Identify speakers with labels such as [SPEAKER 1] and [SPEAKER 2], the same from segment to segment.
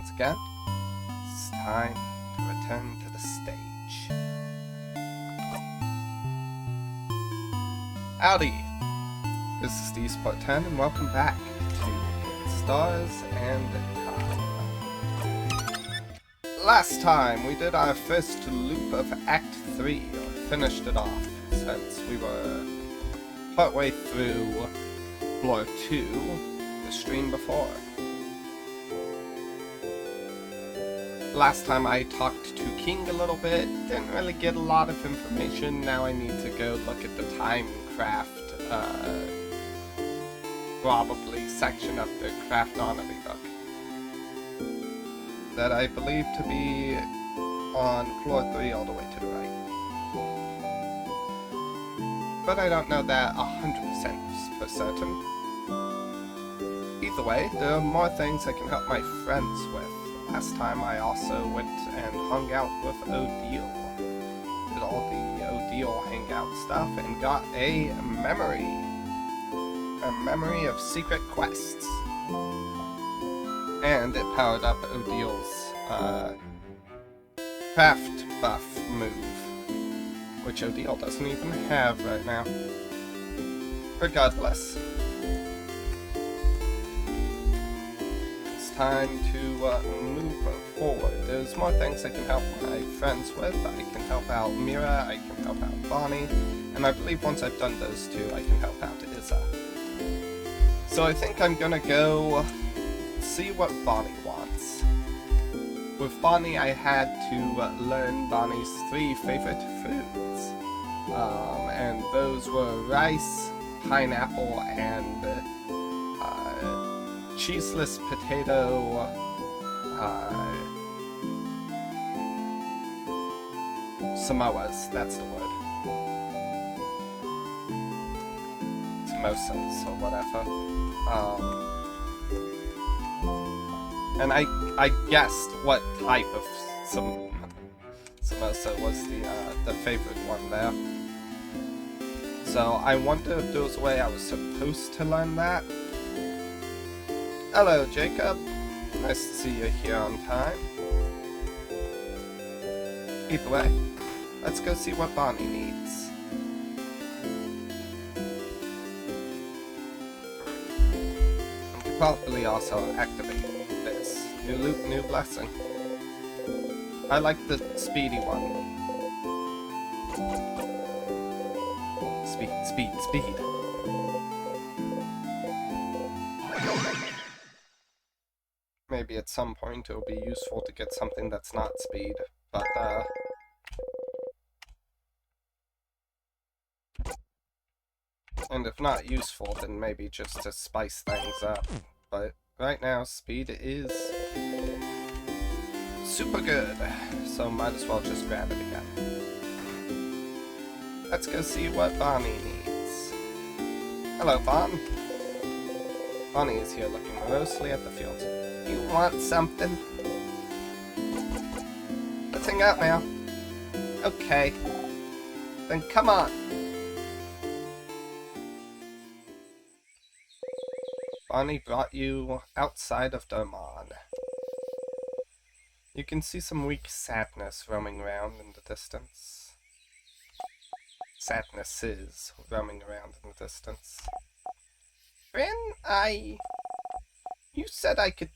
[SPEAKER 1] once again. It's time to return to the stage. Howdy! This is the Sport 10 and welcome back to Stars and Time. Last time we did our first loop of Act 3, or finished it off, since we were partway through Floor 2, the stream before. Last time I talked to King a little bit, didn't really get a lot of information. Now I need to go look at the Timecraft, probably section of the Craftonomy book. That I believe to be on floor 3 all the way to the right. But I don't know that 100% for certain. Either way, there are more things I can help my friends with. Last time I also went and hung out with Odile. Did all the Odile hangout stuff and got a memory. A memory of secret quests. And it powered up Odile's craft buff move. Which Odile doesn't even have right now. Regardless. Time to move forward. There's more things I can help my friends with. I can help out Mira, I can help out Bonnie, and I believe once I've done those two, I can help out Izza. So I think I'm gonna go see what Bonnie wants. With Bonnie, I had to learn Bonnie's 3 favorite foods. And those were rice, pineapple, and cheeseless potato, Samoas, that's the word. Samosas, or whatever. And I guessed what type of samosa was the favorite one there. So I wonder if there was a way I was supposed to learn that. Hello, Jacob. Nice to see you here on time. Either way, let's go see what Bonnie needs. I could probably also activate this. New loop, new blessing. I like the speedy one. Speed, speed, speed. Maybe at some point it'll be useful to get something that's not speed, but and if not useful, then maybe just to spice things up. But right now, speed is super good, so might as well just grab it again. Let's go see what Bonnie needs. Hello, Bon. Bonnie is here looking morosely at the field. You want something? Let's hang out now. Okay. Then come on. Bonnie brought you outside of Dermon. You can see some weak sadness roaming around in the distance. Sadnesses roaming around in the distance. Rin, You said I could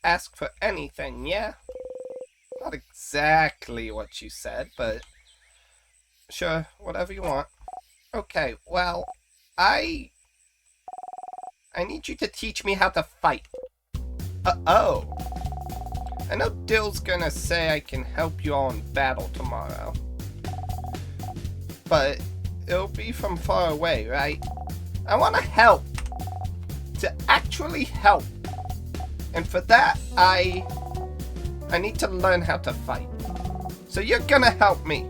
[SPEAKER 1] ask for anything, yeah? Not exactly what you said, but sure, whatever you want. Okay, well, I need you to teach me how to fight. Oh. I know Dill's gonna say I can help you all in battle tomorrow. But it'll be from far away, right? I wanna help. To actually help. And for that, I need to learn how to fight. So you're gonna help me.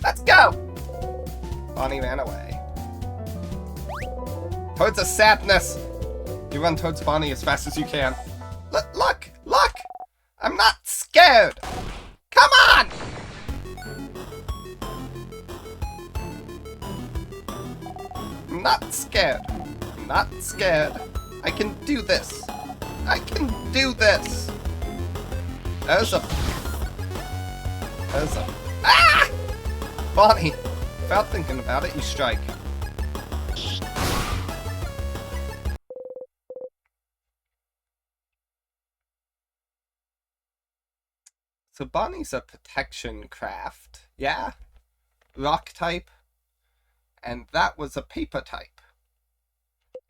[SPEAKER 1] Let's go! Bonnie ran away. Towards the sadness! You run towards Bonnie as fast as you can. Look! Look! I'm not scared! Come on! I'm not scared. I'm not scared. I can do this. I can do this! There's a... Ah! Bonnie! Without thinking about it, you strike. So Bonnie's a protection craft, yeah? Rock type. And that was a paper type.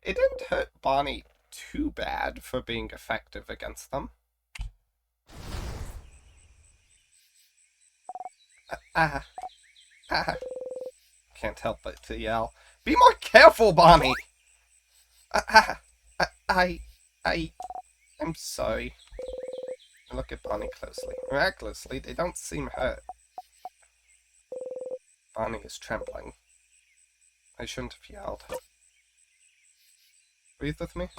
[SPEAKER 1] It didn't hurt Bonnie too bad for being effective against them. Can't help but to yell. Be more careful, Bonnie! I'm sorry. Look at Bonnie closely. Miraculously, they don't seem hurt. Bonnie is trembling. I shouldn't have yelled. Breathe with me.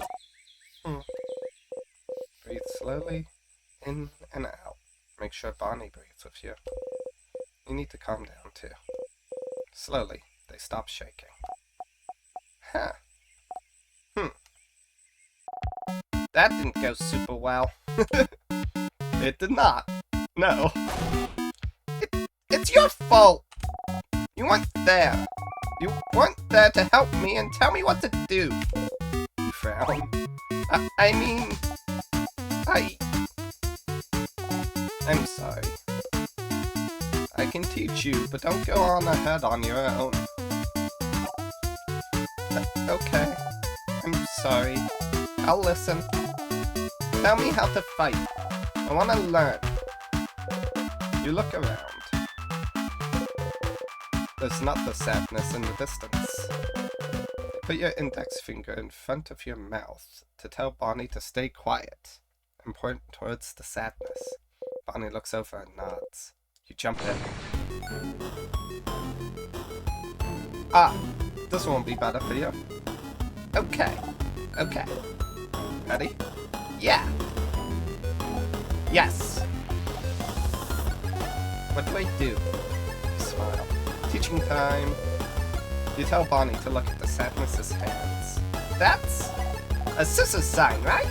[SPEAKER 1] Breathe slowly, in and out. Make sure Bonnie breathes with you. You need to calm down, too. Slowly, they stop shaking. Huh. That didn't go super well. It did not. No. It's your fault! You weren't there. You weren't there to help me and tell me what to do. You frown. I'm sorry. I can teach you, but don't go on ahead on your own. Okay. I'm sorry. I'll listen. Tell me how to fight. I want to learn. You look around. There's not the sadness in the distance. Put your index finger in front of your mouth to tell Bonnie to stay quiet and point towards the sadness. Bonnie looks over and nods. You jump in. Ah, this won't be better for you. Okay. Ready? Yeah! Yes! What do I do? You smile. Teaching time. You tell Bonnie to look at the sadness's hands. That's a scissors sign, right?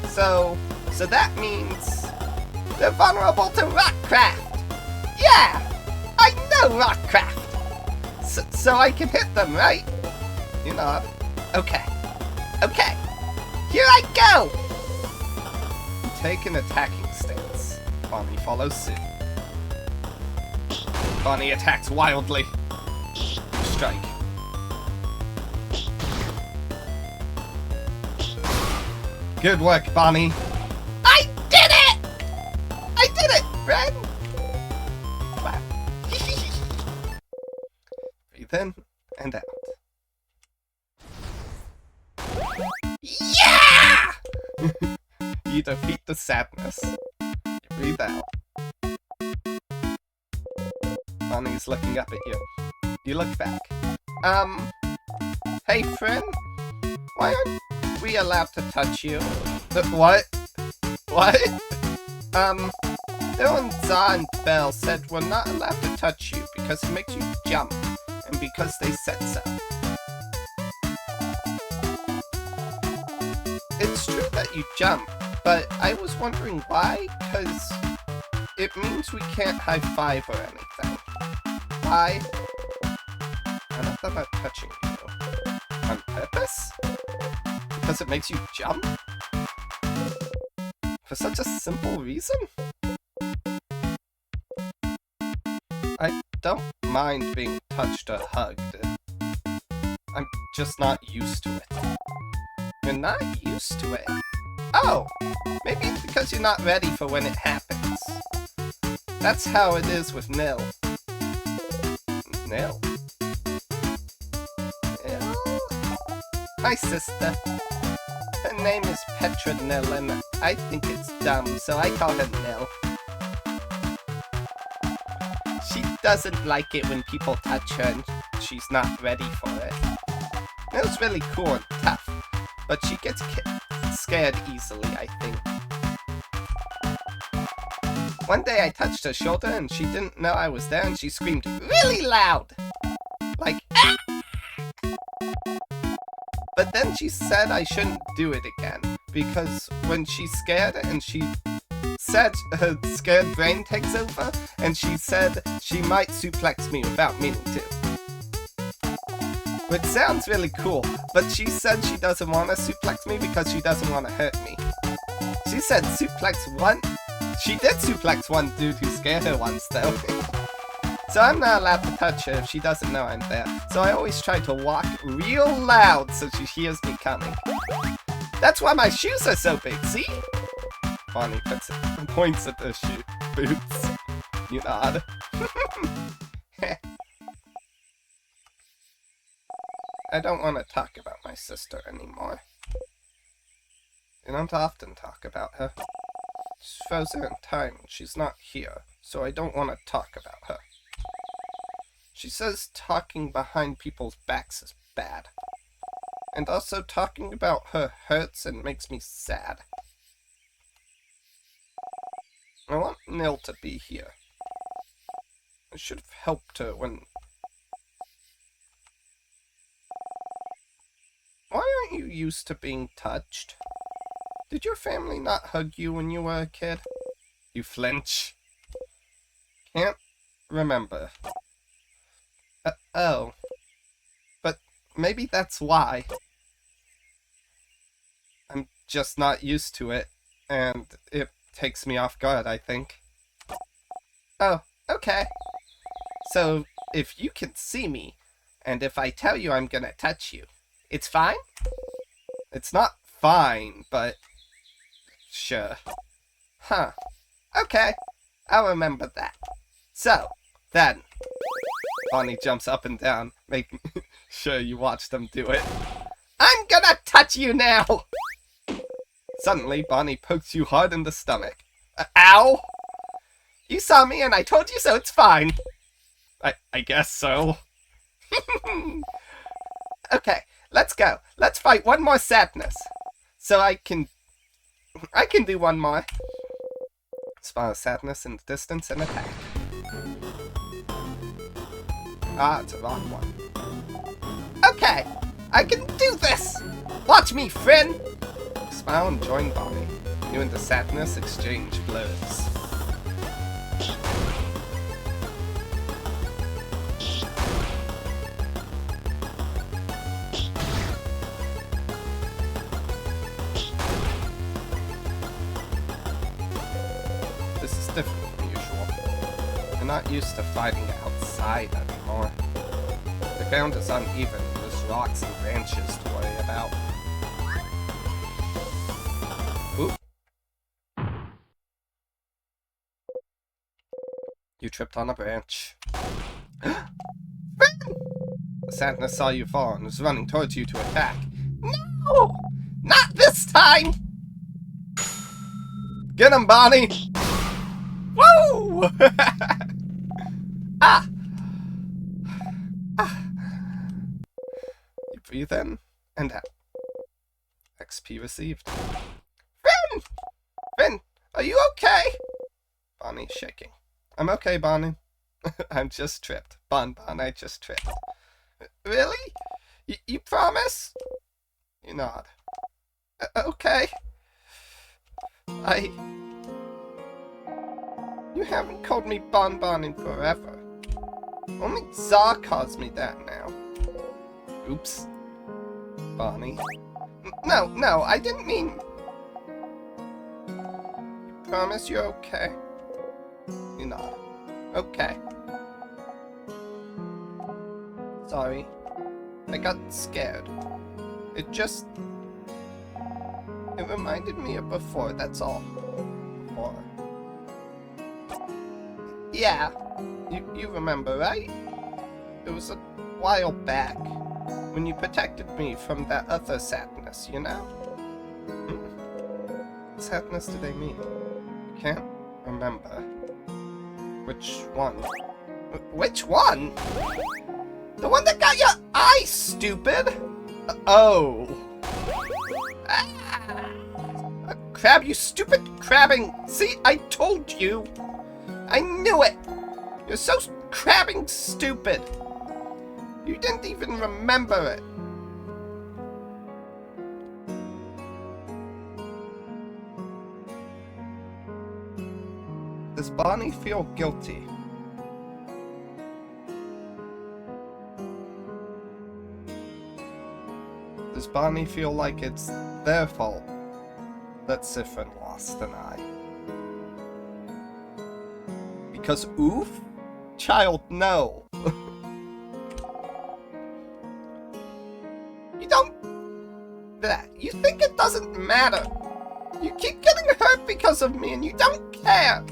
[SPEAKER 1] So that means they're vulnerable to rockcraft. Yeah! I know rockcraft! So I can hit them, right? You nod. Okay. Here I go! Take an attacking stance. Bonnie follows suit. Bonnie attacks wildly. Strike. Good work, Bonnie. I did it, friend! Wow. Breathe in and out. Yeah! You defeat the sadness. You breathe out. Bonnie's looking up at you. You look back. Hey friend? Why aren't we allowed to touch you? What? Dylan, Za, and Belle said we're not allowed to touch you because it makes you jump, and because they said so. It's true that you jump, but I was wondering why, because it means we can't high-five or anything. Why? I don't thought about touching you. On purpose? Because it makes you jump? For such a simple reason? I don't mind being touched or hugged. I'm just not used to it. You're not used to it? Oh! Maybe it's because you're not ready for when it happens. That's how it is with Nil. Nil? Nil? My sister. Her name is Petra Nil, and I think it's dumb, so I call her Nil. She doesn't like it when people touch her and she's not ready for it. Nil's really cool and tough, but she gets scared easily, I think. One day I touched her shoulder and she didn't know I was there and she screamed really loud! Like, ah! But then she said I shouldn't do it again. because when she's scared and she said her scared brain takes over, and she said she might suplex me without meaning to. Which sounds really cool, but she said she doesn't want to suplex me because she doesn't want to hurt me. She said suplex one. She did suplex one dude who scared her once, though. So I'm not allowed to touch her if she doesn't know I'm there. So I always try to walk real loud so she hears me coming. That's why my shoes are so big, see? Bonnie points at the shoe boots. You nod. I don't want to talk about my sister anymore. I don't often talk about her. She's frozen in time and she's not here, so I don't want to talk about her. She says talking behind people's backs is bad. And also talking about her hurts and makes me sad. I want Nil to be here. I should have helped her when... Why aren't you used to being touched? Did your family not hug you when you were a kid? You flinch. Can't remember. Oh. But maybe that's why. I'm just not used to it, and it takes me off guard, I think. Oh, okay. So, if you can see me, and if I tell you I'm gonna touch you, it's fine? It's not fine, but... sure. Huh. Okay. I'll remember that. So, then... Bonnie jumps up and down, making sure you watch them do it. I'm gonna touch you now! Suddenly, Bonnie pokes you hard in the stomach. Ow! You saw me and I told you so, it's fine. I guess so. Okay, let's go. Let's fight one more sadness. So I can do one more. Spot a sadness in the distance and attack. Ah, it's a wrong one. Okay, I can do this! Watch me, friend! Smile and join Bonnie. You and the sadness exchange blows. This is different than usual. You're not used to fighting outside anymore. The ground is uneven and there's rocks and branches to worry about. Oop. You tripped on a branch. The sadness saw you fall and was running towards you to attack. No! Not this time! Get him, Bonnie! Woo! Ah! Ah! You breathe in and out. XP received. Finn! Finn, are you okay? Bonnie's shaking. I'm okay, Bonnie. I'm just tripped. Bon, I just tripped. Really? You promise? You nod. Okay. You haven't called me Bon in forever. Only Zah calls me that now. Oops. Bonnie. No, I didn't mean... You promise you're okay? You nod. Okay. Sorry. I got scared. It reminded me of before, that's all. Before. Yeah. You remember, right? It was a while back. When you protected me from that other sadness, you know? What sadness do they mean? I can't remember. Which one? Which one? The one that got your eye, stupid! Oh. Ah. Crab, you stupid crabbing! See, I told you! I knew it! You're so crabbing stupid! You didn't even remember it! Does Barney feel guilty? Does Barney feel like it's their fault that Siffrin lost an eye? Because oof? Child, no. You don't... You think it doesn't matter. You keep getting hurt because of me and you don't care.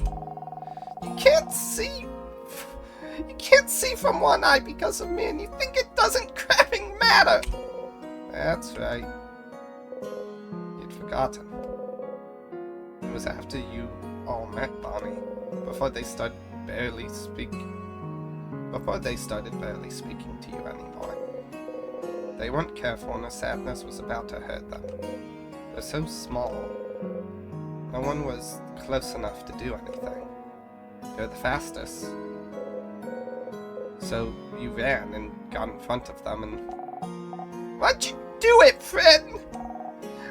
[SPEAKER 1] You can't see... You can't see from one eye because of me and you think it doesn't crapping matter. That's right. You'd forgotten. It was after you all met Bonnie, before they started barely speaking to you anymore. They weren't careful and the sadness was about to hurt them. They're so small. No one was close enough to do anything. They're the fastest. So you ran and got in front of them and... Why'd you do it, friend?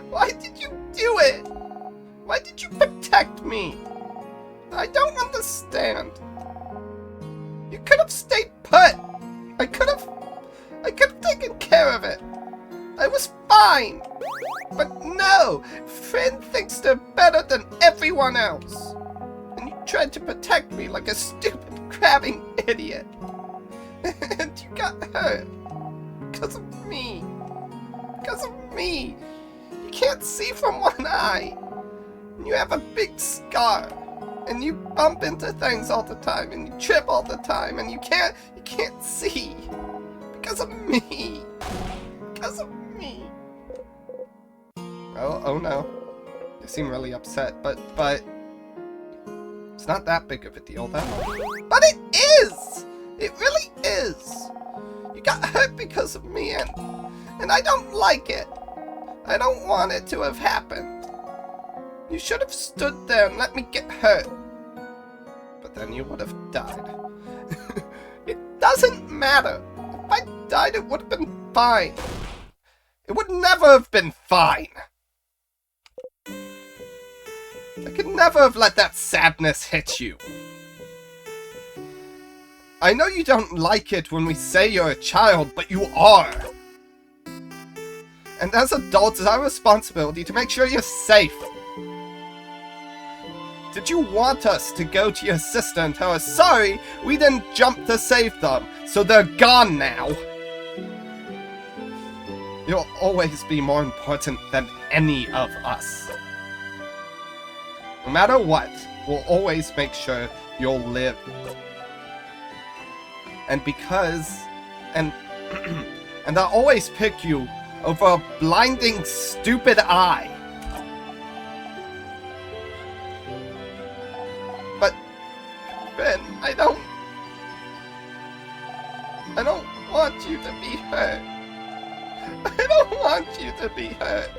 [SPEAKER 1] Why did you do it? Why did you protect me? I don't understand. You could have stayed put. I could have taken care of it. I was fine. But no, Finn thinks they're better than everyone else. And you tried to protect me like a stupid crabbing idiot. And you got hurt. Because of me. Because of me. You can't see from one eye. And you have a big scar. And you bump into things all the time. And you trip all the time. And you can't see. Because of me. Because of me. Oh no. You seem really upset, but it's not that big of a deal though. But it is! It really is! You got hurt because of me and I don't like it. I don't want it to have happened. You should have stood there and let me get hurt. But then you would have died. It doesn't matter. If I died, it would have been fine. It would never have been fine. I could never have let that sadness hit you. I know you don't like it when we say you're a child, but you are. And as adults, it's our responsibility to make sure you're safe. Did you want us to go to your sister and tell her, sorry, we didn't jump to save them, so they're gone now? You'll always be more important than any of us. No matter what, we'll always make sure you'll live. And because... And I'll always pick you over a blinding, stupid eye. But, Ben, I don't want you to be hurt. I don't want you to be hurt.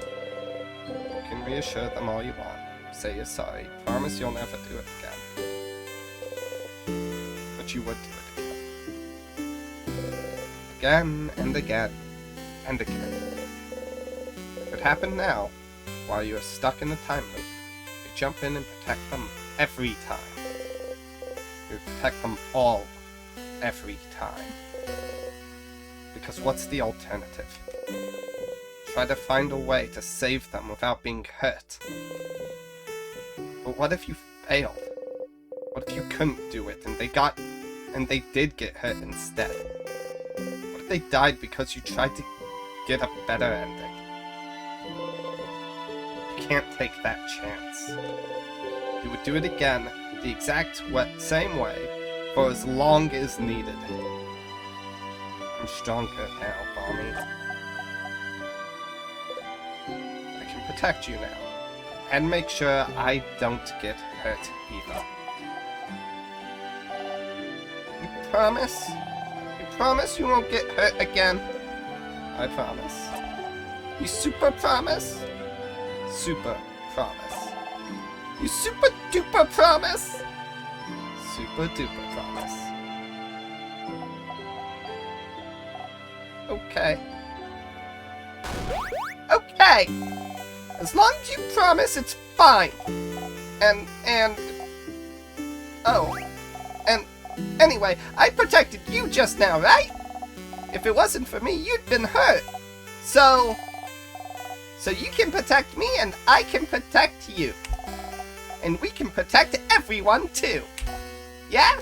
[SPEAKER 1] You can reassure them all you want. Say you're sorry. Promise you'll never do it again. But you would do it again. Again and again and again. If it happened now, while you are stuck in the time loop, you jump in and protect them every time. You protect them all every time. Because what's the alternative? Try to find a way to save them without being hurt. But what if you failed? What if you couldn't do it and they did get hurt instead? What if they died because you tried to get a better ending? You can't take that chance. You would do it again, the exact same way, for as long as needed. I'm stronger now, Bonnie. I can protect you now. And make sure I don't get hurt either. You promise? You promise you won't get hurt again? I promise. You super promise? Super promise. You super duper promise? Super duper promise. Okay. Okay! As long as you promise, it's fine. And Oh, and anyway, I protected you just now, right? If it wasn't for me, you'd been hurt. So you can protect me and I can protect you. And we can protect everyone too. Yeah?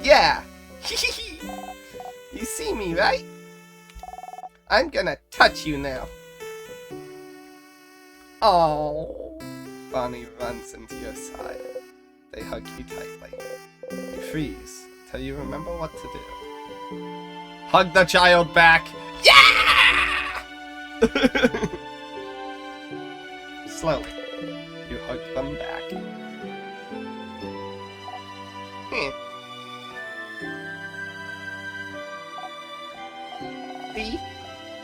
[SPEAKER 1] Yeah. You see me, right? I'm gonna touch you now. Oh. Bonnie runs into your side. They hug you tightly. You freeze till you remember what to do. Hug the child back. Yeah! Slowly, you hug them back. See?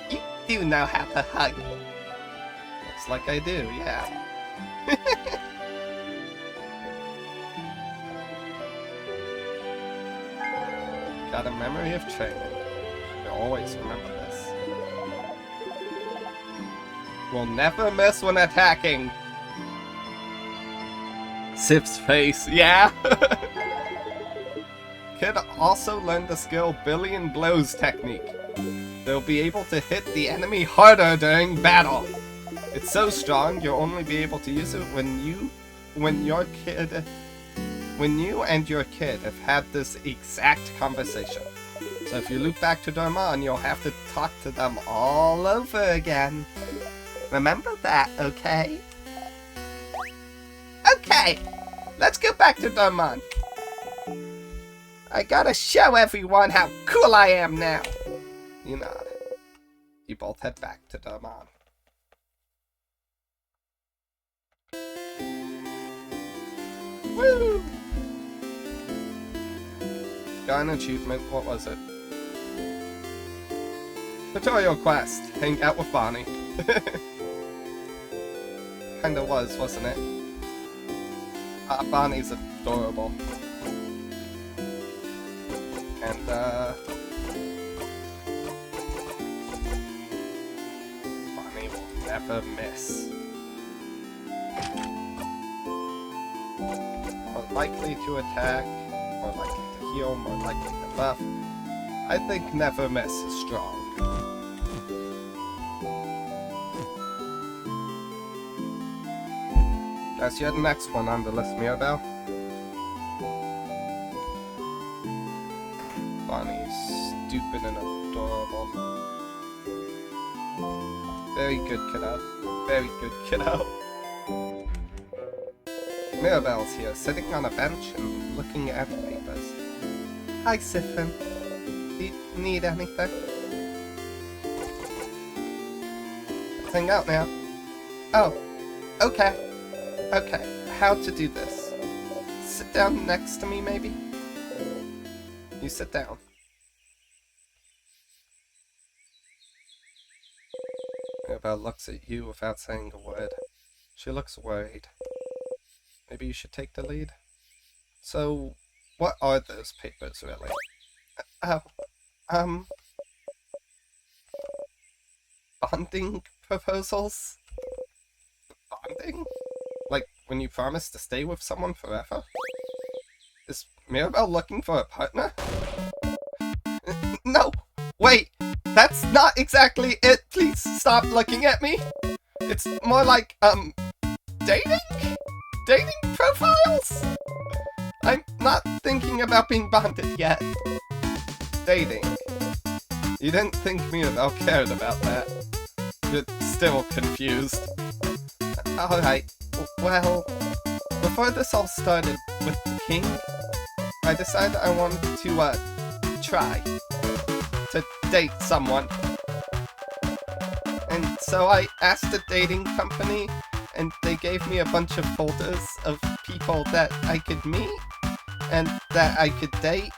[SPEAKER 1] You do know how to hug. Looks like I do, yeah. Got a memory of training. You'll always remember this. We'll never miss when attacking. Sif's face, yeah? Kid also learned the skill Billion Blows technique. They'll be able to hit the enemy harder during battle. It's so strong, you'll only be able to use it when you and your kid have had this exact conversation. So if you loop back to Dorman, you'll have to talk to them all over again. Remember that, okay? Okay, let's go back to Dorman. I gotta show everyone how cool I am now. You nod. You both head back to Dorman. Woo! Got an achievement. What was it? Tutorial quest. Hang out with Bonnie. Kinda was, wasn't it? Bonnie's adorable. And, Bonnie will never miss. More likely to attack, more likely to heal, more likely to buff. I think never miss is strong. That's your next one on the list, Mirabelle. Bonnie's stupid and adorable. Very good, kiddo. Very good, kiddo. Mirabelle's here, sitting on a bench and looking at the papers. Hi, Siphon. Do you need anything? Let's hang out now. Oh, okay. Okay, how to do this? Sit down next to me, maybe? You sit down. Mirabelle looks at you without saying a word. She looks worried. Maybe you should take the lead? So, what are those papers, really? Bonding proposals? Bonding? Like, when you promise to stay with someone forever? Is Mirabelle looking for a partner? No! Wait! That's not exactly it! Please stop looking at me! It's more like, dating? Dating profiles? I'm not thinking about being bonded yet. Dating. You didn't think Mirabelle cared about that. You're still confused. Alright. Well, before this all started with the king, I decided I wanted to, try to date someone. And so I asked a dating company, and they gave me a bunch of folders of people that I could meet, and that I could date,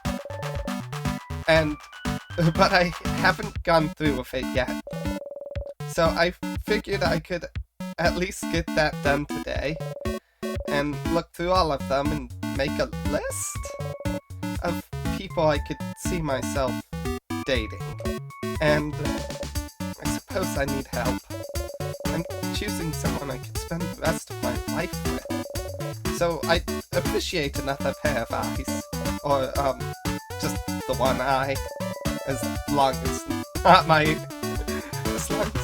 [SPEAKER 1] but I haven't gone through with it yet. So I figured I could at least get that done today, and look through all of them and make a list of people I could see myself dating. And I suppose I need help. I'm choosing someone I could spend the rest of my life with. So I appreciate another pair of eyes. Or, just the one eye. As long as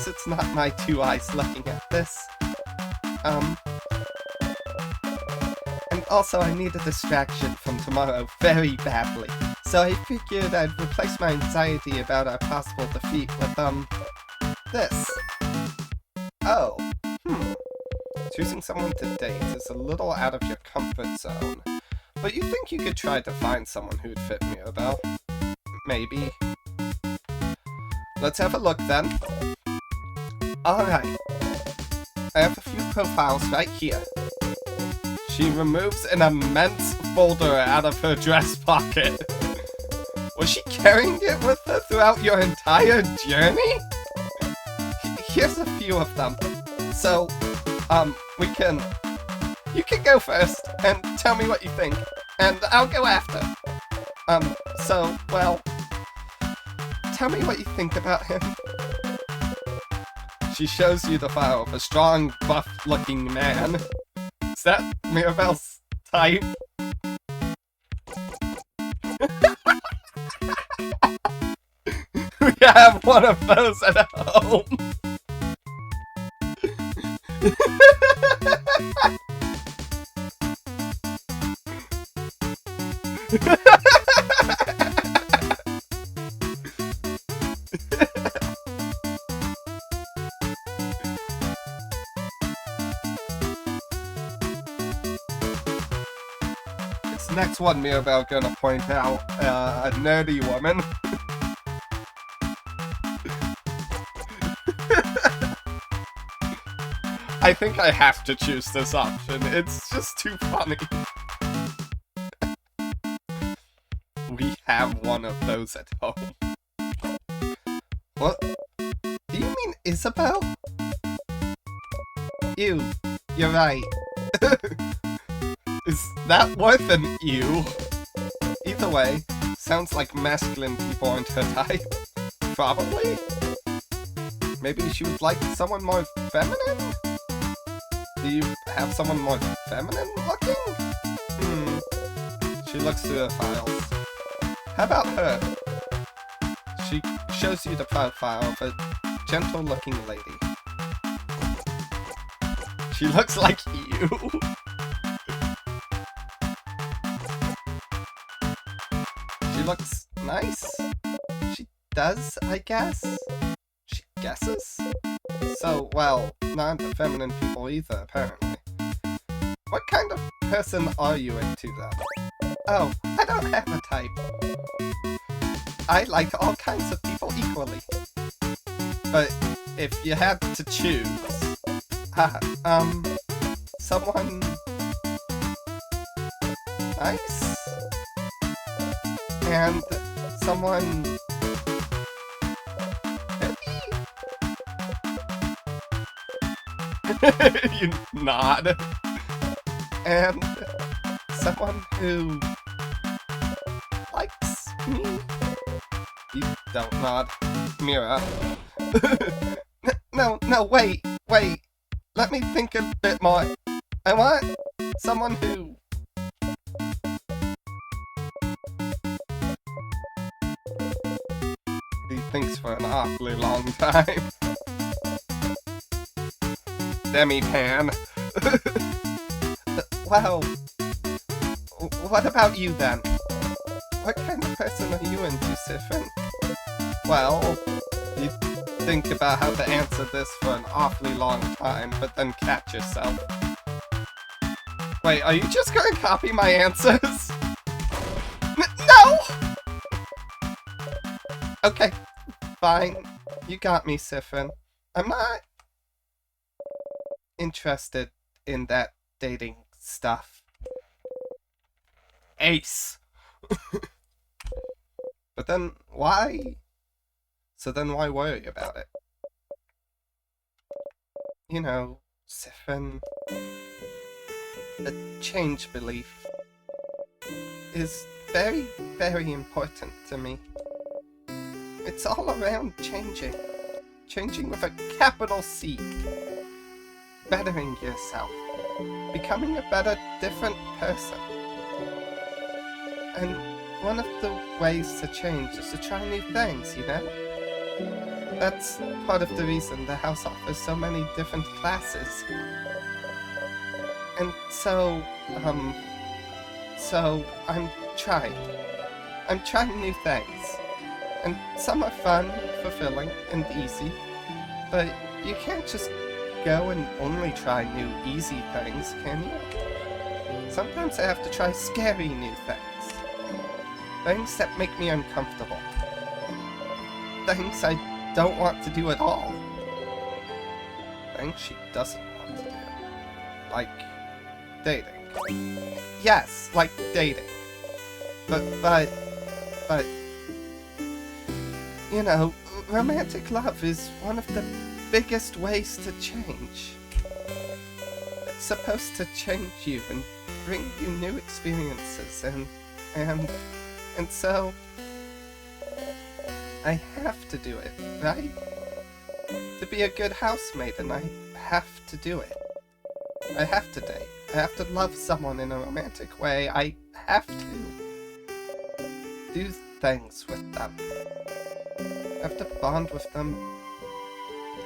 [SPEAKER 1] it's not my two eyes looking at this. And also I need a distraction from tomorrow very badly. So I figured I'd replace my anxiety about our possible defeat with, this. Oh. Choosing someone to date is a little out of your comfort zone. But you think you could try to find someone who'd fit Mirabelle? Maybe. Let's have a look then. Alright. I have a few profiles right here. She removes an immense folder out of her dress pocket. Was she carrying it with her throughout your entire journey? Here's a few of them. So, you can go first and tell me what you think, and I'll go after. Well, tell me what you think about him. She shows you the file of a strong, buff-looking man. Is that Mirabelle's type? We have one of those at home. This next one Mirabelle gonna point out, a nerdy woman. I think I have to choose this option. It's just too funny. We have one of those at home. What? Do you mean Isabel? Ew, you're right. Is that worth an ew? Either way, sounds like masculine people aren't her type. Probably? Maybe she would like someone more feminine? Do you have someone more feminine looking? She looks through her files. How about her? She shows you the profile of a gentle-looking lady. She looks like you. She looks nice. She does, I guess? She guesses? So, well, not the feminine people either, apparently. What kind of person are you into, then? Oh, I don't have a type. I like all kinds of people equally. But if you had to choose... someone... nice? And someone... you nod. And someone who likes me. You don't nod. Mira. No, wait. Let me think a bit more. I want someone who... He thinks for an awfully long time. Demi-pan. Wow. What about you then? What kind of person are you into, Siphon? Well, you think about how to answer this for an awfully long time, but then catch yourself. Wait, are you just gonna copy my answers? No! Okay, fine. You got me, Siphon. I'm not interested in that dating stuff. Ace! But then, why? So then why worry about it? You know, Siphon... a change belief is very, very important to me. It's all around changing. Changing with a capital C. bettering yourself, becoming a better, different person. And one of the ways to change is to try new things, you know? That's part of the reason the house offers so many different classes. And so I'm trying new things. And some are fun, fulfilling, and easy, but you can't just go and only try new easy things, can you? Sometimes I have to try scary new things. Things that make me uncomfortable. Things I don't want to do at all. Things she doesn't want to do. Like dating. Yes, like dating. But, you know, romantic love is one of the biggest ways to change. It's supposed to change you and bring you new experiences, and so I have to do it, right? To be a good housemate, and I have to do it. I have to date. I have to love someone in a romantic way. I have to do things with them. I have to bond with them.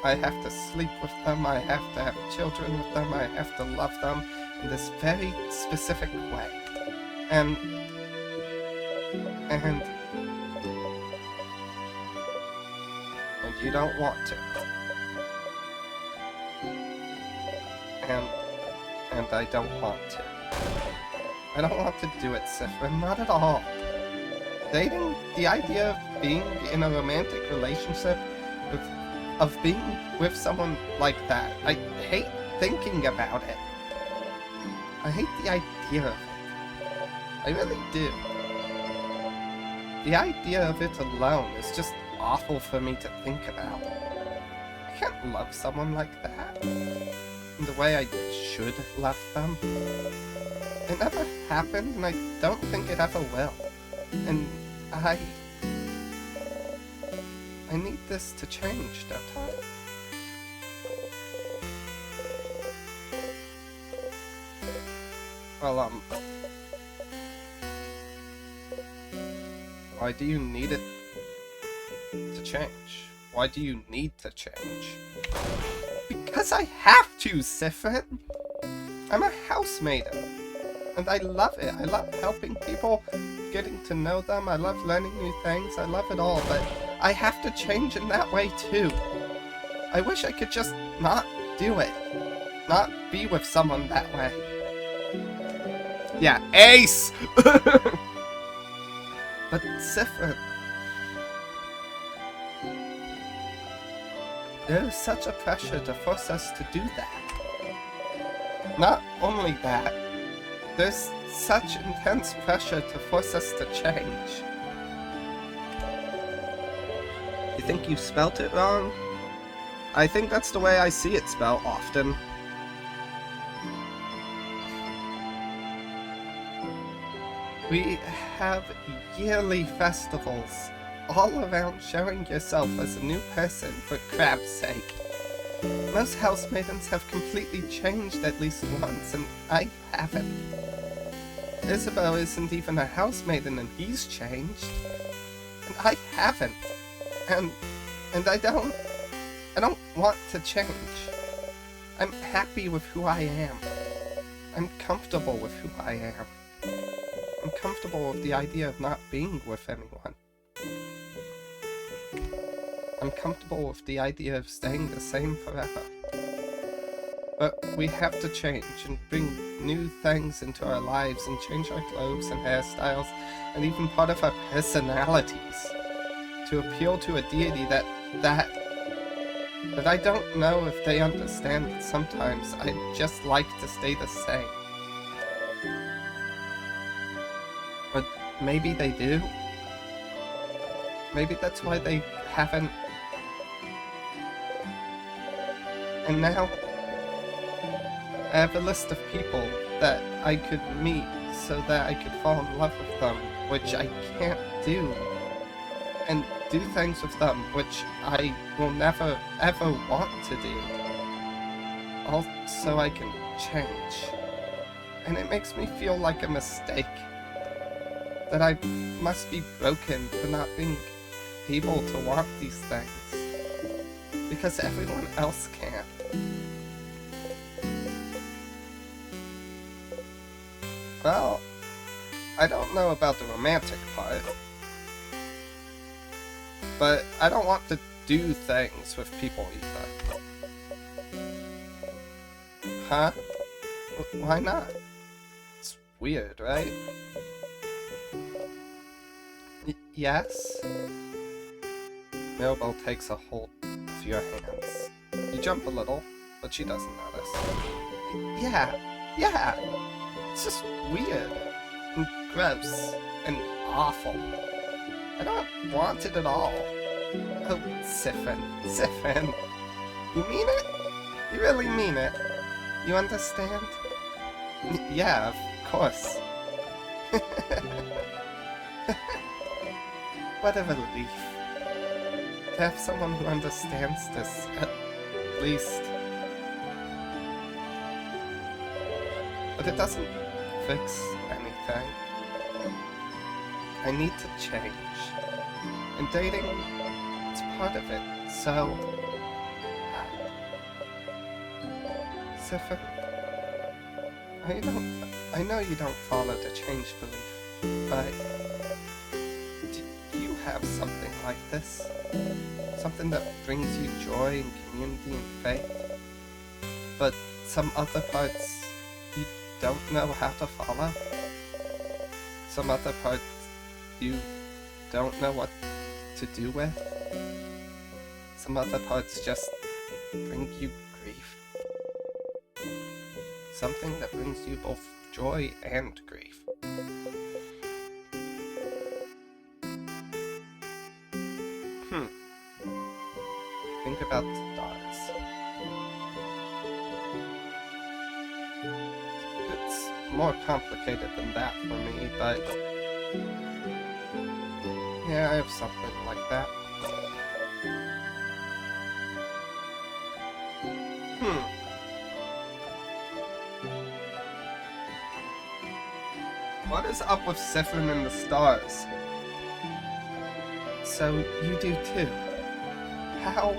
[SPEAKER 1] I have to sleep with them. I have to have children with them. I have to love them in this very specific way. And you don't want to. And I don't want to. I don't want to do it, Sifrin, not at all. Dating, the idea of being in a romantic relationship, of being with someone like that, I hate thinking about it. I hate the idea of it. I really do. The idea of it alone is just awful for me to think about. I can't love someone like that in the way I should love them. It never happened, and I don't think it ever will. And I need this to change, don't I? Well, why do you need it to change? Why do you need to change? Because I have to, Sifrin! I'm a housemaiden, and I love it. I love helping people, getting to know them, I love learning new things, I love it all, but I have to change in that way too. I wish I could just not do it. Not be with someone that way. Yeah, ace! But Sifrin, there is such a pressure to force us to do that. Not only that, there's such intense pressure to force us to change. You think you spelt it wrong? I think that's the way I see it spelled often. We have yearly festivals all around showing yourself as a new person, for crap's sake. Most housemaidens have completely changed at least once, and I haven't. Isabel isn't even a housemaiden, and he's changed. And I haven't. And I don't want to change. I'm happy with who I am. I'm comfortable with who I am. I'm comfortable with the idea of not being with anyone. I'm comfortable with the idea of staying the same forever. But we have to change and bring new things into our lives and change our clothes and hairstyles and even part of our personalities to appeal to a deity that I don't know if they understand that sometimes I just like to stay the same. But maybe they do. Maybe that's why they haven't. And now, I have a list of people that I could meet so that I could fall in love with them, which I can't do. And do things with them which I will never ever want to do. all so I can change. And it makes me feel like a mistake. That I must be broken for not being able to want these things. Because everyone else can. Well, I don't know about the romantic part. But I don't want to do things with people either. Huh? Why not? It's weird, right? Yes? Mirabelle takes a hold of your hands. You jump a little, but she doesn't notice. Yeah! It's just weird, and gross, and awful. I don't want it at all. Oh, Siffin. You mean it? You really mean it? You understand? Yeah, of course. What a relief. To have someone who understands this, at least. But it doesn't fix anything. I need to change. And dating, it's part of it, so... Siffin, I know you don't follow the change belief, but... Do you have something like this? Something that brings you joy and community and faith? But some other parts you don't know how to follow? Some other parts you don't know what to do with? Some other parts just bring you grief? Something that brings you both joy and grief. Think about the stars. It's more complicated than that for me, but... yeah, I have something like that. What is up with Siffin and the stars? So, you do too. How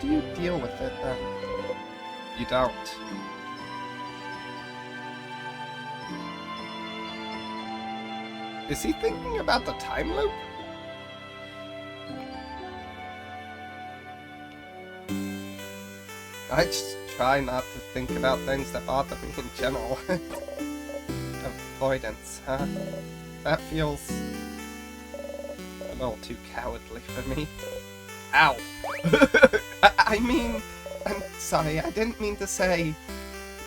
[SPEAKER 1] do you deal with it then? You don't. Is he thinking about the time loop? I just try not to think about things that bother me in general. Avoidance, huh? That feels a little too cowardly for me. Ow! I mean, I'm sorry, I didn't mean to say...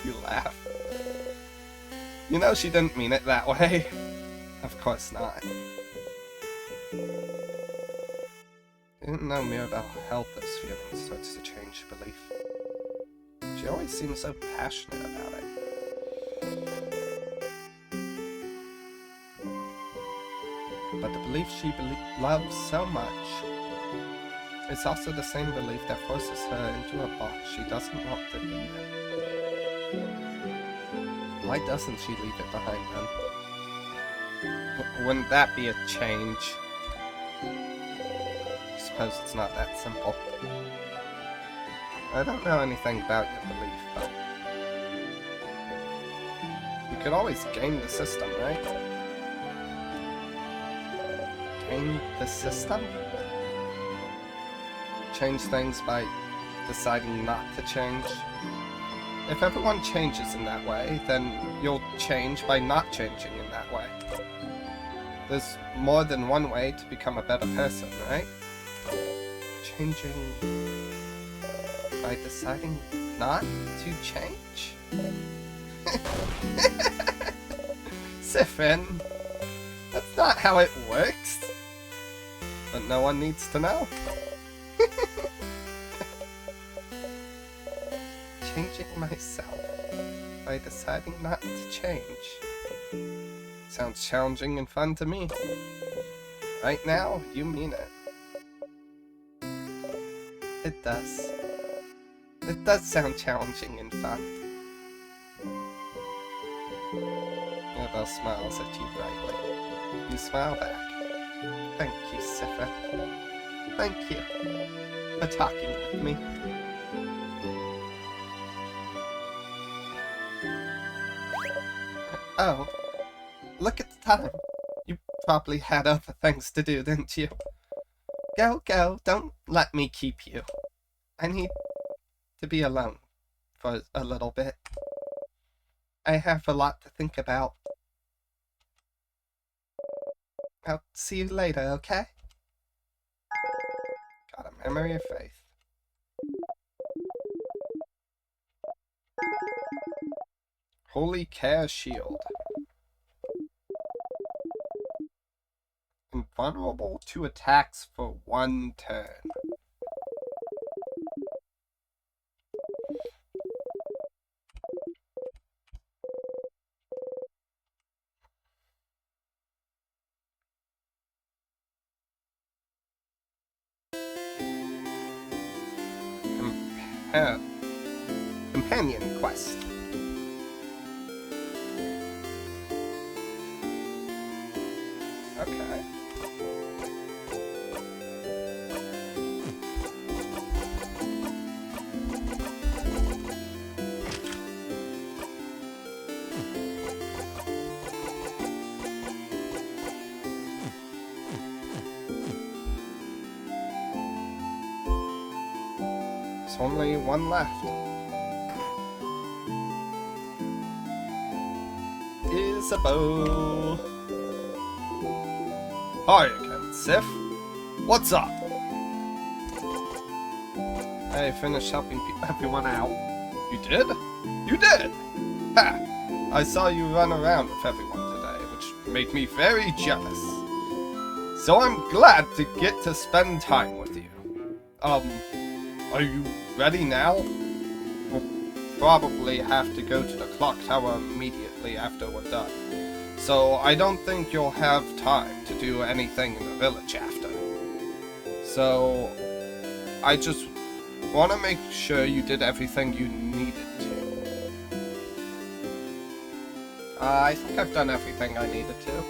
[SPEAKER 1] You laugh. You know she didn't mean it that way. Of course not. Didn't know Mirabelle held those feelings towards the change belief. She always seems so passionate about it. But the belief she loves so much is also the same belief that forces her into a box she doesn't want to be in. Why doesn't she leave it behind then? Wouldn't that be a change? I suppose it's not that simple. I don't know anything about your belief, but... you could always game the system, right? Game the system? Change things by deciding not to change? If everyone changes in that way, then you'll change by not changing in that way. There's more than one way to become a better person, right? Changing by deciding not to change? Siffin, that's not how it works. But no one needs to know. Changing myself by deciding not to change. Sounds challenging and fun to me. Right now, you mean it. It does. It does sound challenging and fun. Annabelle smiles at you brightly. You smile back. Thank you, Sifra. Thank you for talking with me. Oh, look at the time. You probably had other things to do, didn't you? Go, go, don't let me keep you. I need to be alone for a little bit. I have a lot to think about. I'll see you later, okay? Got a memory of faith. Holy Care Shield. Invulnerable to attacks for 1 turn. Companion quest. Okay. There's only one left. Isabeau. Hi again, Sif. What's up? I finished helping everyone out. You did? You did! Ha! I saw you run around with everyone today, which made me very jealous. So I'm glad to get to spend time with you. Are you ready now? We'll probably have to go to the clock tower immediately after we're done. So I don't think you'll have time to do anything in the village after. So I just want to make sure you did everything you needed to. I think I've done everything I needed to.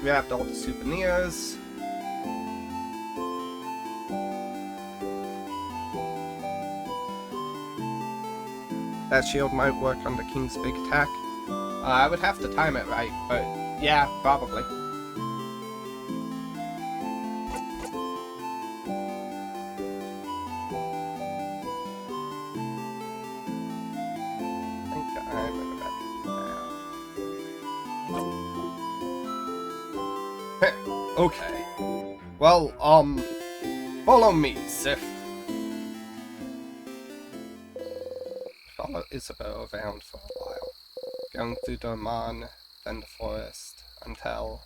[SPEAKER 1] Grabbed all the souvenirs. That shield might work on the king's big attack. I would have to time it right, but yeah, probably. I think I'm ready now. Okay. Well, follow me, Sif. Follow Isabeau around for a while, going through the Oman, then the forest, until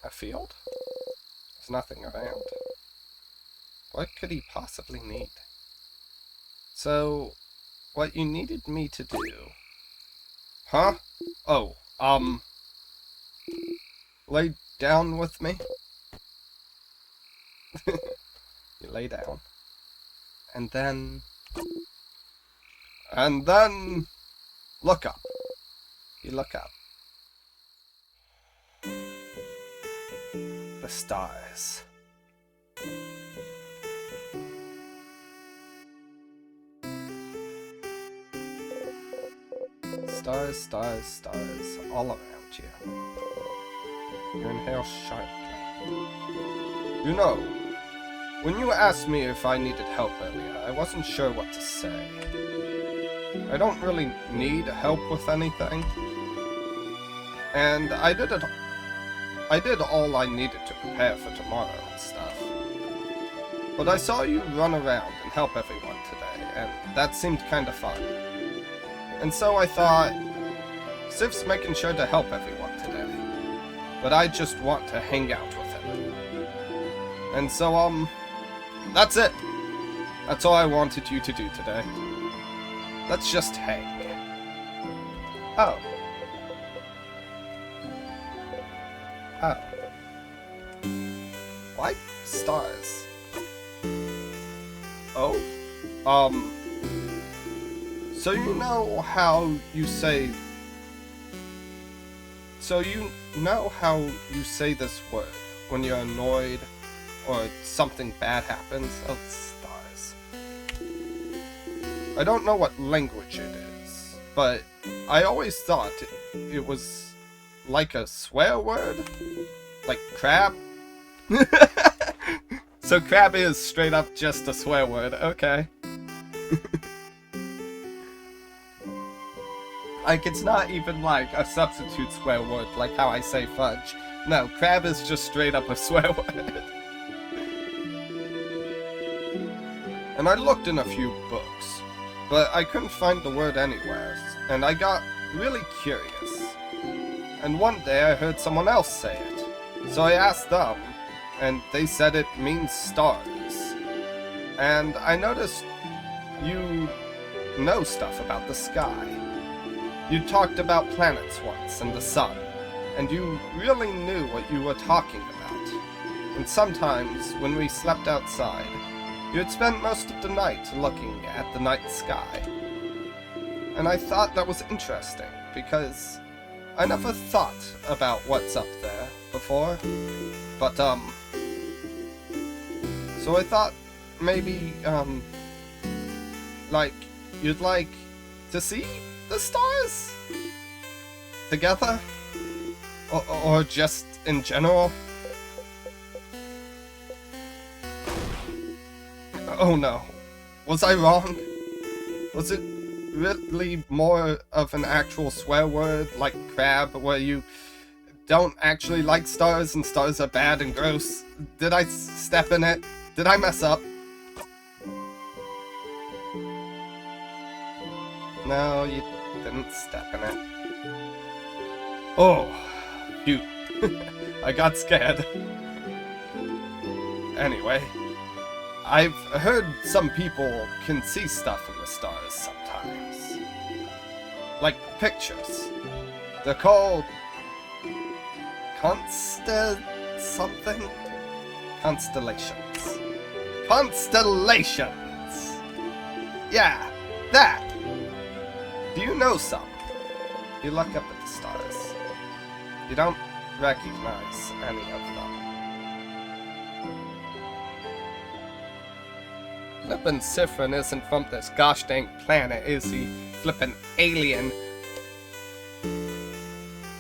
[SPEAKER 1] a field? There's nothing around. What could he possibly need? So, what you needed me to do... Huh? Oh, lay down with me? You lay down. And then... look up. You look up. The stars. Stars, stars, stars, all around you. You inhale sharply. You know, when you asked me if I needed help earlier, I wasn't sure what to say. I don't really need help with anything. And I did all I needed to prepare for tomorrow and stuff. But I saw you run around and help everyone today, and that seemed kinda fun. And so I thought, Sif's making sure to help everyone today, but I just want to hang out with him. And so, that's it. That's all I wanted you to do today. Let's just hang. Oh. Oh. like stars. Oh? So you know how you say... So you know how you say this word when you're annoyed or something bad happens? Oh, stars. I don't know what language it is, but I always thought it was like a swear word? Like crab? So crab is straight up just a swear word, okay. Like, it's not even like a substitute swear word, like how I say fudge. No, crab is just straight up a swear word. And I looked in a few books, but I couldn't find the word anywhere, and I got really curious. And one day I heard someone else say it, so I asked them, and they said it means stars. And I noticed you know stuff about the sky. You talked about planets once and the sun, and you really knew what you were talking about. And sometimes, when we slept outside, you'd spend most of the night looking at the night sky. And I thought that was interesting, because I never thought about what's up there before. But, so I thought maybe, like, you'd like to see the stars together, or just in general. Oh no, was I wrong? Was it really more of an actual swear word like crab, where you don't actually like stars and stars are bad and gross? Did I step in it? Did I mess up? No, you didn't step in it. Oh, shoot. I got scared. Anyway, I've heard some people can see stuff in the stars sometimes. Like pictures. They're called... something? Constellations. Constellations! Yeah, that! Do you know some? You look up at the stars. You don't recognize any of them. Flippin' Siffrin isn't from this gosh dang planet, is he? Flippin' alien.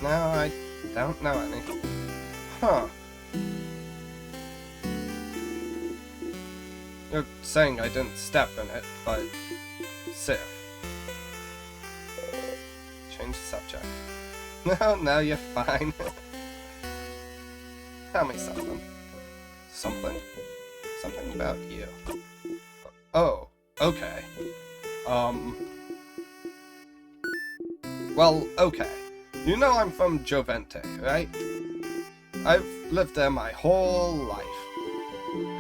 [SPEAKER 1] No, I don't know any. Huh. You're saying I didn't step in it, but... Sif. Change the subject. No, you're fine. Tell me something. Something about you. Oh, okay. Well, okay. You know I'm from Jovente, right? I've lived there my whole life.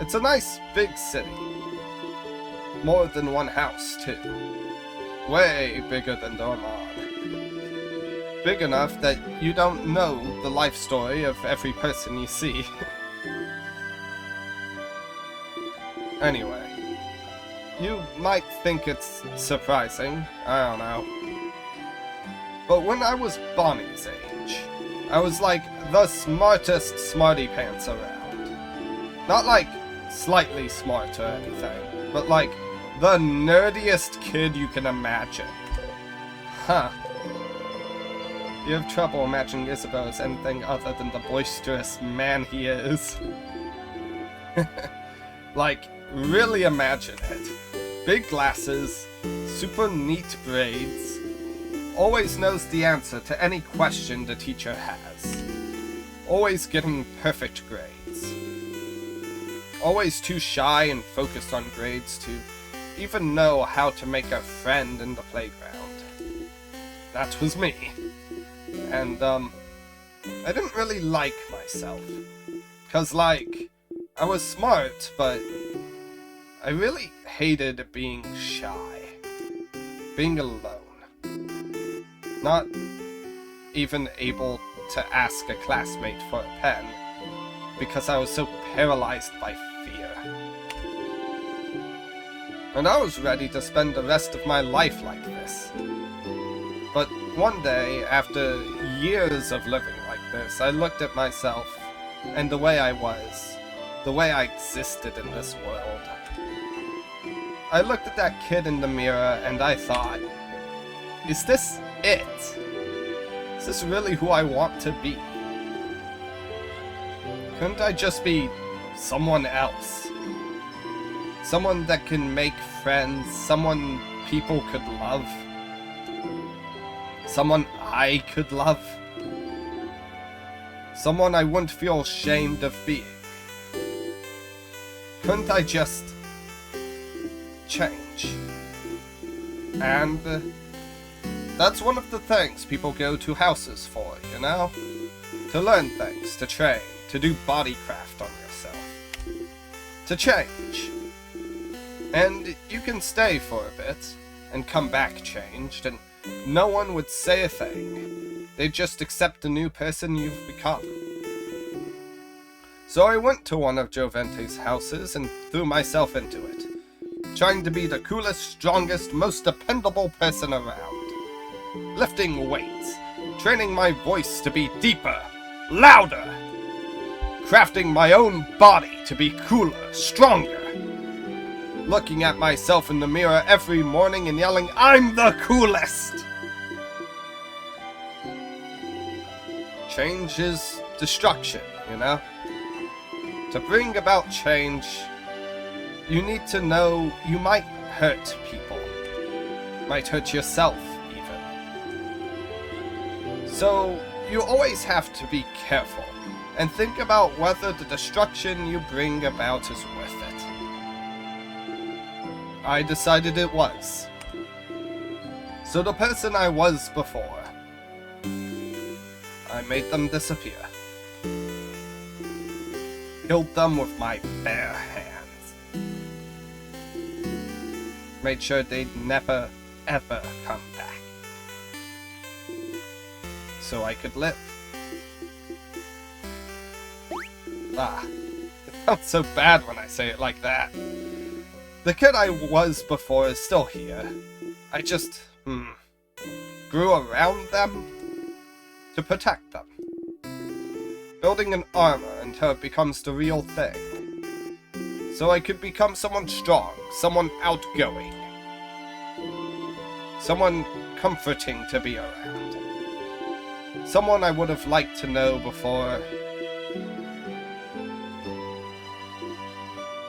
[SPEAKER 1] It's a nice big city. More than one house, too. Way bigger than Dormon. Big enough that you don't know the life story of every person you see. Anyway, you might think it's surprising, I don't know. But when I was Bonnie's age, I was like the smartest smarty pants around. Not like slightly smart or anything, but like the nerdiest kid you can imagine. Huh. You have trouble imagining Isabel as anything other than the boisterous man he is. Like, really imagine it. Big glasses, super neat braids, always knows the answer to any question the teacher has. Always getting perfect grades. Always too shy and focused on grades to even know how to make a friend in the playground. That was me. And, I didn't really like myself. 'Cause, like, I was smart, but I really hated being shy. Being alone. Not even able to ask a classmate for a pen. because I was so paralyzed by fear. And I was ready to spend the rest of my life like this. But one day, after years of living like this, I looked at myself and the way I was, the way I existed in this world. I looked at that kid in the mirror and I thought, is this it? Is this really who I want to be? Couldn't I just be someone else? Someone that can make friends, someone people could love, someone I could love, someone I wouldn't feel ashamed of being. Couldn't I just change? And that's one of the things people go to houses for, you know? To learn things, to train, to do body craft on yourself, to change. And you can stay for a bit, and come back changed, and no one would say a thing. They'd just accept the new person you've become. So I went to one of Jovente's houses and threw myself into it, trying to be the coolest, strongest, most dependable person around. Lifting weights, training my voice to be deeper, louder, crafting my own body to be cooler, stronger. Looking at myself in the mirror every morning and yelling, I'm the coolest! Change is destruction, you know? To bring about change, you need to know you might hurt people. Might hurt yourself, even. So, you always have to be careful, and think about whether the destruction you bring about is worth it. I decided it was. So the person I was before, I made them disappear. Killed them with my bare hands. Made sure they'd never, ever come back. So I could live. It sounds so bad when I say it like that. The kid I was before is still here. I just, grew around them to protect them. Building an armor until it becomes the real thing. So I could become someone strong, someone outgoing. Someone comforting to be around. Someone I would have liked to know before.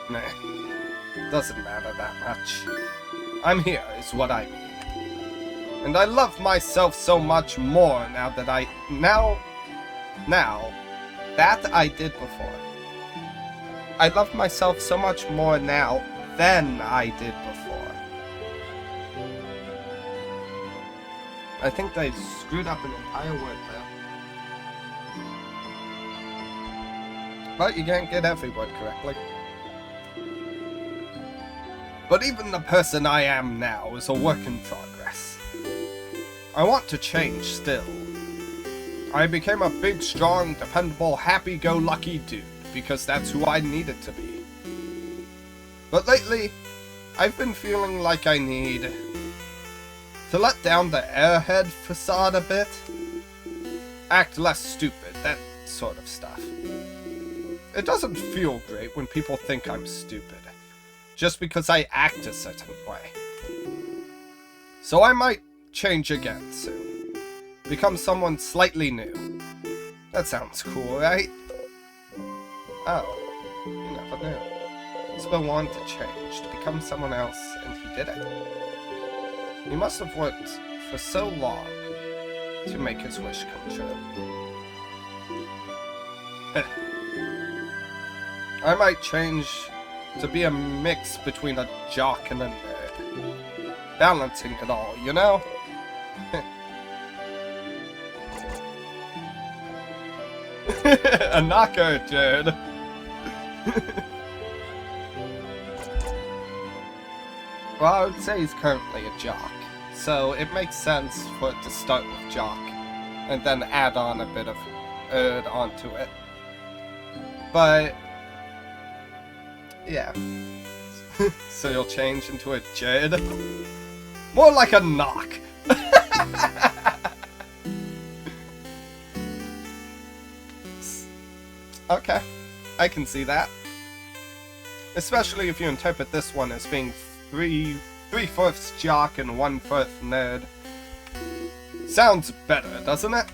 [SPEAKER 1] Nah. Doesn't matter that much. I'm here, is what I mean. And I love myself so much more now that that I did before. I love myself so much more now than I did before. I think I screwed up an entire word there. But you can't get every word correctly. But even the person I am now is a work in progress. I want to change still. I became a big, strong, dependable, happy-go-lucky dude because that's who I needed to be. But lately, I've been feeling like I need to let down the airhead facade a bit. Act less stupid, that sort of stuff. It doesn't feel great when people think I'm stupid, just because I act a certain way. So I might change again soon. Become someone slightly new. That sounds cool, right? Oh, you never knew. Isabel wanted to change, to become someone else, and he did it. He must have worked for so long to make his wish come true. I might change to be a mix between a jock and a nerd. Balancing it all, you know? A knocker, dude. Well, I would say he's currently a jock, so it makes sense for it to start with jock, and then add on a bit of erd onto it. But yeah. So you'll change into a Jade? More like a knock. Okay, I can see that. Especially if you interpret this one as being three-fourths jock and one-fourth nerd. Sounds better, doesn't it?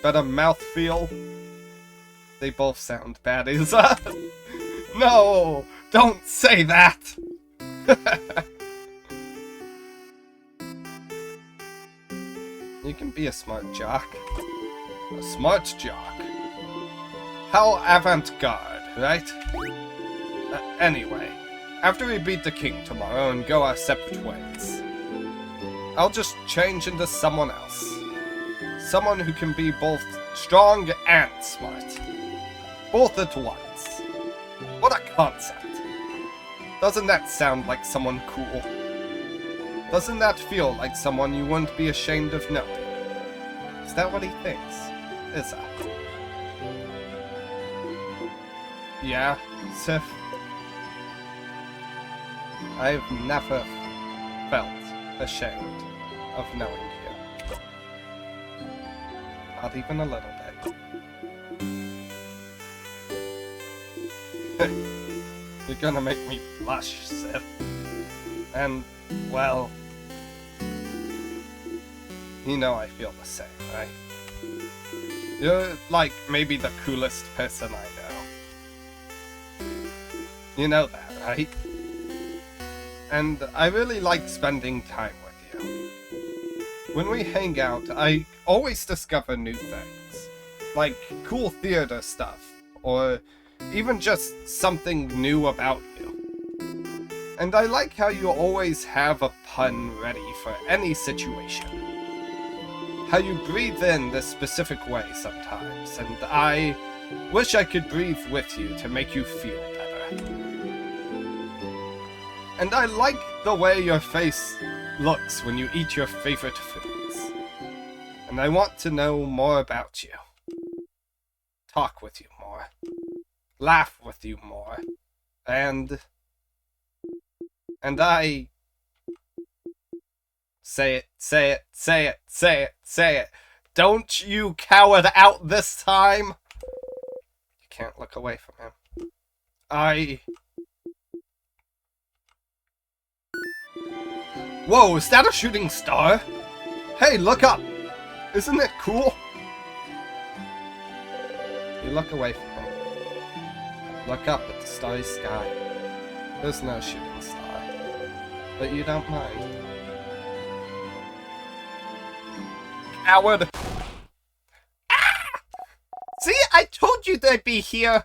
[SPEAKER 1] Better mouthfeel. They both sound bad, Isa. No! Don't say that! You can be a smart jock. A smart jock. How avant-garde, right? Anyway, after we beat the king tomorrow and go our separate ways, I'll just change into someone else. Someone who can be both strong and smart. Both at once. What a concept. Doesn't that sound like someone cool? Doesn't that feel like someone you wouldn't be ashamed of knowing? Is that what he thinks? Is that? Yeah, Sif. I've never felt ashamed of knowing you. Not even a little bit. You're gonna make me blush, Sif. And, well, you know I feel the same, right? You're, like, maybe the coolest person I know. You know that, right? And I really like spending time with you. When we hang out, I always discover new things. Like cool theater stuff, or even just something new about you. And I like how you always have a pun ready for any situation. How you breathe in this specific way sometimes, and I wish I could breathe with you to make you feel better. And I like the way your face looks when you eat your favorite foods. And I want to know more about you. Talk with you more. Laugh with you more. And I... Say it, say it, say it, say it, say it. Don't you cower out this time! You can't look away from him. Whoa, is that a shooting star? Hey, look up! Isn't it cool? You look away from him. Look up at the starry sky. There's no shooting star. But you don't mind. Coward! Ah! See, I told you they'd be here!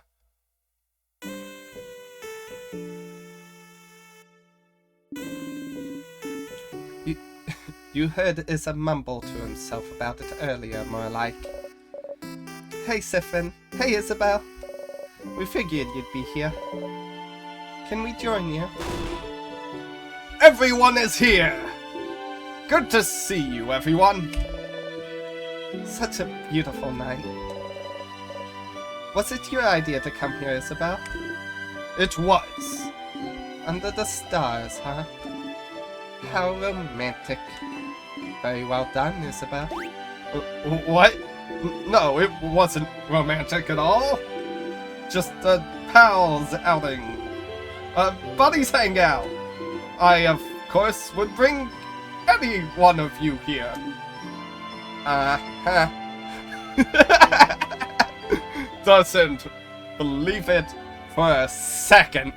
[SPEAKER 1] You heard Isa mumble to himself about it earlier, more like. Hey, Siffin. Hey, Isabel. We figured you'd be here. Can we join you? Everyone is here! Good to see you, everyone! Such a beautiful night. Was it your idea to come here, Isabel? It was. Under the stars, huh? How romantic. Very well done, Isabel. What? No, it wasn't romantic at all. Just a pals outing. Buddies hangout. I, of course, would bring any one of you here. Doesn't believe it for a second.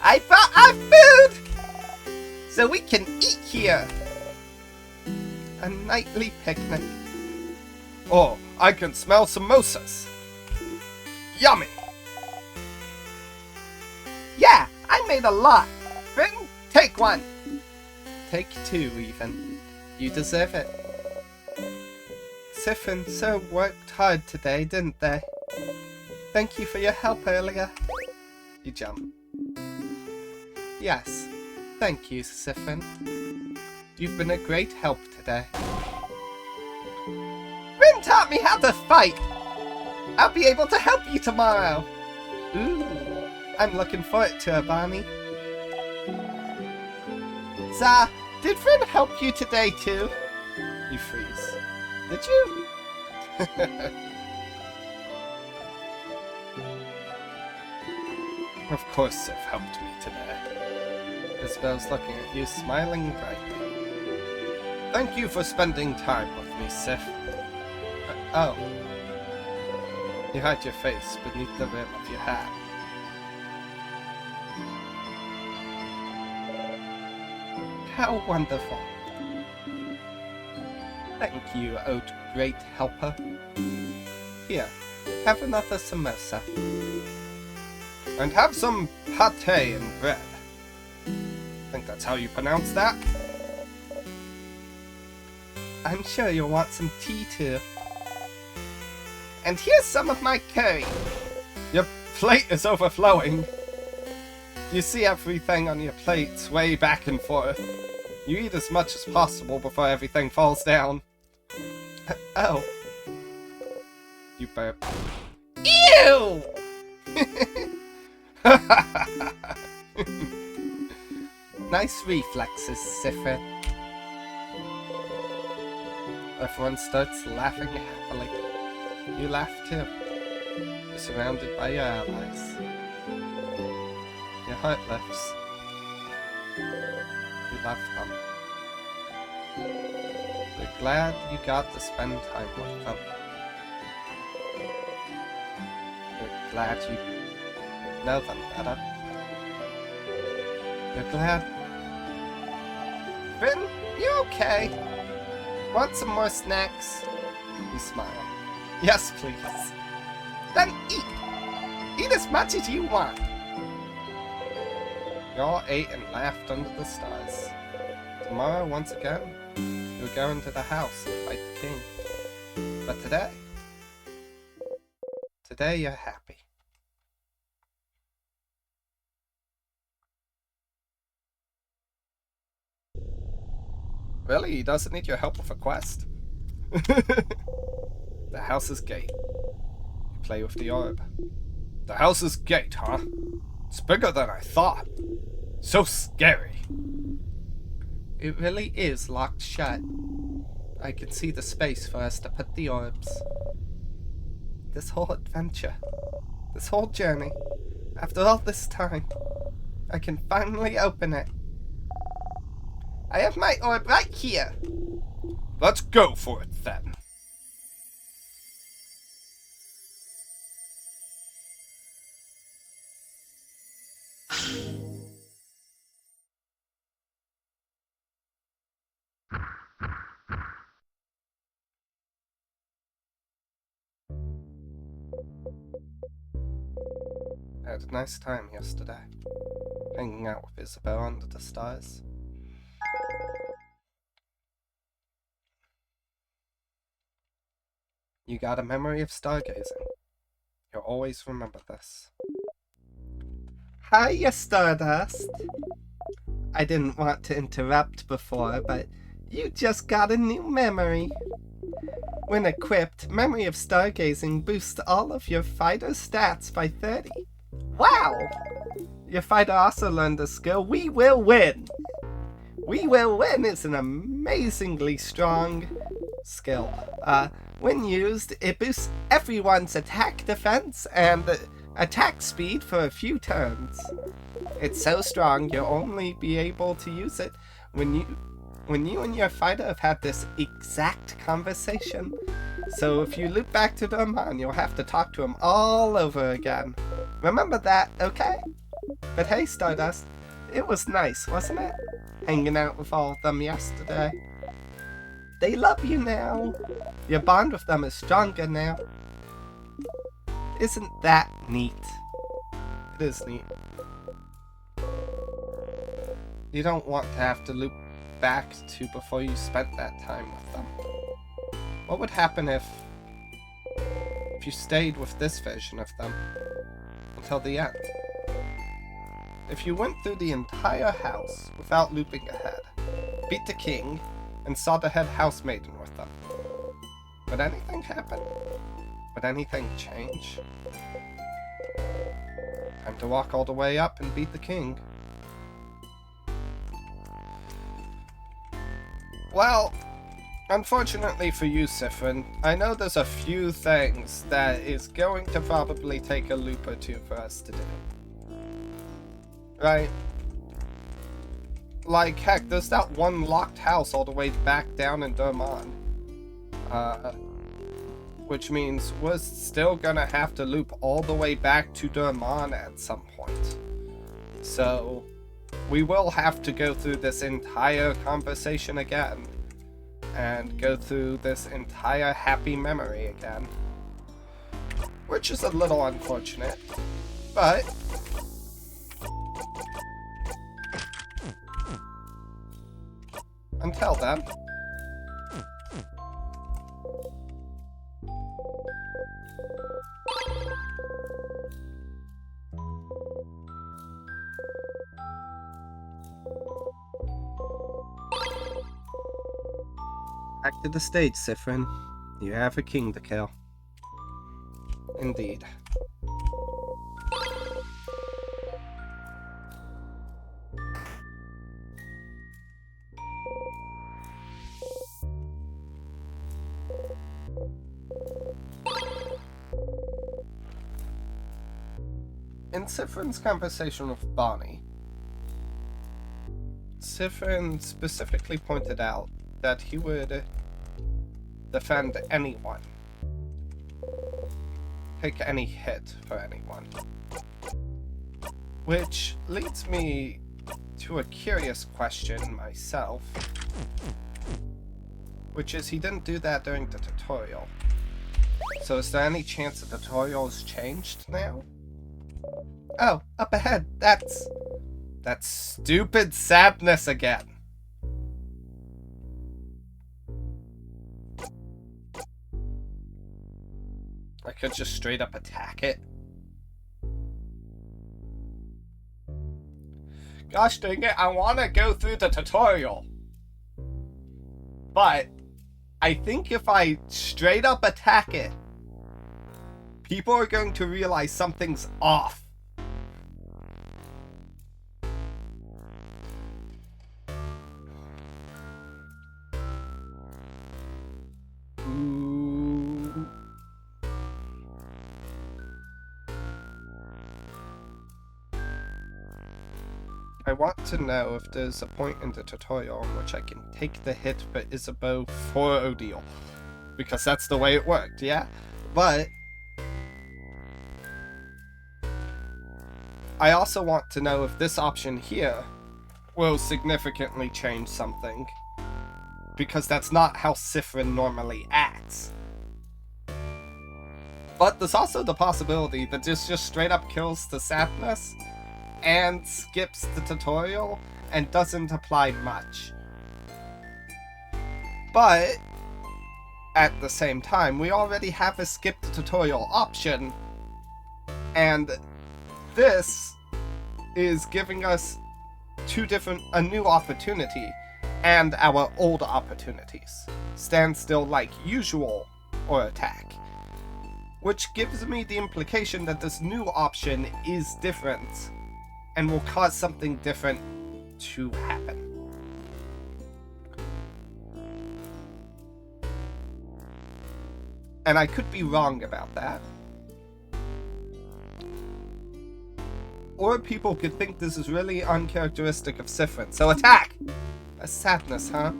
[SPEAKER 1] I brought our food! So we can eat here. A nightly picnic. Oh, I can smell samosas. Yummy! Yeah, I made a lot. Finn, take one. Take two, even. You deserve it. Sif and Sir worked hard today, didn't they? Thank you for your help earlier. You jump. Yes, thank you, Siffin. You've been a great help today. Rin taught taught me how to fight. I'll be able to help you tomorrow. Ooh, I'm looking forward to it, Bonnie. Za, did Finn help you today too? You freeze. Did you? Of course Sif helped me today. Isabel's looking at you, smiling brightly. Thank you for spending time with me, Sif. Oh. You hide your face beneath the rim of your hat. How wonderful. Thank you, O great helper. Here, have another samosa. And have some pate and bread. I think that's how you pronounce that. I'm sure you'll want some tea too. And here's some of my curry. Your plate is overflowing. You see everything on your plate sway back and forth. You eat as much as possible before everything falls down. Oh. You burp. Ew! Nice reflexes, Sifrit. Everyone starts laughing happily. You laugh too. You're surrounded by your allies. Your heart lifts. You love them. You're glad you got to spend time with them. You're glad you know them better. You're glad. Finn, you okay? Want some more snacks? You smile. Yes, please. Then eat! Eat as much as you want! You all ate and laughed under the stars. Tomorrow, once again, you'll go into the house and fight the king. But today you're happy. Really? He doesn't need your help with a quest? The house's gate. You play with the orb. The house's gate, huh? It's bigger than I thought. So scary. It really is locked shut. I can see the space for us to put the orbs. This whole adventure, this whole journey, after all this time, I can finally open it. I have my orb right here. Let's go for it then. I had a nice time yesterday, hanging out with Isabel under the stars. You got a memory of stargazing. You'll always remember this. Hiya, Stardust! I didn't want to interrupt before, but you just got a new memory. When equipped, Memory of Stargazing boosts all of your fighter stats by 30. Wow! Your fighter also learned the skill We Will Win! We Will Win is an amazingly strong skill. When used, it boosts everyone's attack defense and attack speed for a few turns. It's so strong you'll only be able to use it when you and your fighter have had this exact conversation. So if you loop back to Dorman, you'll have to talk to him all over again. Remember that, okay? But hey, Stardust, it was nice, wasn't it? Hanging out with all of them yesterday. They love you now. Your bond with them is stronger now. Isn't that neat? It is neat. You don't want to have to loop back to before you spent that time with them. What would happen if you stayed with this version of them until the end? If you went through the entire house without looping ahead, beat the king, and saw the head housemaiden with them, Would anything happen? Would anything change? Time to walk all the way up and beat the king. Well, unfortunately for you, Sifrin, I know there's a few things that is going to probably take a loop or two for us to do. Right? Like, heck, there's that one locked house all the way back down in Dermon. Which means we're still gonna have to loop all the way back to Dermon at some point. So, we will have to go through this entire conversation again. And go through this entire happy memory again. Which is a little unfortunate. But until then, back to the stage, Sifrin. You have a king to kill. Indeed. In Sifrin's conversation with Bonnie, Sifrin specifically pointed out that he would defend anyone. Take any hit for anyone. Which leads me to a curious question myself. Which is, he didn't do that during the tutorial. So is there any chance the tutorial has changed now? Oh, up ahead, that's stupid sadness again. I could just straight up attack it. Gosh dang it, I want to go through the tutorial. But I think if I straight up attack it, people are going to realize something's off. I want to know if there's a point in the tutorial in which I can take the hit for Isabeau for Odile. Because that's the way it worked, yeah? But I also want to know if this option here will significantly change something. Because that's not how Sifrin normally acts. But there's also the possibility that this just straight up kills the sadness and skips the tutorial and doesn't apply much. But at the same time, we already have a skip the tutorial option, and this is giving us a new opportunity and our old opportunities. Stand still like usual or attack. Which gives me the implication that this new option is different and will cause something different to happen. And I could be wrong about that. Or people could think this is really uncharacteristic of Sifrin. So attack! A sadness, huh?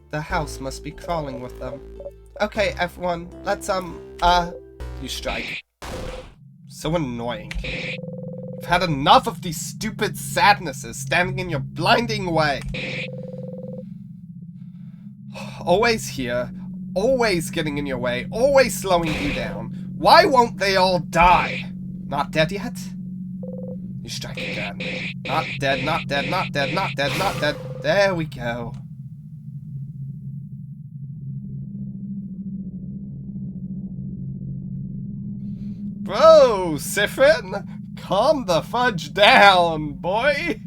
[SPEAKER 1] The house must be crawling with them. Okay, everyone, let's, you strike. So annoying. I've had enough of these stupid sadnesses standing in your blinding way. Always here, always getting in your way, always slowing you down. Why won't they all die? Not dead yet? You strike again. Not dead, not dead, not dead, not dead, not dead. There we go. Bro, Sifrin, calm the fudge down, boy.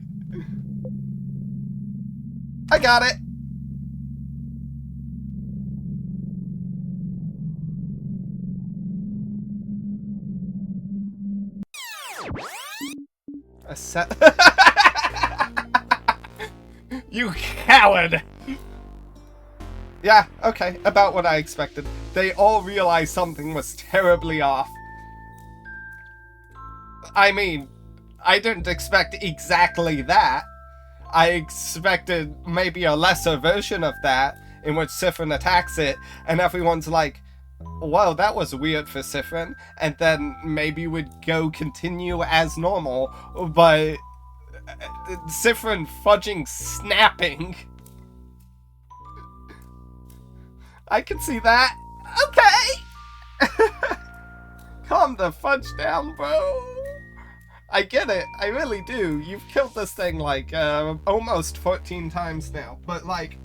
[SPEAKER 1] I got it. A set. You coward! Yeah, okay, about what I expected. They all realized something was terribly off. I mean, I didn't expect exactly that. I expected maybe a lesser version of that, in which Sifrin attacks it, and everyone's like, well, that was weird for Sifrin, and then maybe would go continue as normal, but Sifrin fudging snapping. I can see that. Okay! Calm the fudge down, bro. I get it. I really do. You've killed this thing, like, almost 14 times now. But, like...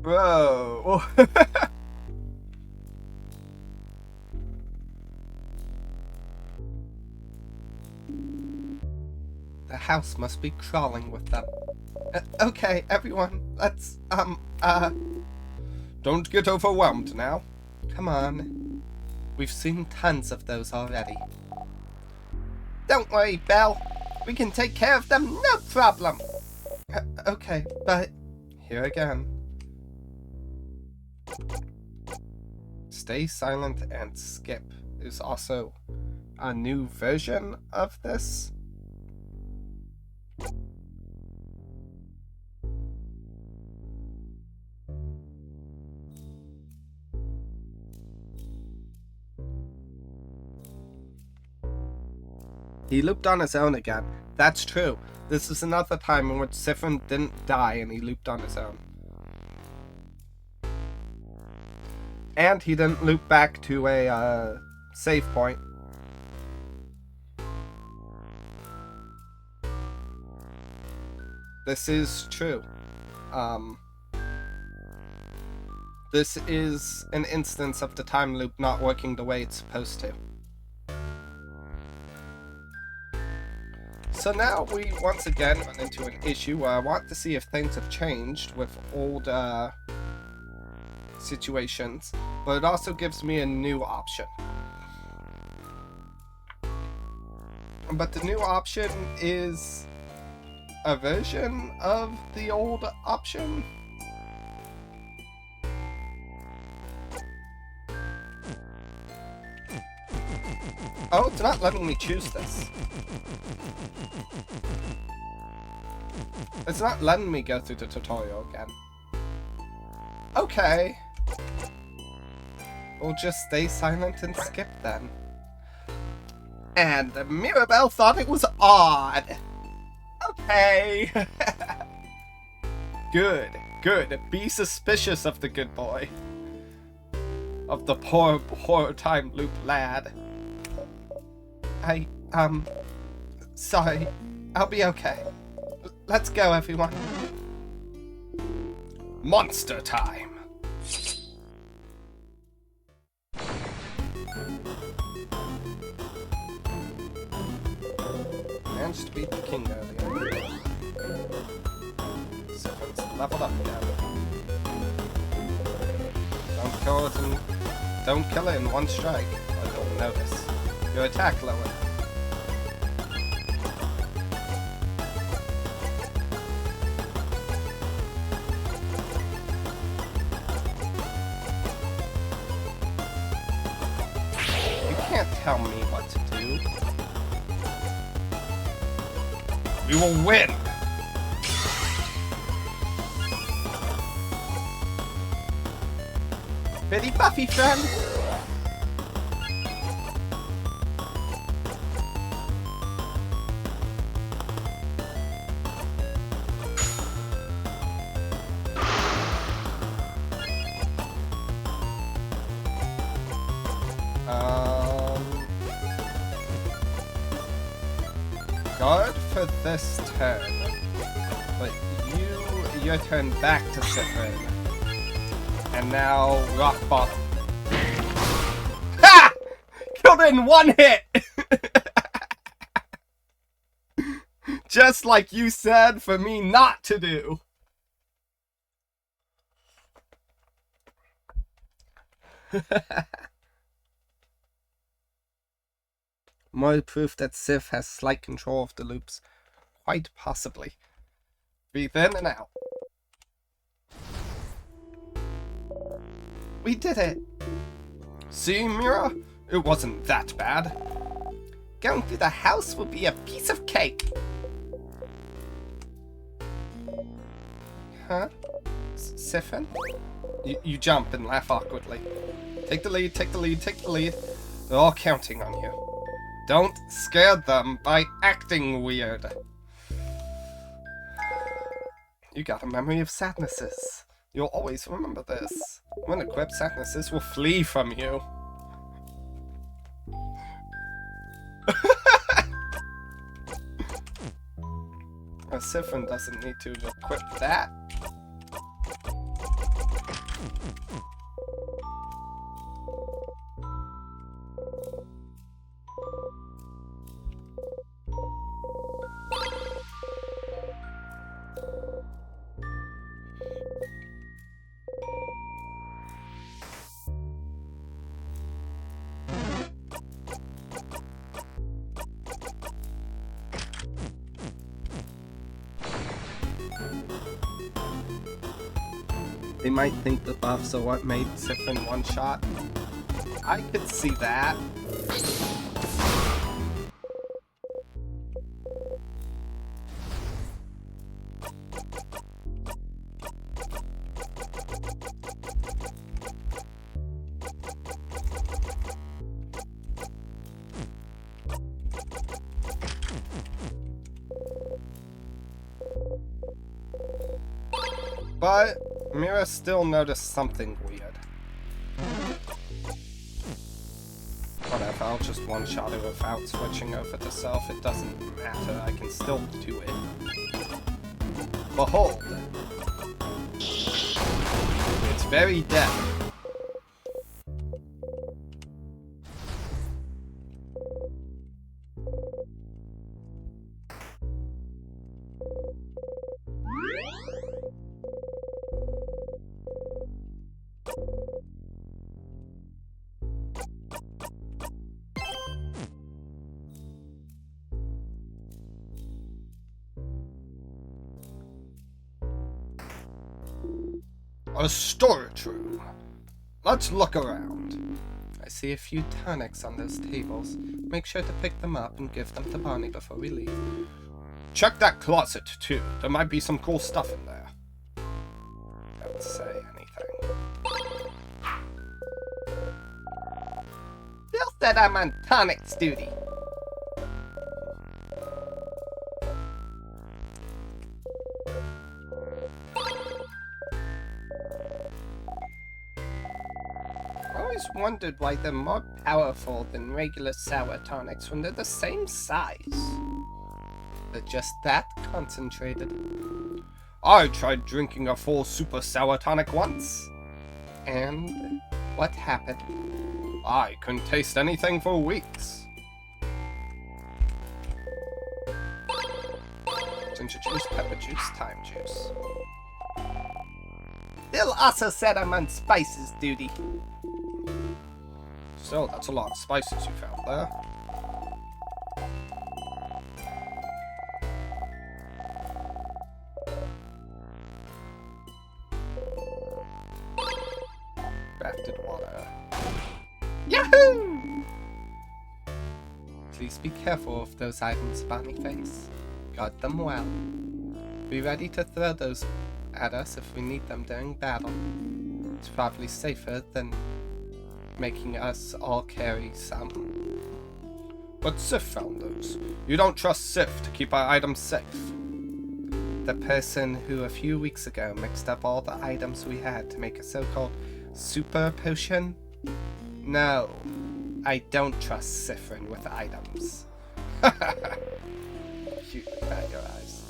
[SPEAKER 1] Bro. The house must be crawling with them. Okay, everyone. Let's, Don't get overwhelmed now. Come on. We've seen tons of those already. Don't worry, Belle. We can take care of them, no problem. Okay, but... Here again. Stay silent and skip is also a new version of this. He looped on his own again. That's true. This is another time in which Sifrin didn't die and he looped on his own. And he didn't loop back to a save point. This is true. This is an instance of the time loop not working the way it's supposed to. So now we once again run into an issue where I want to see if things have changed with old situations, but it also gives me a new option. But the new option is a version of the old option. Oh, it's not letting me choose this. It's not letting me go through the tutorial again. Okay. We'll just stay silent and skip then. And Mirabelle thought it was odd. Okay. Good, good. Be suspicious of the good boy. Of the poor time loop lad. Sorry. I'll be okay. Let's go, everyone. Monster time. Managed to beat the king earlier. Sifrin's leveled up again. Don't kill it in one strike, or they'll notice. Your attack lowered. You can't tell me what to do. We will win! Pretty Buffy friend! Guard for this turn, but your turn back to Sifrin. And now, rock bottom. Ha! Killed it in one hit! Just like you said for me not to do. More proof that Sif has slight control of the loops. Quite possibly. Breathe in and out. We did it! See, Mira? It wasn't that bad. Going through the house will be a piece of cake. Huh? Siphon? You jump and laugh awkwardly. Take the lead, take the lead, take the lead. They're all counting on you. Don't scare them by acting weird. You got a memory of sadnesses. You'll always remember this. When equipped, sadnesses will flee from you. A siphon doesn't need to equip that. They might think the buffs are what made Siphon one shot. I could see that. But Mira still noticed something weird. Whatever, I'll just one-shot it without switching over to self. It doesn't matter, I can still do it. Behold! It's very dead. A storage room. Let's look around. I see a few tonics on those tables. Make sure to pick them up and give them to Bonnie before we leave. Check that closet, too. There might be some cool stuff in there. Don't say anything. Bill said I'm on tonics duty. Wondered why they're more powerful than regular sour tonics when they're the same size. They're just that concentrated. I tried drinking a full super sour tonic once. And what happened? I couldn't taste anything for weeks. Ginger juice, pepper juice, thyme juice. Bill also said I'm on spices duty. So, that's a lot of spices you found there. Crafted water. Yahoo! Please be careful of those items, Bonnie Face. Guard them well. Be ready to throw those at us if we need them during battle. It's probably safer than making us all carry some. But Sif found those. You don't trust Sif to keep our items safe. The person who a few weeks ago mixed up all the items we had to make a so-called super potion? No, I don't trust Sifrin with items. Cute, bad your eyes.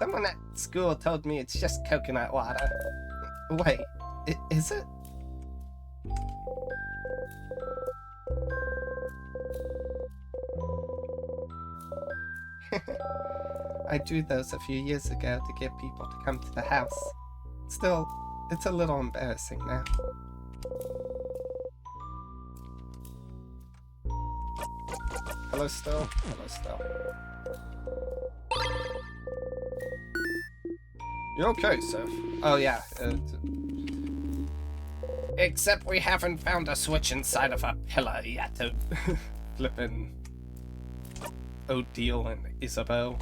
[SPEAKER 1] Someone at school told me it's just coconut water. Wait, is it? I drew those a few years ago to get people to come to the house. Still, it's a little embarrassing now. Hello still? Hello still. You okay, Sif? Oh yeah. Except we haven't found a switch inside of a pillar yet. Flippin' Odile and Isabel.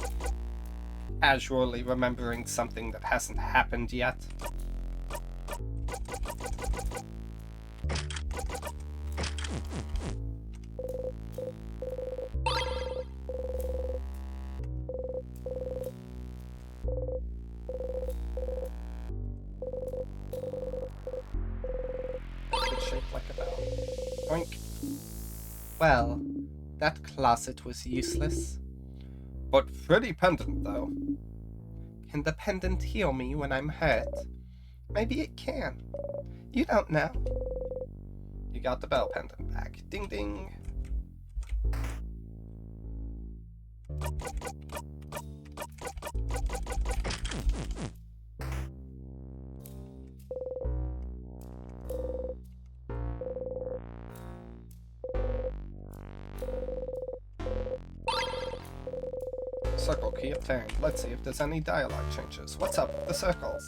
[SPEAKER 1] Casually remembering something that hasn't happened yet. It's shaped like a bell. Oink. Well, that closet was useless. But pretty pendant, though. Can the pendant heal me when I'm hurt? Maybe it can. You don't know. You got the bell pendant back. Ding ding. Circle key obtained. Let's see if there's any dialogue changes. What's up with the circles?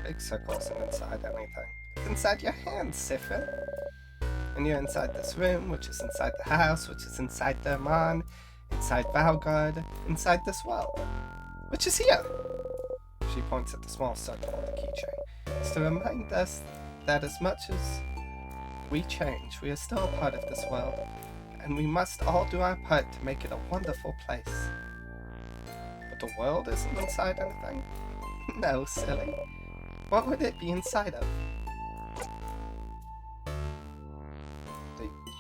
[SPEAKER 1] Big circle isn't inside anything. It's inside your hand, Siphon. And you're inside this room, which is inside the house, which is inside the Amon, inside Valgard, inside this well, which is here. She points at the small circle on the keychain. It's to remind us that as much as we change, we are still a part of this world, and we must all do our part to make it a wonderful place. But the world isn't inside anything? No, silly. What would it be inside of?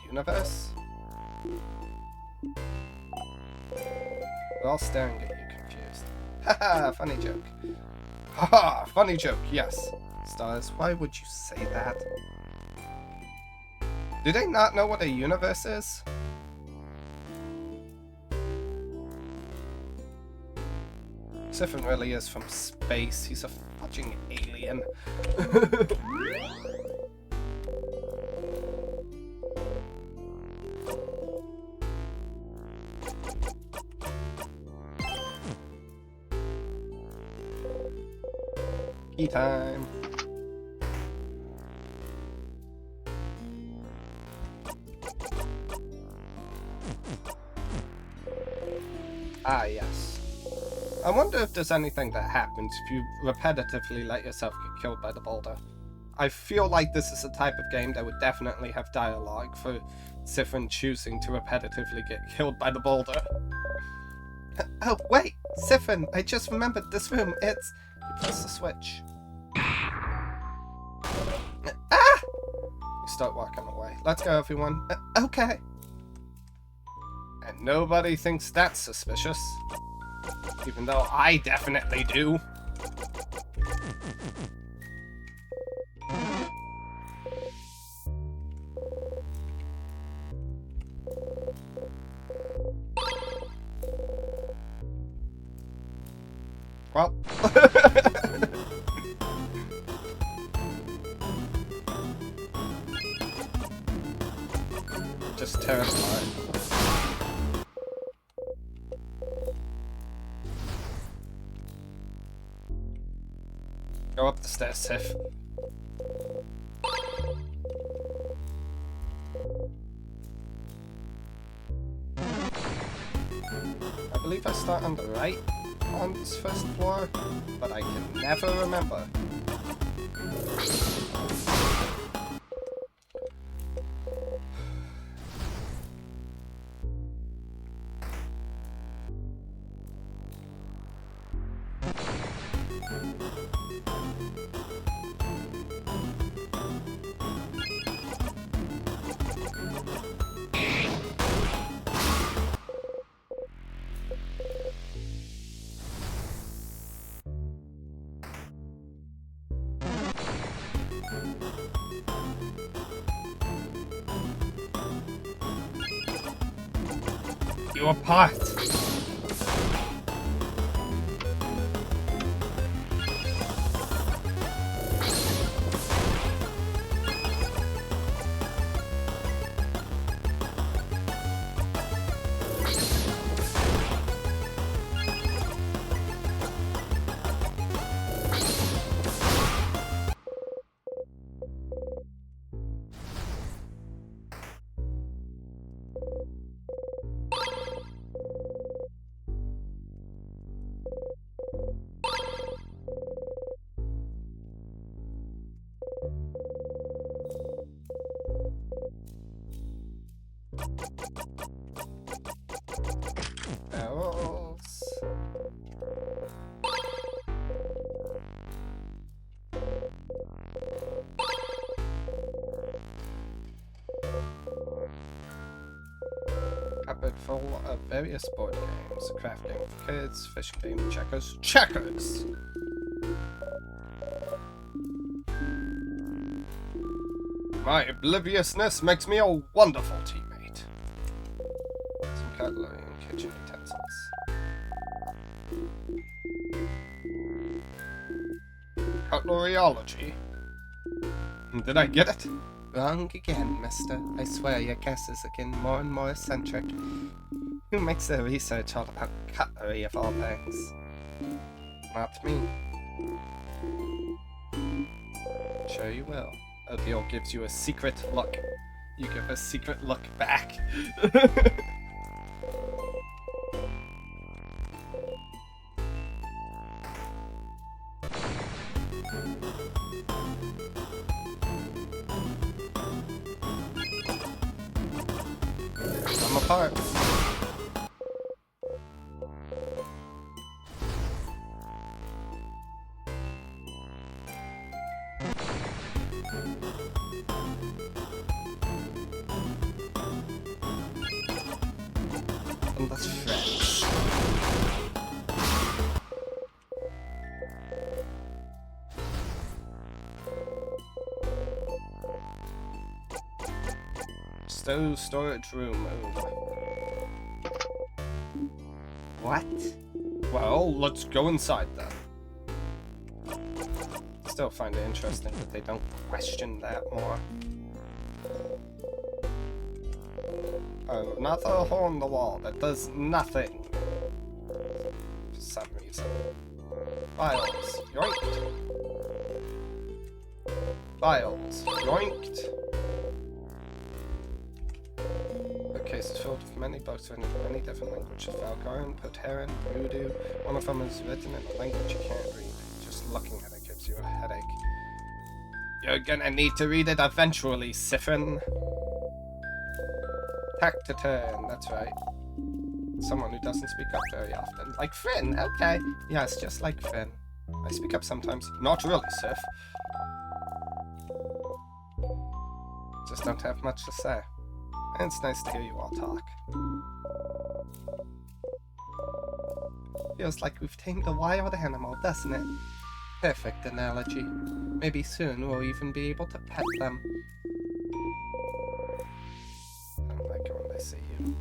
[SPEAKER 1] Universe? We're all staring at you, confused. Haha, funny joke. Haha, funny joke, yes. Stars, why would you say that? Do they not know what a universe is? Siphon really is from space. He's a fudging alien. Key time. Ah, yes. I wonder if there's anything that happens if you repetitively let yourself get killed by the boulder. I feel like this is a type of game that would definitely have dialogue for Siphon choosing to repetitively get killed by the boulder. Oh, wait! Siphon, I just remembered this room. It's... You press the switch. Ah! You start walking away. Let's go, everyone. Okay. And nobody thinks that's suspicious. Even though I definitely do. Well. Just tear it apart. Go up the stairs, Sif. I believe I start on the right on this first floor, but I can never remember. you apart. Arrows. Cupboard full of various board games. Crafting for kids, fishing game, checkers. Checkers! My obliviousness makes me a wonderful teammate. Some cutlery and kitchen utensils. Cutleryology. Did I get it? Wrong again, mister. I swear your guess is getting more and more eccentric. Who makes their research all about cutlery of all things? Not me. Sure you will. Odile gives you a secret look. You give a secret look back. I'm apart. Endless shreds. Stove storage room. Oh. What? Well, let's go inside then. Still find it interesting that they don't question that more. Another hole in the wall that does nothing. For some reason. Files. Yoinked. Files. Yoinked. The case is filled with many books written in many different languages. Valgaran, Poteran, Voodoo. One of them is written in a language you can't read. Just looking at it gives you a headache. You're gonna need to read it eventually, Siphon. Tactiturn, that's right. Someone who doesn't speak up very often. Like Finn, okay. Yes, just like Finn. I speak up sometimes. Not really, Sif. Just don't have much to say. And it's nice to hear you all talk. Feels like we've tamed a wild animal, doesn't it? Perfect analogy. Maybe soon we'll even be able to pet them. I don't like it when they see you.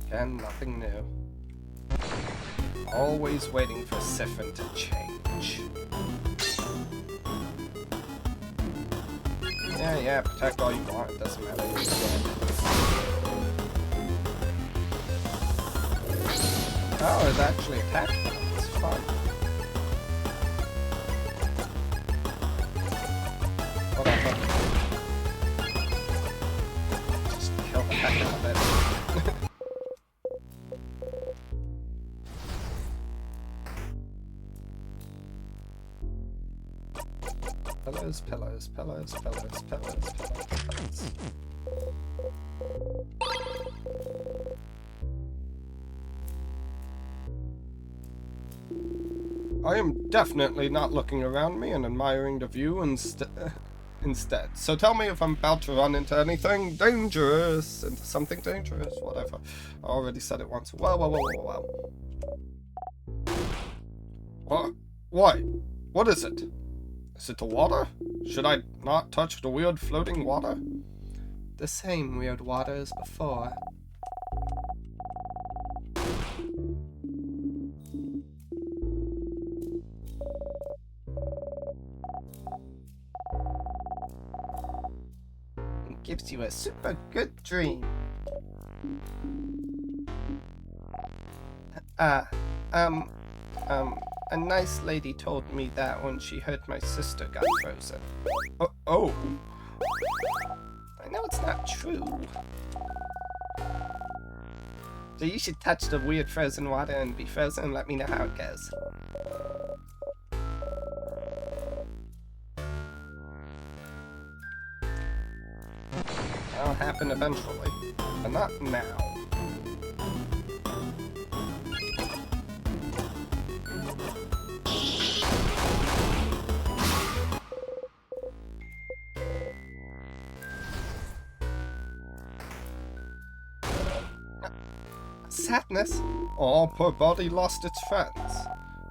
[SPEAKER 1] Again, nothing new. Always waiting for Siphon to change. Yeah, protect all you want, it doesn't matter who's dead. Oh, it actually attacked them. It's fun. Whatever. Just kill the heck out of it. Pillows, pillows, pillows, pillows, pillows, pillows, pillows. I am definitely not looking around me and admiring the view instead. So tell me if I'm about to run into anything dangerous, into something dangerous, whatever. I already said it once. Whoa. What? What is it? Is it the water? Should I not touch the weird floating water? The same weird water as before. It gives you a super good dream. A nice lady told me that when she heard my sister got frozen. Oh. I know it's not true. So you should touch the weird frozen water and be frozen and let me know how it goes. That'll happen eventually, but not now. Sadness? Oh, poor body lost its friends.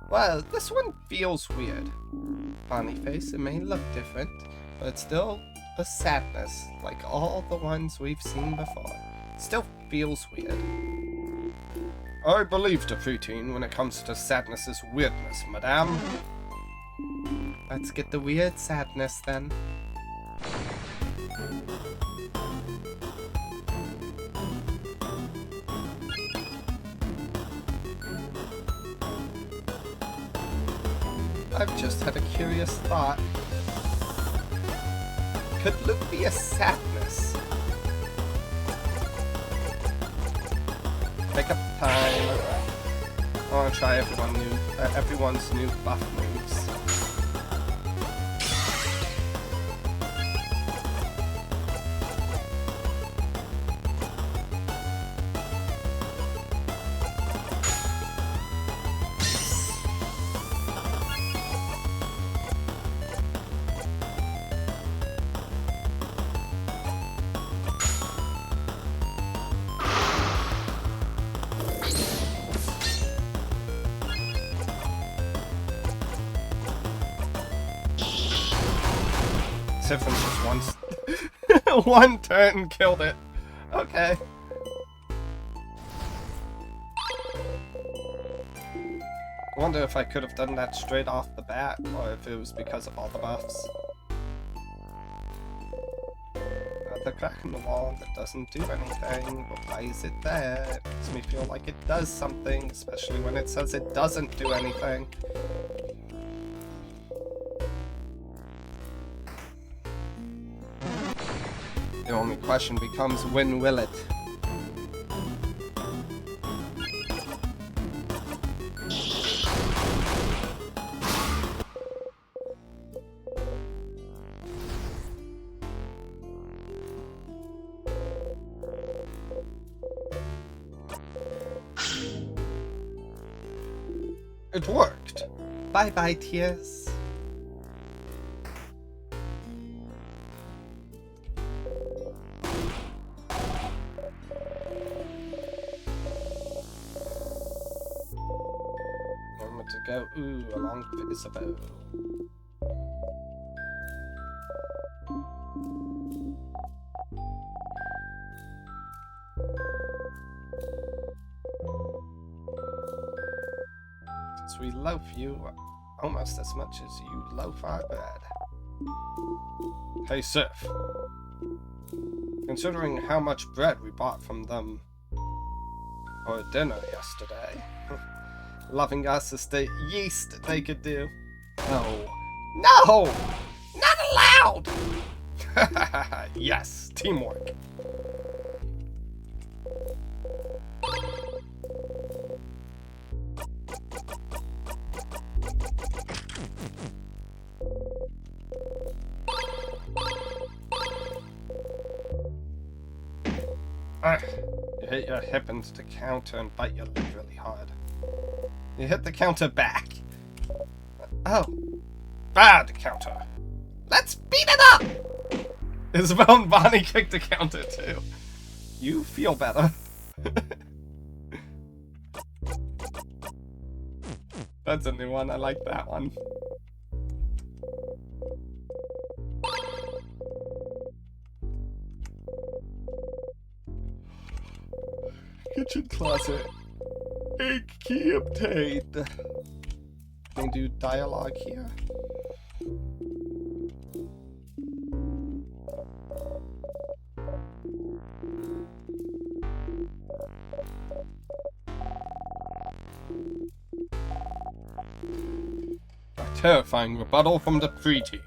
[SPEAKER 1] Well, this one feels weird. Funny face, it may look different, but it's still a sadness, like all the ones we've seen before. Still feels weird. I believe the preteen when it comes to sadness's weirdness, madame. Let's get the weird sadness then. I've just had a curious thought. Could Luke be a sadness? Pick up time. I want to try everyone's new buff moves. From just once. One turn killed it. Okay. I wonder if I could have done that straight off the bat, or if it was because of all the buffs. The crack in the wall that doesn't do anything, but why is it there? It makes me feel like it does something, especially when it says it doesn't do anything. The only question becomes, when will it? It worked! Bye-bye, tears. To go, ooh, along with Isabel. Since we loaf you almost as much as you loaf our bread. Hey, Sif. Considering how much bread we bought from them for dinner yesterday, loving us is the yeast they could do. No. No! Not allowed! Yes, teamwork. You hit your hip into the counter and bite your lip really hard. You hit the counter back. Oh. Bad counter. Let's beat it up! Isabel and Bonnie kicked the counter too. You feel better. That's a new one. I like that one. kitchen closet. Egg key obtained. Can we do dialogue here? A terrifying rebuttal from the preteen.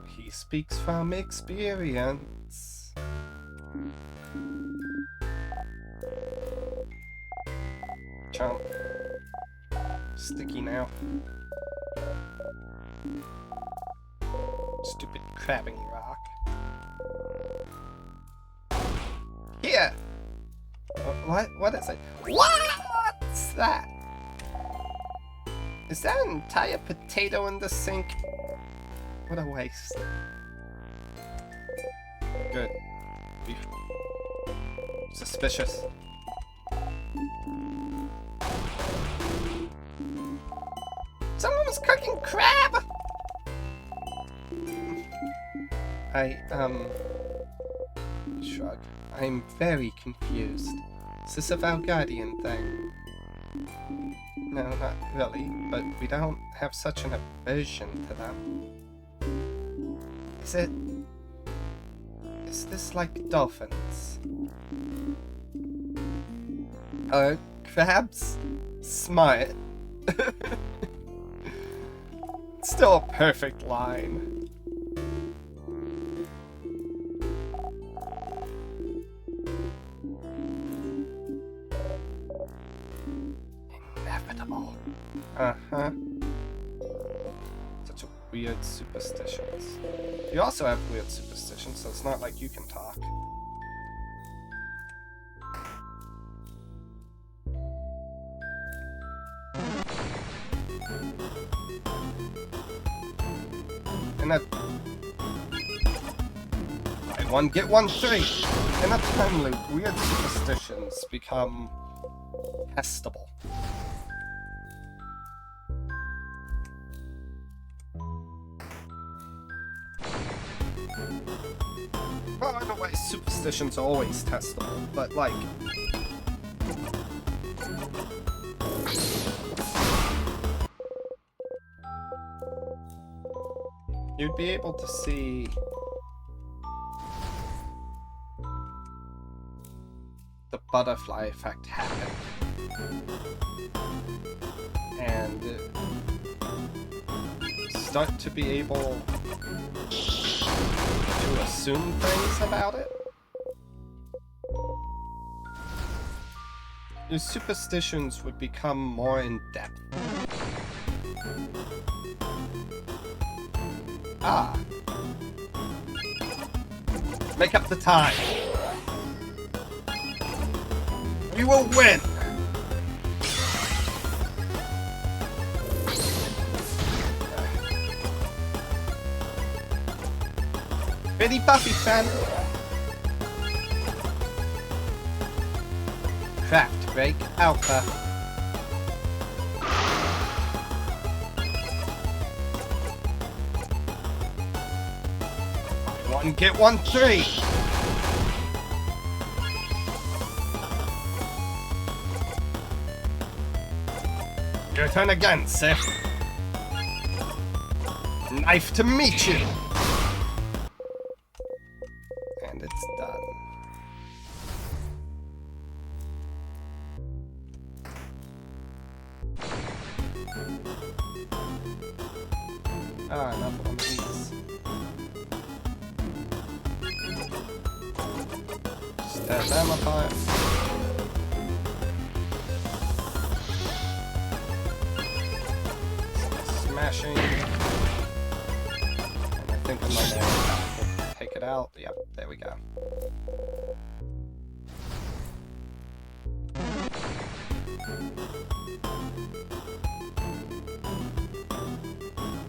[SPEAKER 1] He speaks from experience. Chomp. Sticky now. Stupid crabbing rock. Here! What is it? What's that? Is that an entire potato in the sink? What a waste. Good. Suspicious. Someone was cooking crab! Shrug. I'm very confused. Is this a Valguardian thing? No, not really, but we don't have such an aversion to them. Is this like dolphins? Crabs? Smart. Still a perfect line. Inevitable. Uh-huh. Such a weird superstitions. You also have weird superstitions, so it's not like you can talk. And that... Buy one, get one free! In a time loop, weird superstitions become... testable. Well, in a way, superstitions are always testable, but like... you'd be able to see... the butterfly effect happen. And... start to be able... to assume things about it. Your superstitions would become more in-depth. Ah. Make up the time. We will win! Pretty Buffy fan. Craft break alpha. One get one free. Your turn again, Sif. Knife to meet you. And it's done. Ah, another one of these. Stab them apart. Smashing. And I think I'm on there. We'll take it out. Yep, there we go.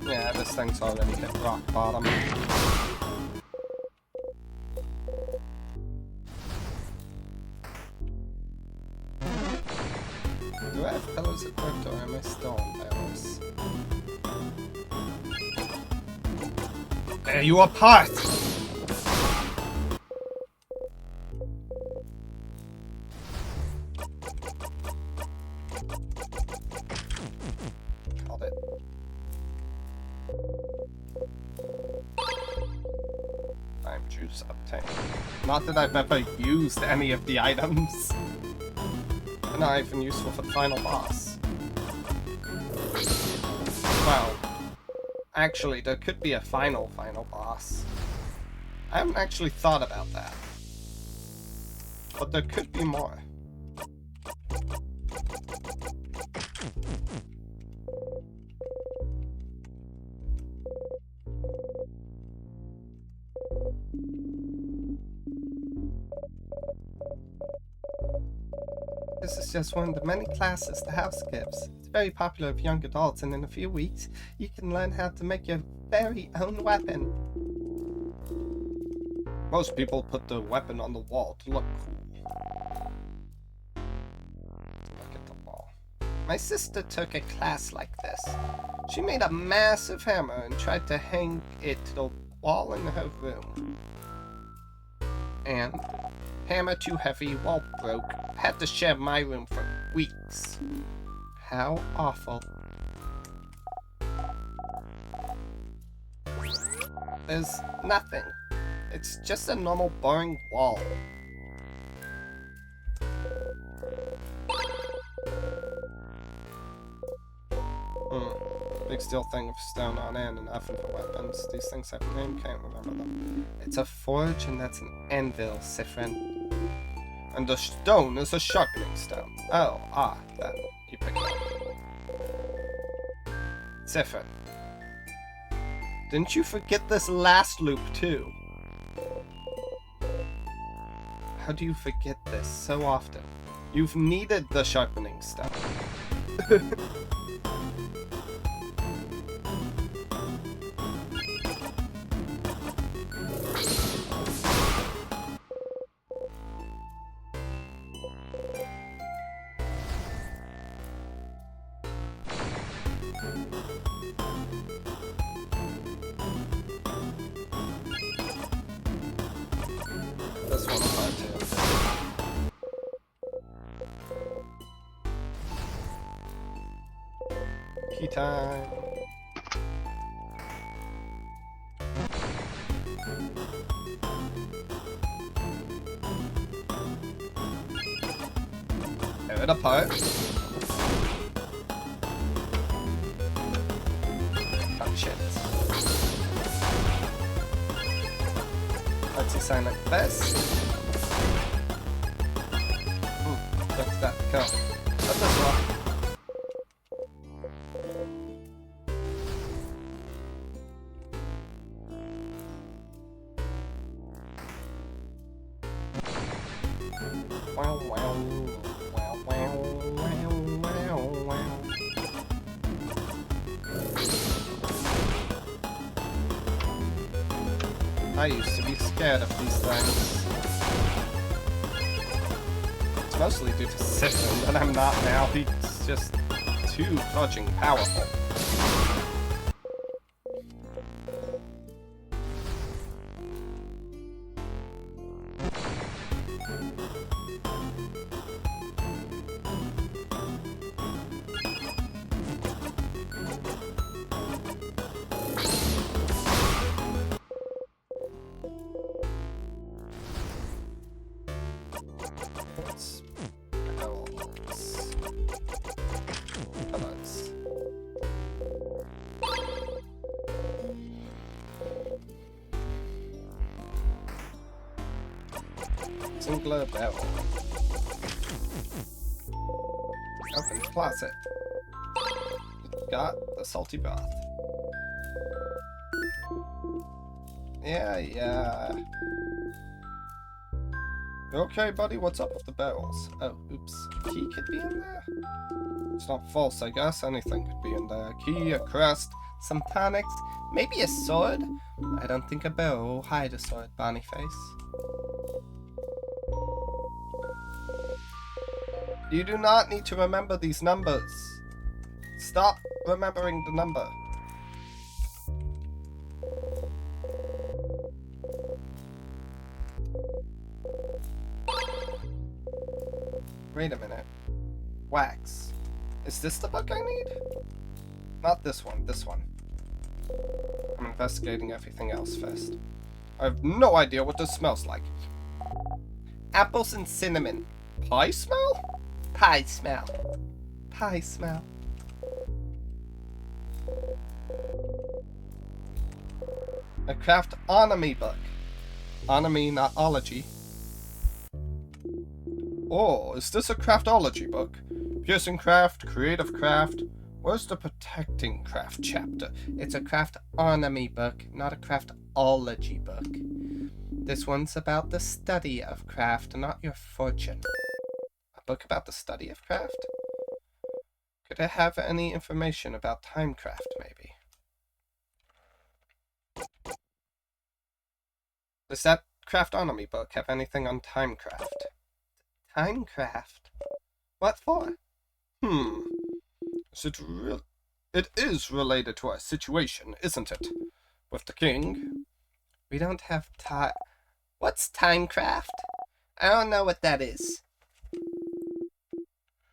[SPEAKER 1] Yeah, this thing's already hit rock bottom. Do I have pillars equipped or am I still on barrels? There you apart! Got it. Lime juice obtained. Not that I've ever used any of the items. They're not even useful for the final boss. Well, actually, there could be a final boss. I haven't actually thought about that. But there could be more. This is just one of the many classes the house gives. It's very popular with young adults, and in a few weeks, you can learn how to make your very own weapon. Most people put the weapon on the wall to look cool. Look at the wall. My sister took a class like this. She made a massive hammer and tried to hang it to the wall in her room. And hammer too heavy, wall broke. Had to share my room for weeks. How awful. There's nothing. It's just a normal boring wall. Big steel thing with stone on end and oven for weapons. These things have a name, can't remember them. It's a forge and that's an anvil, Sifrin. And the stone is a sharpening stone. Oh, then you pick it up. Sifrin. Didn't you forget this last loop too? How do you forget this so often? You've needed the sharpening stone. This one apart too. Key time. Tear it apart. Punch it. Let's see sign like this. Look at that go. Let this rock. Wow, wow, wow, wow, wow, wow, wow. I used to be scared of these things. It's mostly due to Sifrin, but I'm not now. He's just too fudging powerful. Singular barrel. Open the closet. Got the salty broth. Yeah. Okay, buddy, what's up with the barrels? Oh, oops. A key could be in there? It's not false, I guess. Anything could be in there. A key, a crest, some tonics, maybe a sword? I don't think a barrel will hide a sword, Bonyface. You do not need to remember these numbers. Stop remembering the number. Wait a minute. Wax. Is this the book I need? Not this one, this one. I'm investigating everything else first. I have no idea what this smells like. Apples and cinnamon. Pie smell? Pie smell. Pie smell. A craft onomy book. Onomy, not ology. Oh, is this a craftology book? Piercing craft, creative craft. Where's the protecting craft chapter? It's a craft onomy book, not a craftology book. This one's about the study of craft, not your fortune. A book about the study of craft? Could it have any information about timecraft, maybe? Does that craftonomy book have anything on timecraft? Timecraft? What for? Is it real? It is related to our situation, isn't it? With the king? We don't have time. What's timecraft? I don't know what that is.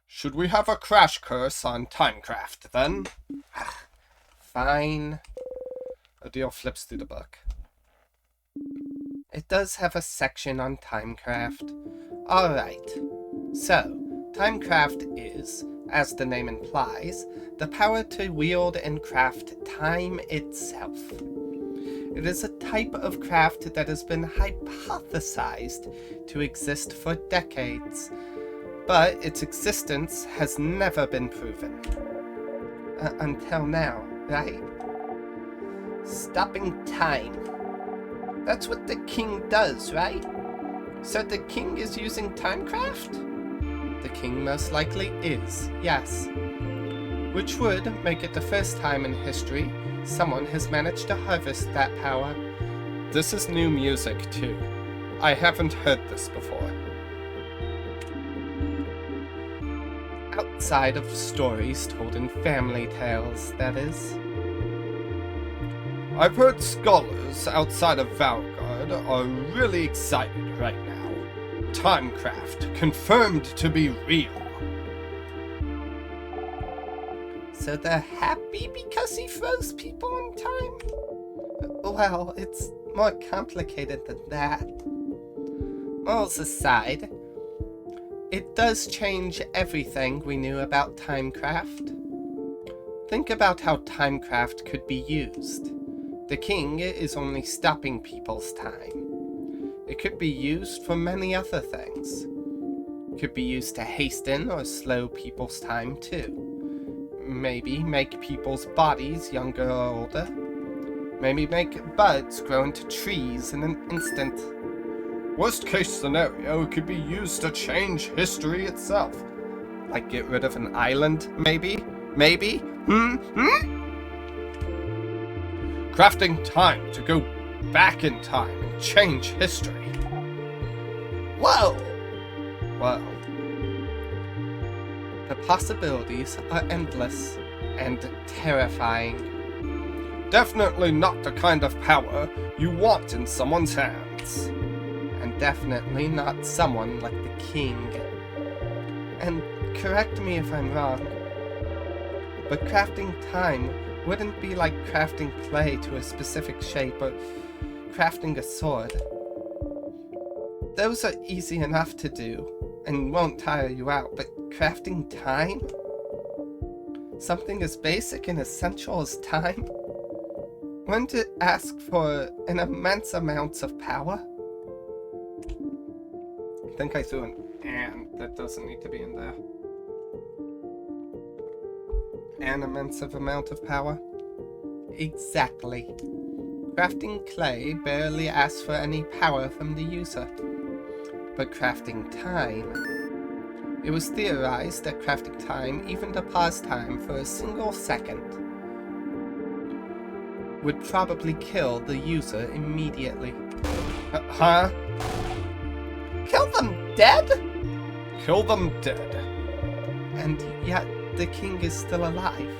[SPEAKER 1] Should we have a crash course on timecraft, then? Fine. Adele flips through the book. It does have a section on timecraft. Alright. So, timecraft is, as the name implies, the power to wield and craft time itself. It is a type of craft that has been hypothesized to exist for decades, but its existence has never been proven. Until now, right? Stopping time. That's what the king does, right? So the king is using timecraft? The king most likely is, yes. Which would make it the first time in history someone has managed to harvest that power. This is new music, too. I haven't heard this before. Outside of stories told in family tales, that is. I've heard scholars outside of Valgard are really excited right now. Timecraft confirmed to be real. So they're happy because he froze people in time? Well, it's more complicated than that. Morals aside, it does change everything we knew about timecraft. Think about how timecraft could be used. The king is only stopping people's time. It could be used for many other things. It could be used to hasten or slow people's time too. Maybe make people's bodies younger or older. Maybe make buds grow into trees in an instant. Worst case scenario, it could be used to change history itself. Like get rid of an island, maybe? Maybe? Crafting time to go back in time and change history. Whoa! Whoa. The possibilities are endless and terrifying. Definitely not the kind of power you want in someone's hands. And definitely not someone like the king. And correct me if I'm wrong, but crafting time wouldn't be like crafting clay to a specific shape or crafting a sword. Those are easy enough to do and won't tire you out, but crafting time? Something as basic and essential as time? Wouldn't it ask for an immense amount of power? I think I threw an and that doesn't need to be in there. An immense amount of power? Exactly. Crafting clay barely asks for any power from the user. But crafting time... It was theorized that crafting time, even to pause time for a single second, would probably kill the user immediately. Huh? Kill them dead? Kill them dead. And yet, the king is still alive.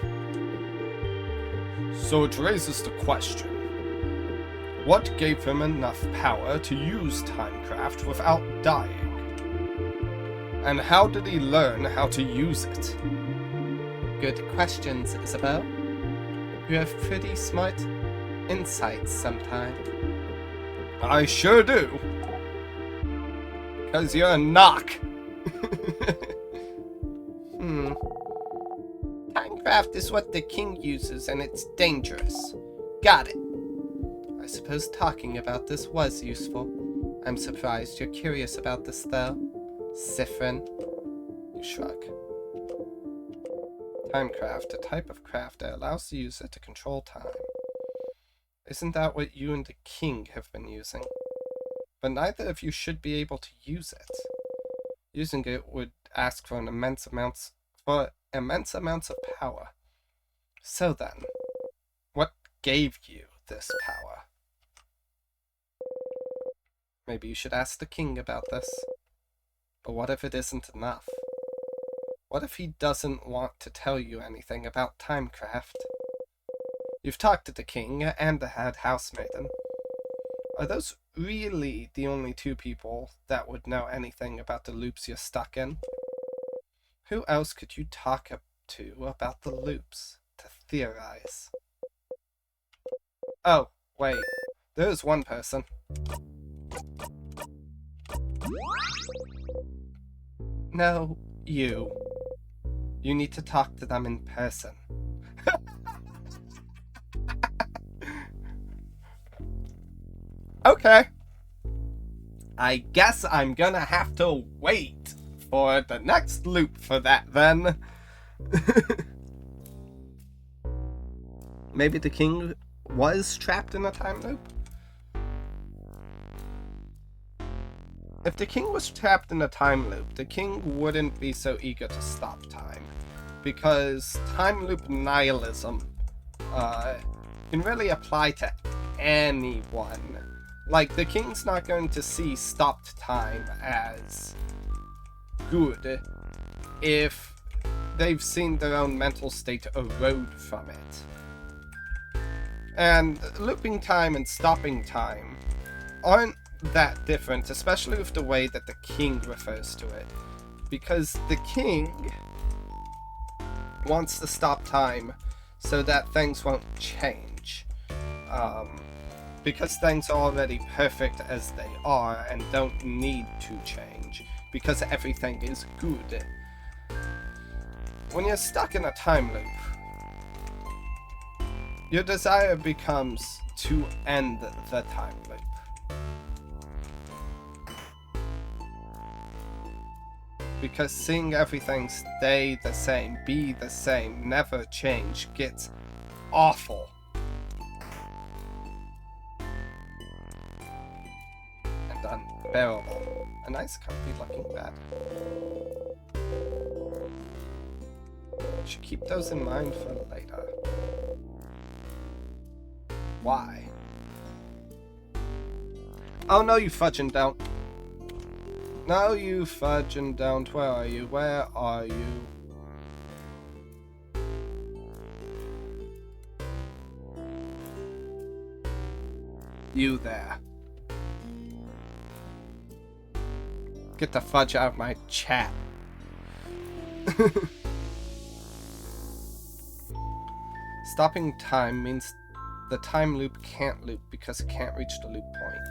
[SPEAKER 1] So it raises the question, what gave him enough power to use Timecraft without dying? And how did he learn how to use it? Good questions, Isabel. You have pretty smart insights sometimes. I sure do. 'Cause you're a knock. Timecraft is what the king uses, and it's dangerous. Got it. I suppose talking about this was useful. I'm surprised you're curious about this, though. Siffrin. You shrug. Timecraft, a type of craft that allows the user to control time. Isn't that what you and the king have been using? But neither of you should be able to use it. Using it would ask for immense amounts of power. So then, what gave you this power? Maybe you should ask the king about this. But what if it isn't enough? What if he doesn't want to tell you anything about Timecraft? You've talked to the king and the head housemaiden. Are those really the only two people that would know anything about the loops you're stuck in? Who else could you talk to about the loops to theorize? Oh, wait. There's one person. No, you. You need to talk to them in person. Okay. I guess I'm gonna have to wait for the next loop for that then. Maybe the king was trapped in a time loop? If the king was trapped in a time loop, the king wouldn't be so eager to stop time. Because time loop nihilism can really apply to anyone. Like, the king's not going to see stopped time as good if they've seen their own mental state erode from it. And looping time and stopping time aren't that different, especially with the way that the king refers to it. Because the king wants to stop time so that things won't change. Because things are already perfect as they are and don't need to change. Because everything is good. When you're stuck in a time loop, your desire becomes to end the time loop. Because seeing everything stay the same, be the same, never change, gets awful. And unbearable. A nice comfy looking bed. Should keep those in mind for later. Why? Oh no, you fudging don't. No, you fudge and don't. Where are you? Where are you? You there. Get the fudge out of my chat. Stopping time means the time loop can't loop because it can't reach the loop point.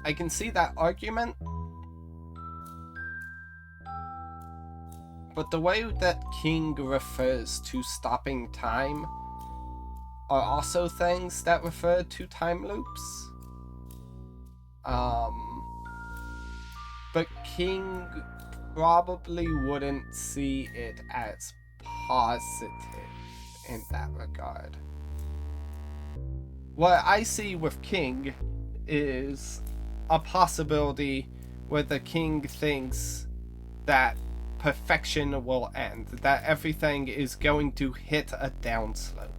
[SPEAKER 1] I can see that argument, but the way that King refers to stopping time are also things that refer to time loops. But King probably wouldn't see it as positive in that regard. What I see with King is a possibility where the king thinks that perfection will end, that everything is going to hit a downslope,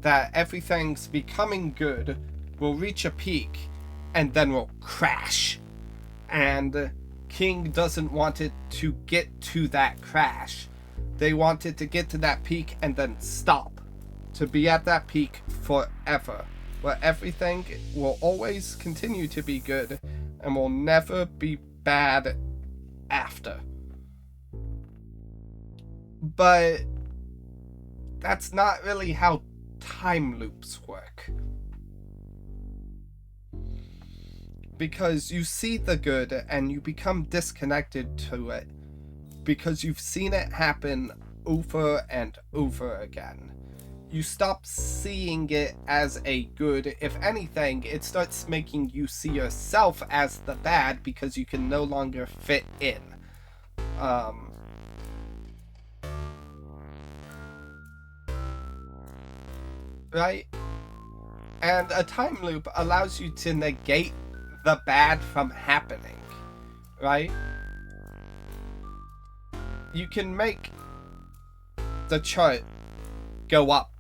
[SPEAKER 1] that everything's becoming good, will reach a peak, and then will crash. And King doesn't want it to get to that crash. They want it to get to that peak and then stop. To be at that peak forever. Where everything will always continue to be good and will never be bad after. But that's not really how time loops work. Because you see the good and you become disconnected to it because you've seen it happen over and over again. You stop seeing it as a good. If anything, it starts making you see yourself as the bad because you can no longer fit in. Right? And a time loop allows you to negate the bad from happening, right? You can make the chart go up.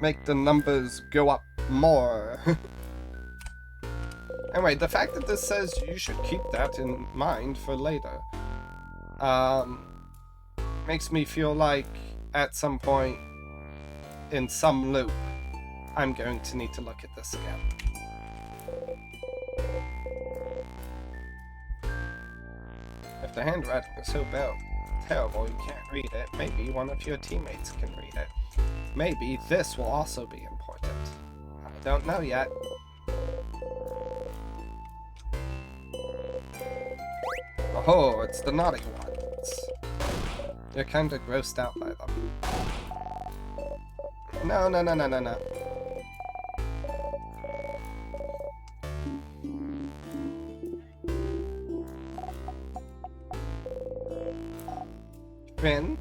[SPEAKER 1] Make the numbers go up more. Anyway, the fact that this says you should keep that in mind for later, makes me feel like at some point in some loop, I'm going to need to look at this again. If the handwriting is so terrible you can't read it, maybe one of your teammates can read it. Maybe this will also be important. I don't know yet. Oh, it's the naughty ones. You're kinda grossed out by them. No. Finn?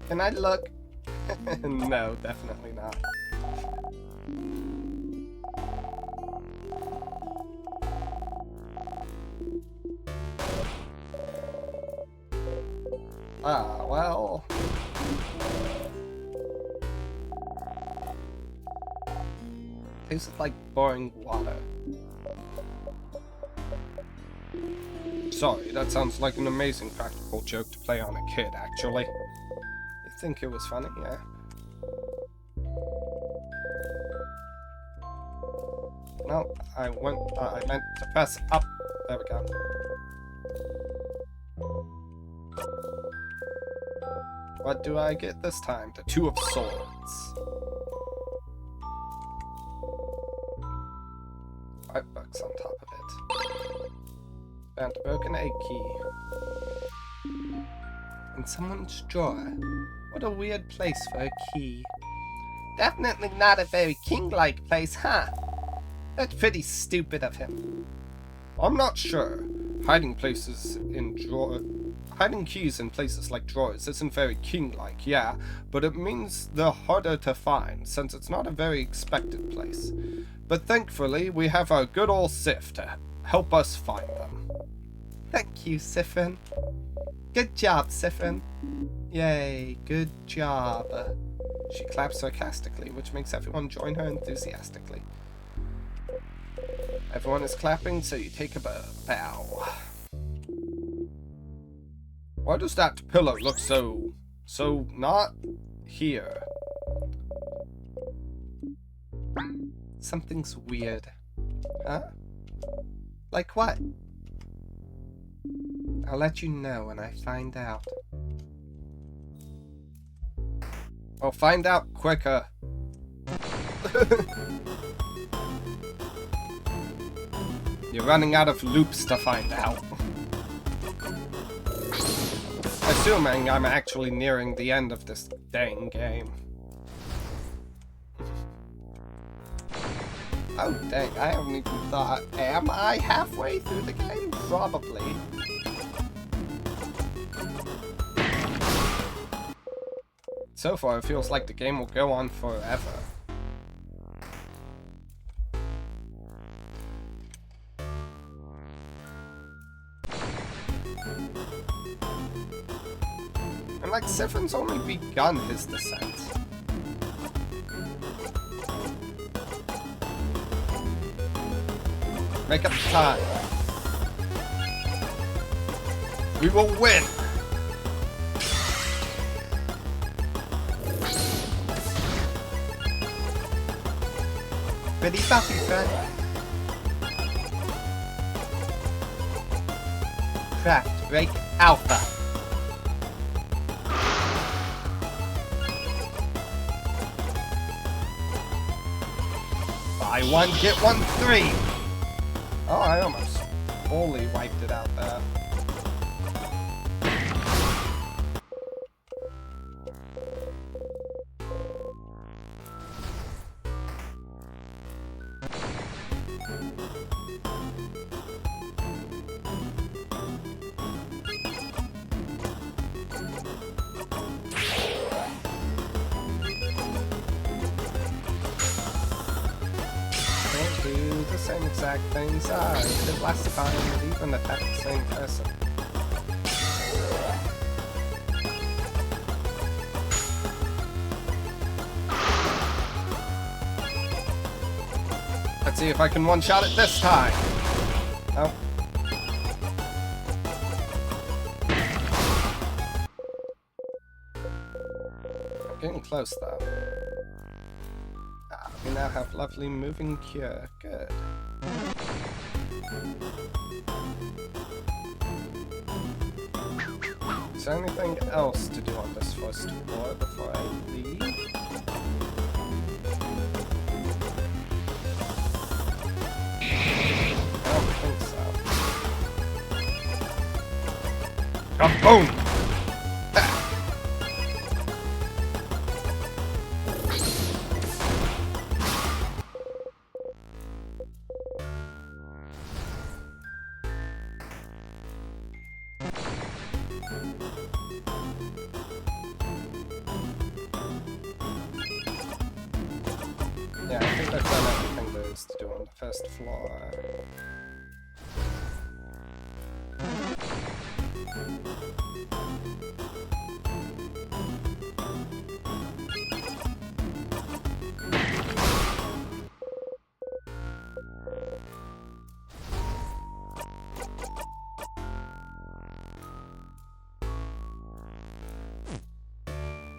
[SPEAKER 1] Can I look? No, definitely not. Ah, well... tastes like boring water. Sorry, that sounds like an amazing practical joke to play on a kid, actually. You think it was funny, yeah? No, I meant to press up. There we go. What do I get this time? The Two of Swords. 5 bucks on top of it. Found a broken egg key. In someone's drawer. What a weird place for a key. Definitely not a very king-like place, huh? That's pretty stupid of him. I'm not sure. Hiding keys in places like drawers isn't very king-like, yeah, but it means they're harder to find, since it's not a very expected place. But thankfully, we have our good old Sif to help us find them. Thank you, Sifrin. Good job, Sifrin. Yay, good job. She claps sarcastically, which makes everyone join her enthusiastically. Everyone is clapping, so you take a bow. Why does that pillar look so not here? Something's weird. Huh? Like what? I'll let you know when I find out. Well, find out quicker. You're running out of loops to find out. Assuming I'm actually nearing the end of this dang game. Oh dang, I haven't even thought. Am I halfway through the game? Probably. So far, it feels like the game will go on forever. And like, Sifrin's only begun his descent. Make up the time. We will win. Pretty Buffy friend. Craft Break Alpha. Buy one, get one free. Oh, I almost fully wiped it out there. Do the same exact things I did last time and even attack the same person. Let's see if I can one-shot it this time. Oh. I'm getting close though. We now have lovely moving cure. Good. Is there anything else to do on this first floor before I leave? I don't think so. Kaboom! Yeah, I think I've done everything there is to do on the first floor.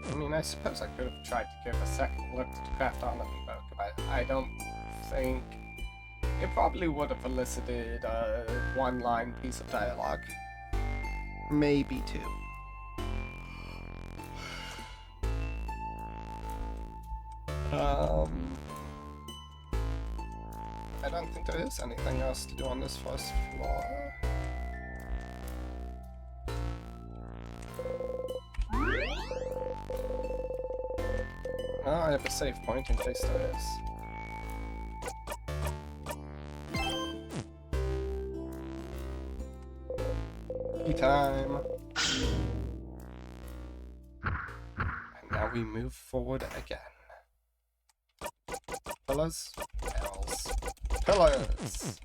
[SPEAKER 1] I mean, I suppose I could have tried to give a second look to Craft on the book, but I don't think it probably would have elicited a one-line piece of dialogue. Maybe two. I don't think there is anything else to do on this first floor. Oh, I have a save point in case there is. Tea time! And now we move forward again. Pillars, bells, pillars!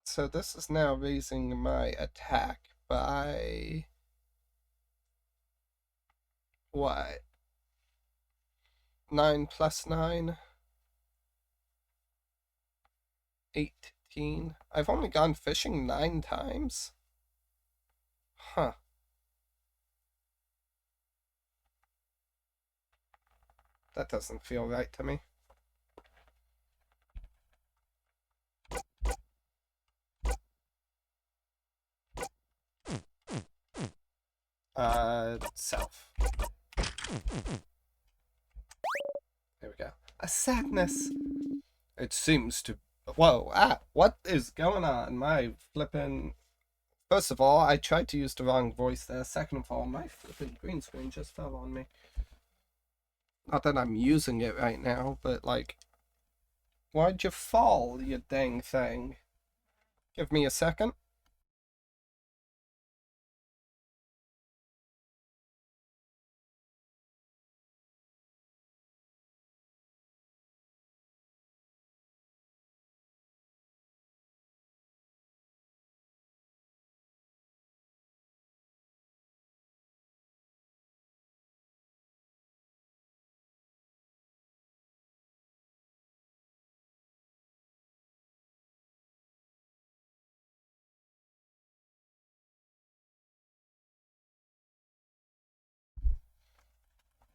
[SPEAKER 1] So this is now raising my attack by... what? 9 plus 9? 18. I've only gone fishing 9 times? Huh. That doesn't feel right to me. Self. There we go. A sadness. It seems to... Whoa, what is going on? My flippin'... First of all, I tried to use the wrong voice there. Second of all, my flippin' green screen just fell on me. Not that I'm using it right now, but like... Why'd you fall, you dang thing? Give me a second.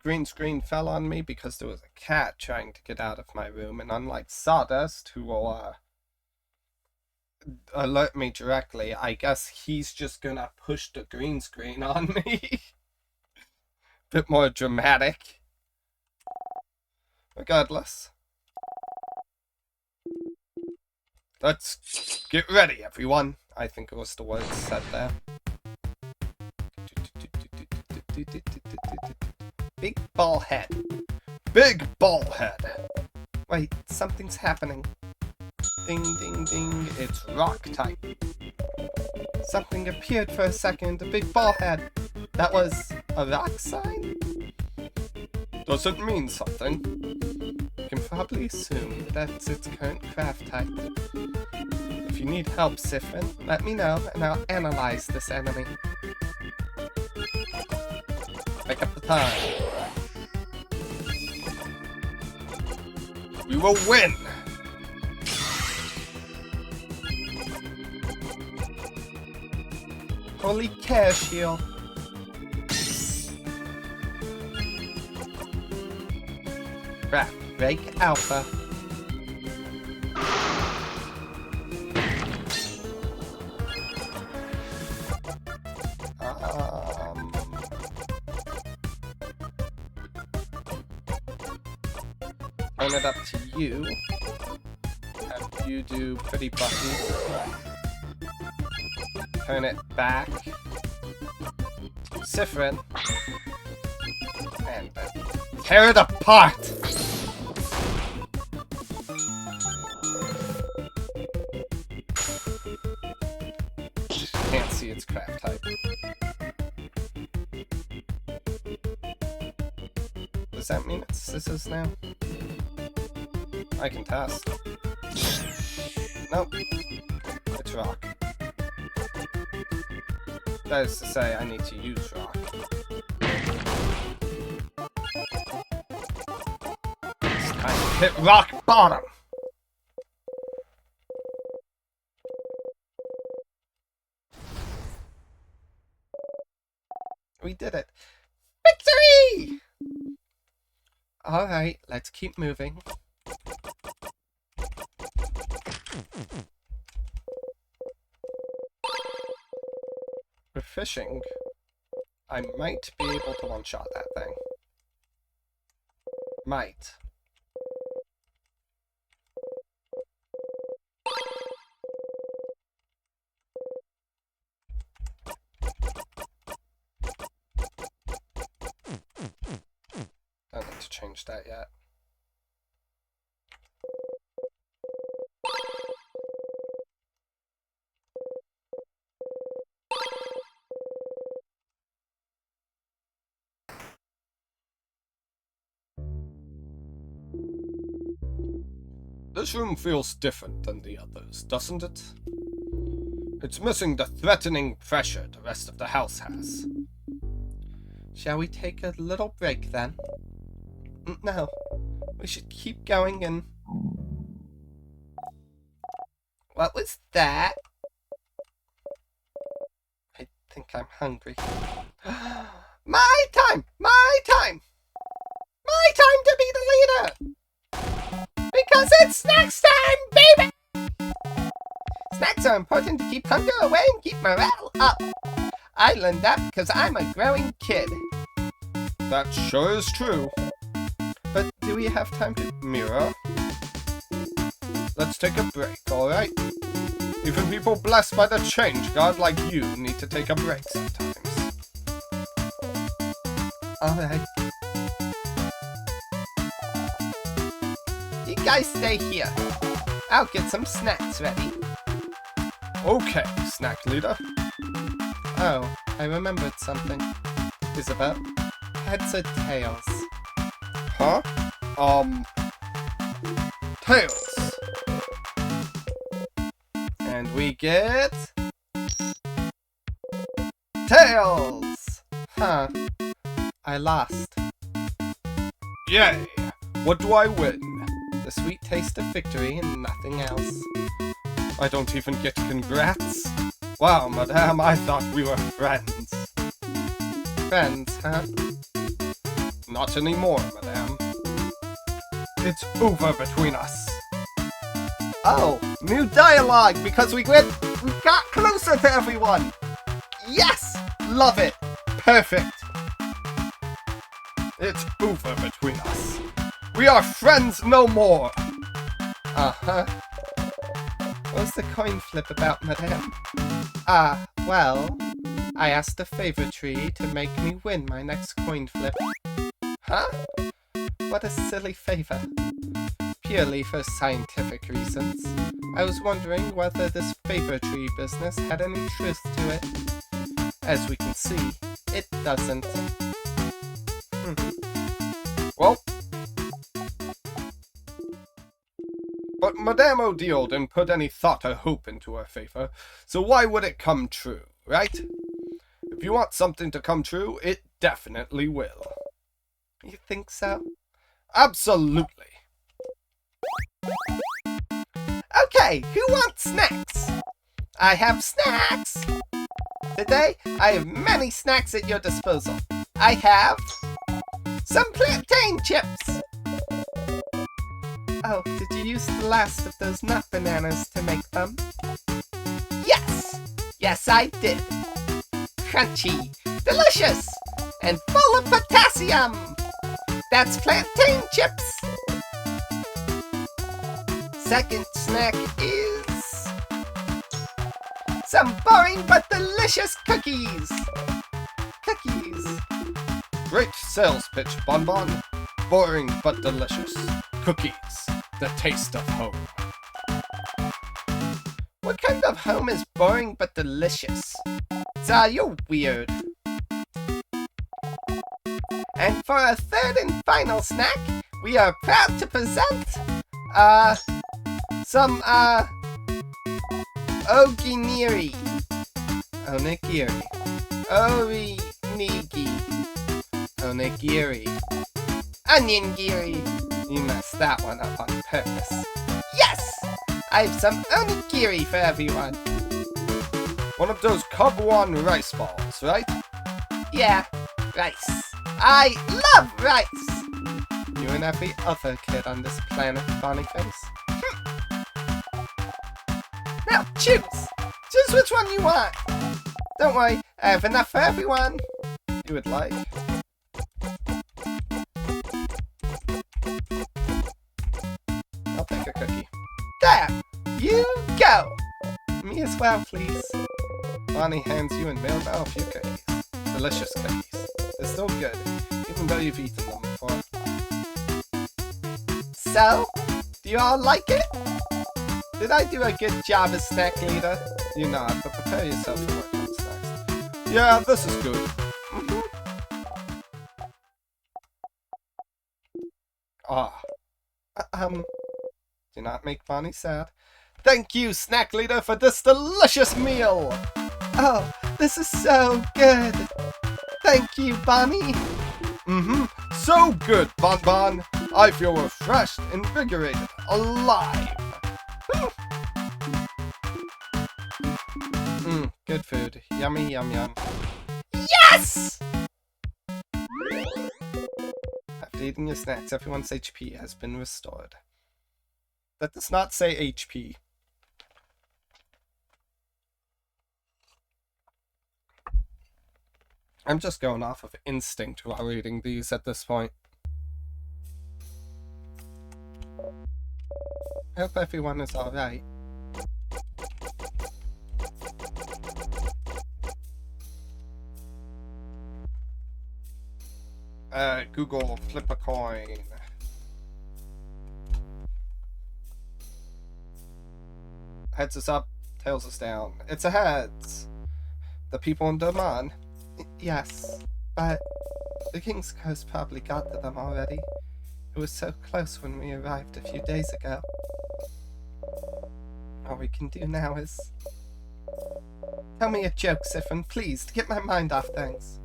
[SPEAKER 1] green screen fell on me because there was a cat trying to get out of my room, and unlike Sawdust, who will alert me directly, I guess he's just gonna push the green screen on me. Bit more dramatic. Regardless. Let's get ready, everyone. I think it was the words said there. Big ball head. Big ball head. Wait, something's happening. Ding, ding, ding. It's rock type. Something appeared for a second. A big ball head. That was a rock sign? Does it mean something? You can probably assume that's its current craft type. If you need help, Siffrin, let me know and I'll analyze this enemy. Pick up the time. We will win! Holy care shield. Crap, break alpha. Turn it up to you. Have you do pretty buttons. Turn it back. Siffrin. And tear it apart! Can't see its craft type. Does that mean it's scissors now? I can test. Nope. It's rock. That is to say, I need to use rock. It's time to hit rock bottom! We did it! Victory! Alright, let's keep moving. For fishing, I might be able to one-shot that thing. Might. Don't need to change that yet. This room feels different than the others, doesn't it? It's missing the threatening pressure the rest of the house has. Shall we take a little break then? No, we should keep going and... What was that? I think I'm hungry. My time! My time! My time to be the leader! Because it's snacks time, baby! Snacks are important to keep hunger away and keep morale up. I learned that because I'm a growing kid. That sure is true. But do we have time to mirror? Let's take a break, alright? Even people blessed by the change god like you need to take a break sometimes. Alright. You guys stay here. I'll get some snacks ready. Okay, snack leader. Oh, I remembered something. Isabel, heads or tails? Huh? Tails. And we get... tails! Huh. I lost. Yay! What do I win? The sweet taste of victory and nothing else. I don't even get congrats? Wow, madame, I thought we were friends. Friends, huh? Not anymore, madame. It's over between us. Oh, new dialogue because we got closer to everyone. Yes, love it. Perfect. It's over between us. We are friends no more. Uh-huh. What's the coin flip about, madame? Well, I asked the favor tree to make me win my next coin flip. Huh? What a silly favor. Purely for scientific reasons. I was wondering whether this favor tree business had any truth to it. As we can see, it doesn't. Well, but Madame Odile didn't put any thought or hope into her favor, so why would it come true, right? If you want something to come true, it definitely will. You think so? Absolutely. Okay, who wants snacks? I have snacks! Today, I have many snacks at your disposal. I have some plantain chips! Oh, did you use the last of those nut bananas to make them? Yes! Yes, I did! Crunchy, delicious, and full of potassium! That's plantain chips! Second snack is some boring but delicious cookies! Cookies! Great sales pitch, Bonbon. Boring but delicious. Cookies. The taste of home. What kind of home is boring but delicious? You're weird. And for our third and final snack, we are proud to present, some, Oginiri. Onigiri. Orinigi. Onigiri. Onion-giri. You messed that one up on purpose. Yes! I have some onigiri for everyone. One of those Kabuan rice balls, right? Yeah, rice. I love rice! You and every other kid on this planet, Bonnyface. Now choose! Choose which one you want! Don't worry, I have enough for everyone. You would like. I'll take a cookie. There! You go! Me as well, please. Bonnie hands you and Milda a few cookies. Delicious cookies. They're still good, even though you've eaten them before. So, do you all like it? Did I do a good job as snack leader? You nod, but prepare yourself for what comes next. Yeah, this is good. Do not make Bonnie sad. Thank you, snack leader, for this delicious meal! Oh, this is so good! Thank you, Bonnie! So good, Bonbon! I feel refreshed, invigorated, alive! Good food. Yummy, yum, yum. Yes! After eating your snacks, everyone's HP has been restored. That does not say HP. I'm just going off of instinct while reading these at this point. I hope everyone is alright. Google, flip a coin. Heads is up, tails is down. It's a heads. The people in demand. Yes, but the King's Coast probably got to them already. It was so close when we arrived a few days ago. All we can do now is... Tell me a joke, Siphon, please, to get my mind off things.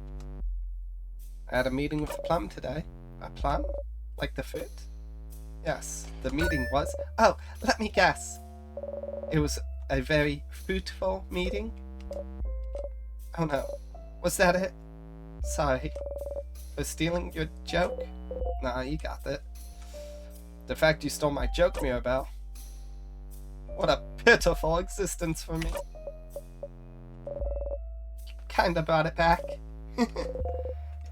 [SPEAKER 1] I had a meeting with Plum today. A plum? Like the fruit? Yes, the meeting was... Oh, let me guess. It was a very fruitful meeting? Oh no. Was that it? Sorry. For stealing your joke? Nah, you got it. The fact you stole my joke, Mirabelle. What a pitiful existence for me. Kinda brought it back.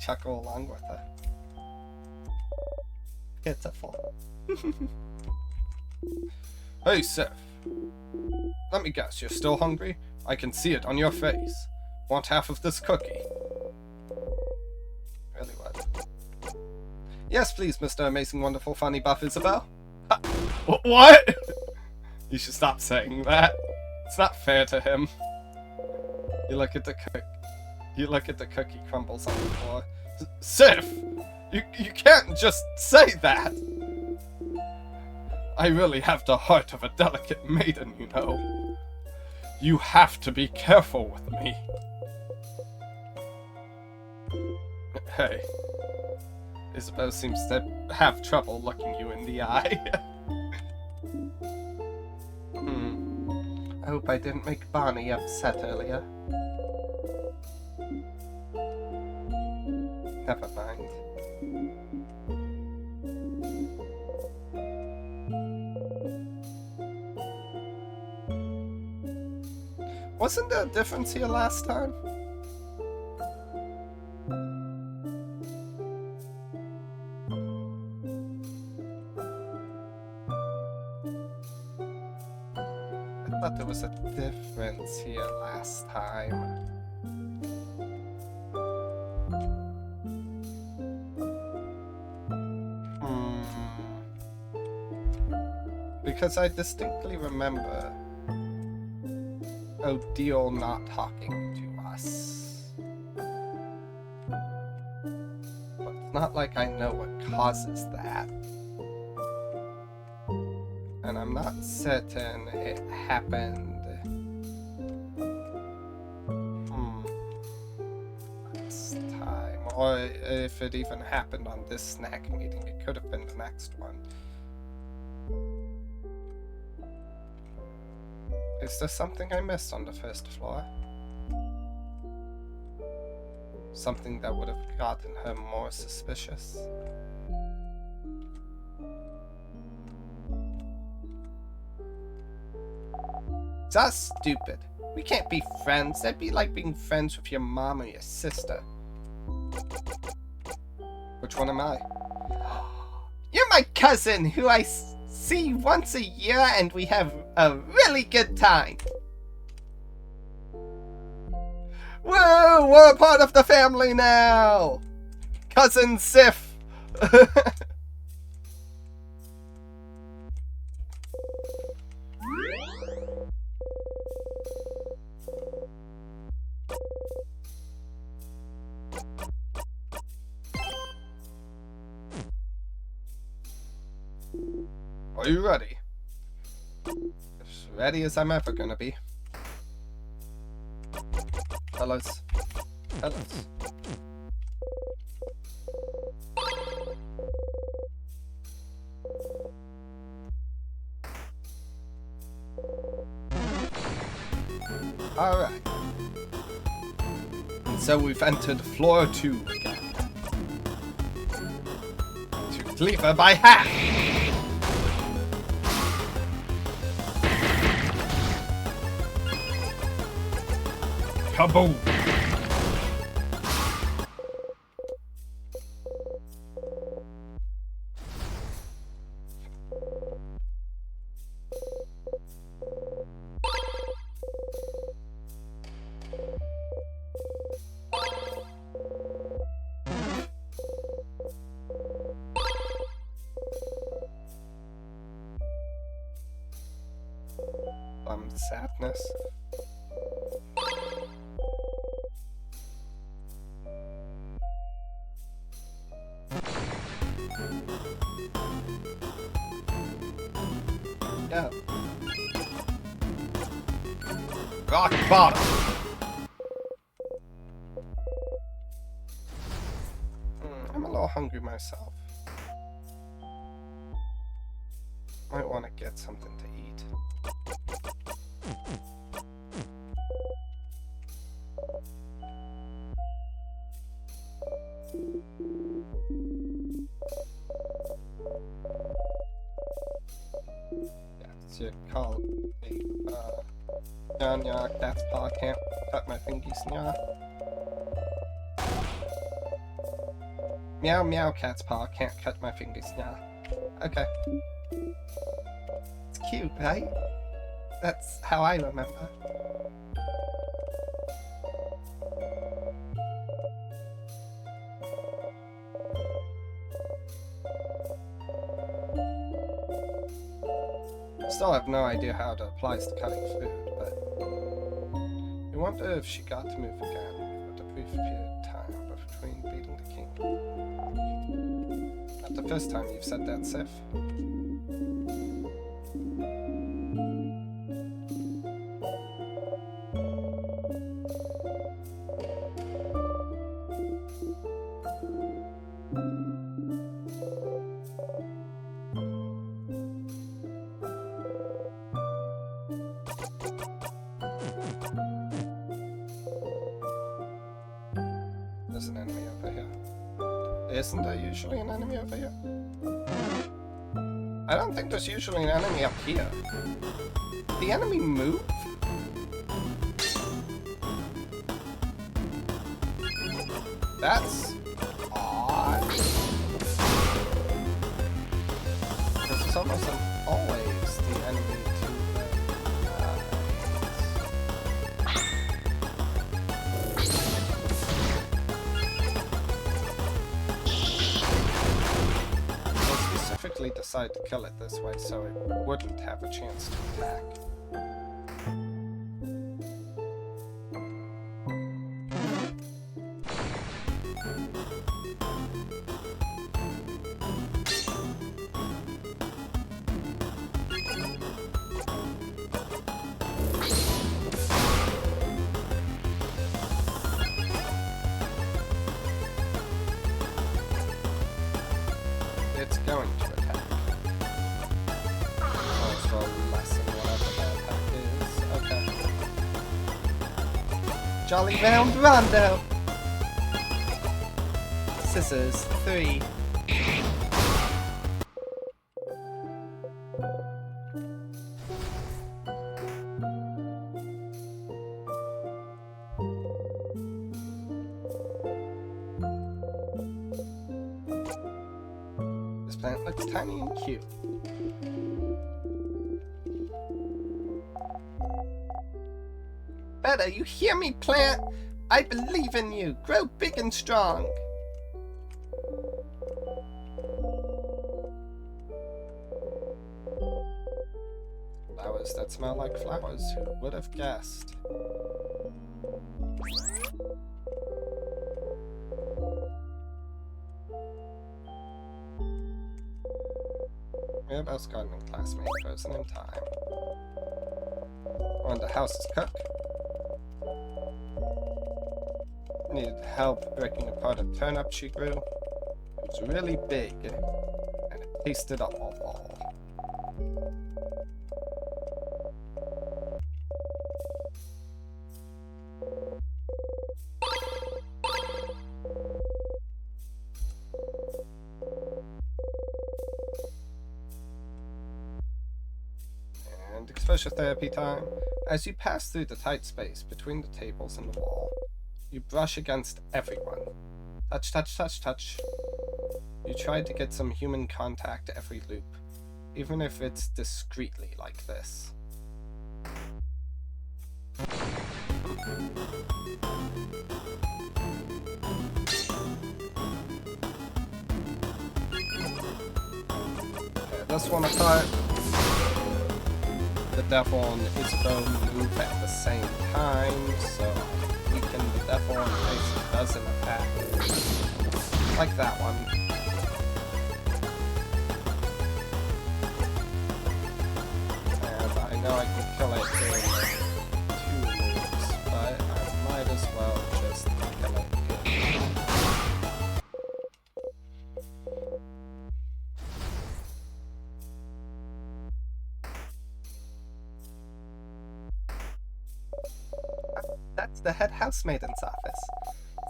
[SPEAKER 1] Chuckle along with her. Pitiful. Hey, Seth. Let me guess, you're still hungry? I can see it on your face. Want half of this cookie? Really what? Yes, please, Mr. Amazing, Wonderful, Funny, Buff Isabel. What? You should stop saying that. It's not fair to him. You look at the cookie crumbles on the floor. Sif! You can't just say that! I really have the heart of a delicate maiden, you know. You have to be careful with me. Hey. Isabel seems to have trouble looking you in the eye. I hope I didn't make Barney upset earlier. Never mind. Wasn't there a difference here last time? I thought there was a difference here last time. Because I distinctly remember Odile not talking to us. But it's not like I know what causes that. And I'm not certain it happened last time. Or if it even happened on this snack meeting. It could have been the next one. Is there something I missed on the first floor? Something that would have gotten her more suspicious? That's stupid. We can't be friends. That'd be like being friends with your mom or your sister. Which one am I? You're my cousin, who I see once a year, and we have a really good time. Whoa, we're part of the family now! Cousin Sif! Are you ready? As ready as I'm ever gonna be. Fellas. Fellas. Alright. And so we've entered floor 2 again. To cleaver by half! Kaboom! Sadness. Yeah. Rock bottom. I'm a little hungry myself. Might want to get something to eat. you call me. Nya nya, cat's paw can't cut my fingies, nya. Meow meow, cat's paw can't cut my fingers, nya. Okay. It's cute, right? That's how I remember. Still have no idea how it applies to cutting food, but I wonder if she got to move again for the brief period of time between beating the king. Not the first time you've said that, Sif. There's an enemy over here. Isn't there usually an enemy over here? I don't think there's usually an enemy up here. Did the enemy move? That's odd. Because it's almost always the enemy to decide to kill it this way so it wouldn't have a chance to attack. It's going to attack. Jolly round rondo! Scissors, 3. This plant looks tiny and cute. Better, you hear me, plant? I believe in you. Grow big and strong. Flowers that smell like flowers. Who would have guessed? Mirabelle's gardening classmate, frozen in time. On the house to cook. Needed help breaking apart a turnip she grew. It was really big, and it tasted awful. And exposure therapy time. As you pass through the tight space between the tables and the wall, you brush against everyone. Touch, touch, touch, touch. You try to get some human contact every loop, even if it's discreetly like this. Okay, this one apart. The devil and Isabel move at the same time, so weaken the devil in case it doesn't attack. Like that one. And I know I can kill it in 2 moves, but I might as well just kill it here. That's the head housemaiden's office.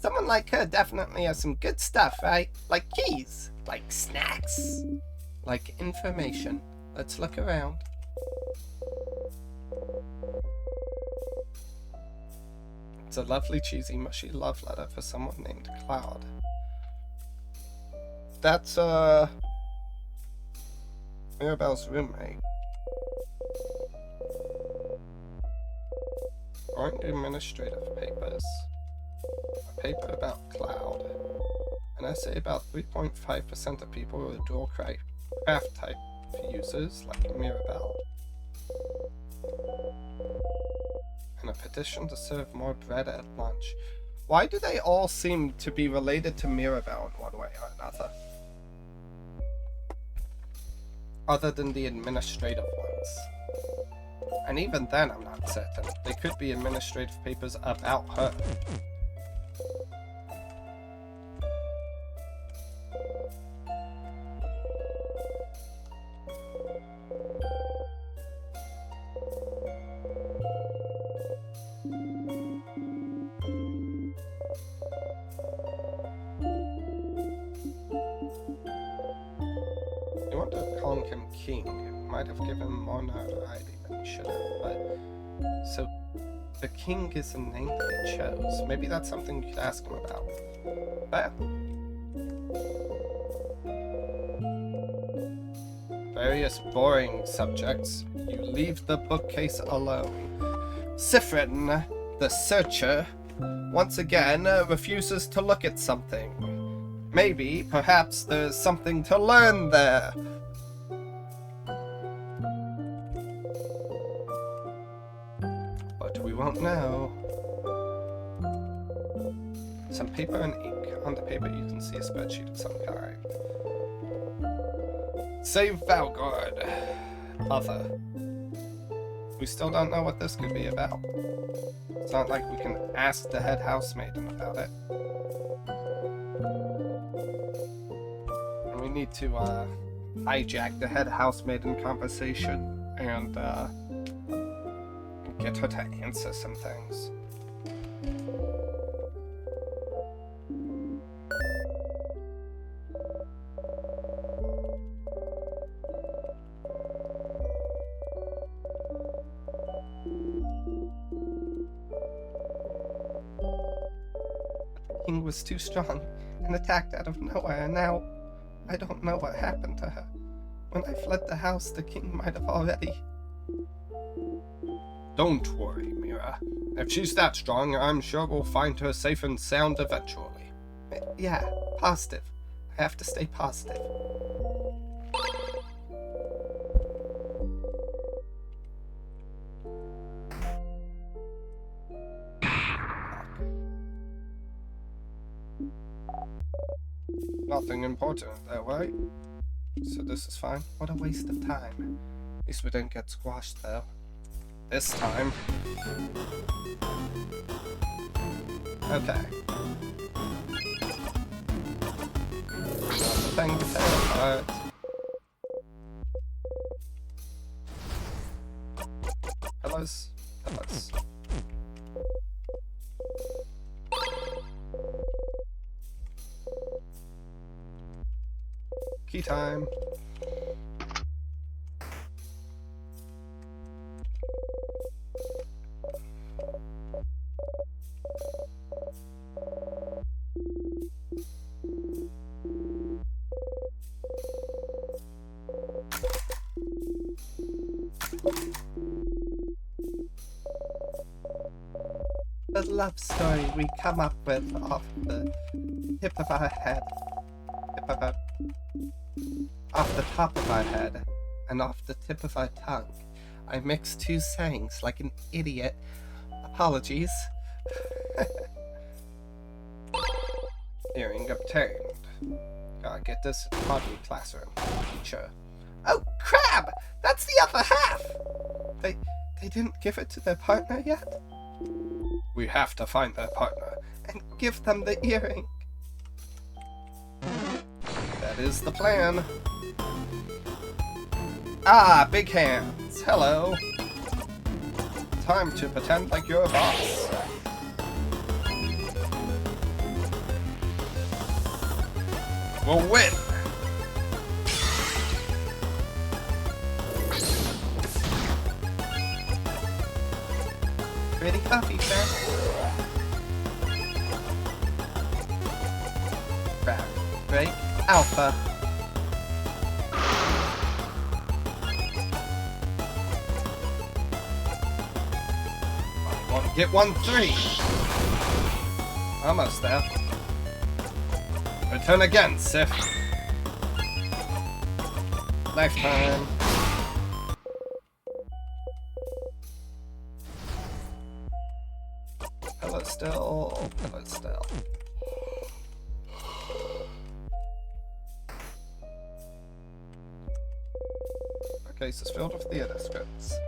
[SPEAKER 1] Someone like her definitely has some good stuff, right? Like keys, like snacks, like information. Let's look around. It's a lovely, cheesy, mushy love letter for someone named Cloud. That's, Mirabelle's roommate. Going to administrative papers. A paper about Cloud. An essay about 3.5% of people who are dual craft type users like Mirabelle. And a petition to serve more bread at lunch. Why do they all seem to be related to Mirabelle in one way or another? Other than the administrative ones. And even then, I'm not certain. They could be administrative papers about her. You want to call him King. It might have given him more notoriety than he should have, but... So, the King is a name that he chose. Maybe that's something you could ask him about. But... various boring subjects. You leave the bookcase alone. Sifrin, the searcher, once again refuses to look at something. Maybe, perhaps, there's something to learn there. But we won't know. Some paper and ink. On the paper you can see a spreadsheet of some kind. Save Valgord. Other. We still don't know what this could be about. It's not like we can ask the head housemaiden about it. And we need to hijack the head housemaiden conversation and get her to answer some things. King was too strong and attacked out of nowhere, and now I don't know what happened to her. When I fled the house, the king might have already... Don't worry, Mira. If she's that strong, I'm sure we'll find her safe and sound eventually. Yeah, positive. I have to stay positive. Nothing important there, right? So this is fine. What a waste of time. At least we didn't get squashed, though. This time. Okay. Another thing to tear apart. Hellos. Hellos. Key time. The love story we come up with off the tip of our head. Off the top of our head and off the tip of our tongue. I mixed two sayings like an idiot. Apologies. Hearing obtained. Gotta get this pottery classroom. Teacher. Oh crap! That's the other half! They didn't give it to their partner yet? We have to find their partner and give them the earring. That is the plan. Ah, big hands. Hello. Time to pretend like you're a boss. We'll win. pretty puffy, friend. Grab, break, alpha. Get 1-3. Almost there. Return again, Sif. Lifetime. Pillow still. Pillow still. The case is filled with theater scripts.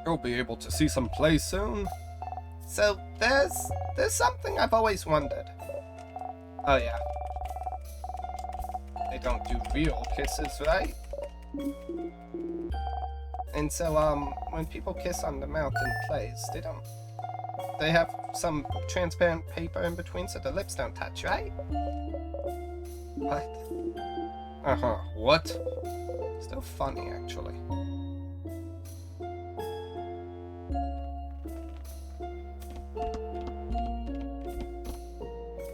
[SPEAKER 1] You'll be able to see some play soon. So there's something I've always wondered. Oh yeah. They don't do real kisses, right? And so when people kiss on the mouth in plays, they have some transparent paper in between so the lips don't touch, right? What? What? Still funny, actually.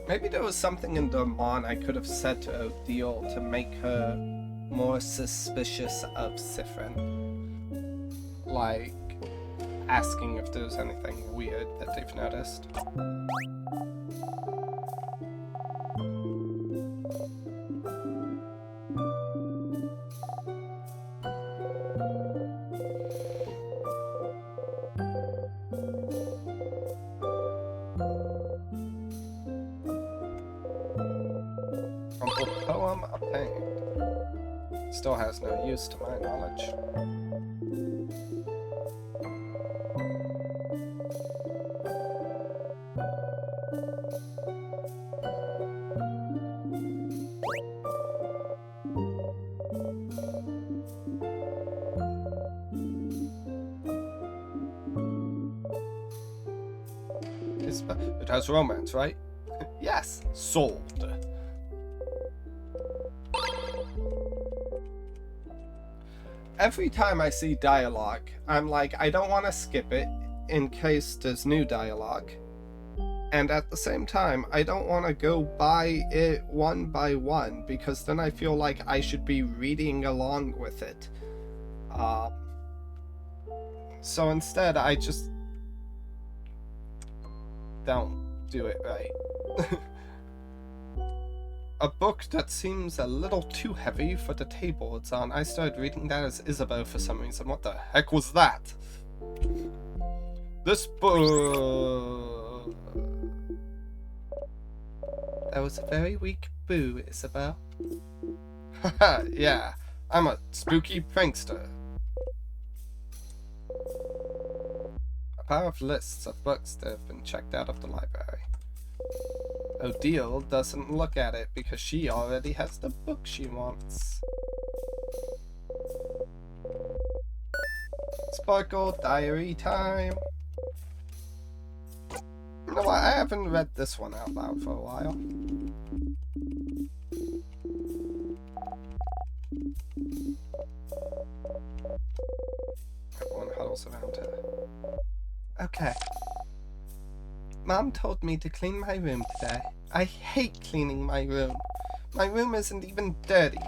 [SPEAKER 1] Maybe there was something in Dormont I could have said to Odile to make her more suspicious of Sifrin. Like, asking if there's anything weird that they've noticed. Poem obtained. Still has no use to my knowledge. It has romance, right? Yes, sold. Every time I see dialogue, I'm like, I don't want to skip it in case there's new dialogue. And at the same time, I don't want to go by it one by one, because then I feel like I should be reading along with it. So instead, I just don't do it right. A book that seems a little too heavy for the table it's on. I started reading that as Isabeau for some reason. What the heck was that? This book... That was a very weak boo, Isabeau. Haha, yeah. I'm a spooky prankster. A pile of lists of books that have been checked out of the library. Odile doesn't look at it because she already has the book she wants. Sparkle diary time. You know what? I haven't read this one out loud for a while. Everyone huddles around her. Okay. Mom told me to clean my room today. I hate cleaning my room. My room isn't even dirty.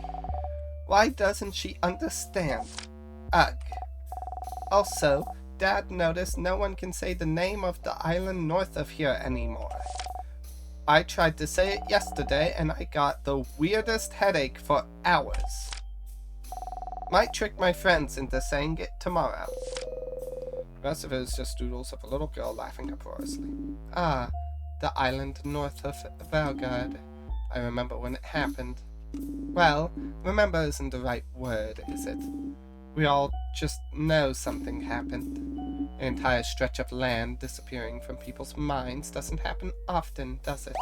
[SPEAKER 1] Why doesn't she understand? Ugh. Also, Dad noticed no one can say the name of the island north of here anymore. I tried to say it yesterday and I got the weirdest headache for hours. Might trick my friends into saying it tomorrow. The rest of it is just doodles of a little girl laughing uproariously. Ah, the island north of Valgard. I remember when it happened. Well, remember isn't the right word, is it? We all just know something happened. An entire stretch of land disappearing from people's minds doesn't happen often, does it?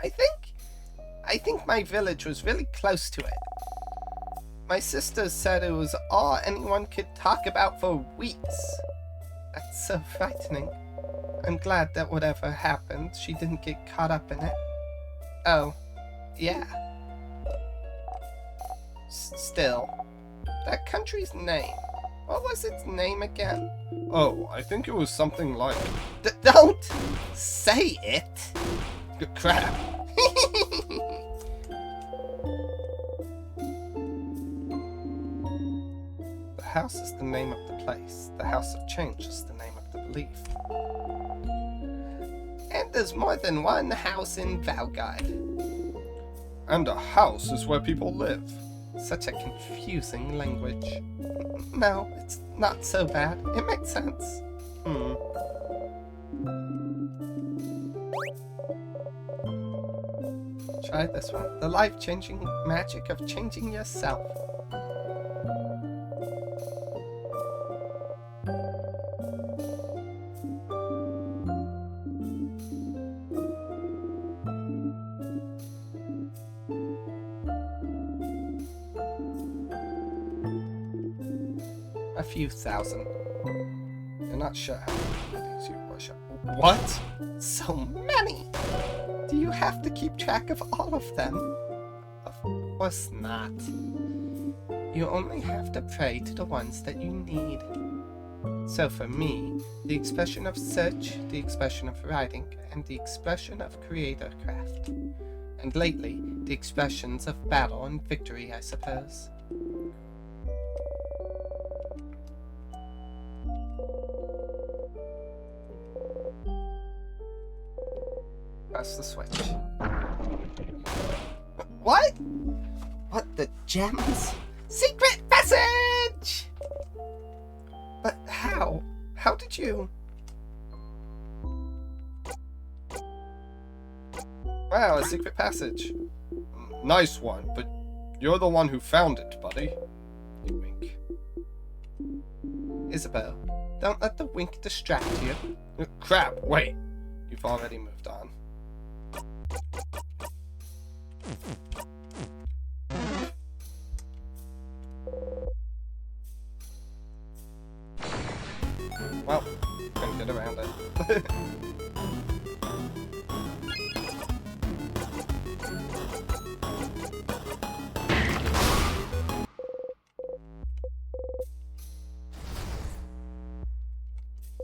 [SPEAKER 1] I think my village was really close to it. My sister said it was all anyone could talk about for weeks. That's so frightening. I'm glad that whatever happened, she didn't get caught up in it. Oh, yeah. Still, that country's name. What was its name again? Oh, I think it was something like... Don't say it! Crap. The house is the name of the place. The House of Change is the name of the belief. And there's more than one house in Valgard. And a house is where people live. Such a confusing language. No, it's not so bad. It makes sense. Try this one. The life-changing magic of changing yourself. A few thousand. You're not sure how many deities you worship. What? So many! Do you have to keep track of all of them? Of course not. You only have to pray to the ones that you need. So for me, the expression of search, the expression of writing, and the expression of creator craft. And lately, the expressions of battle and victory, I suppose. Press the switch. What? What the gems? Secret passage! But how? How did you? Wow, a secret passage. Nice one, but you're the one who found it, buddy. You wink. Isabel, don't let the wink distract you. Crap, wait. You've already moved on. Well, couldn't get around it.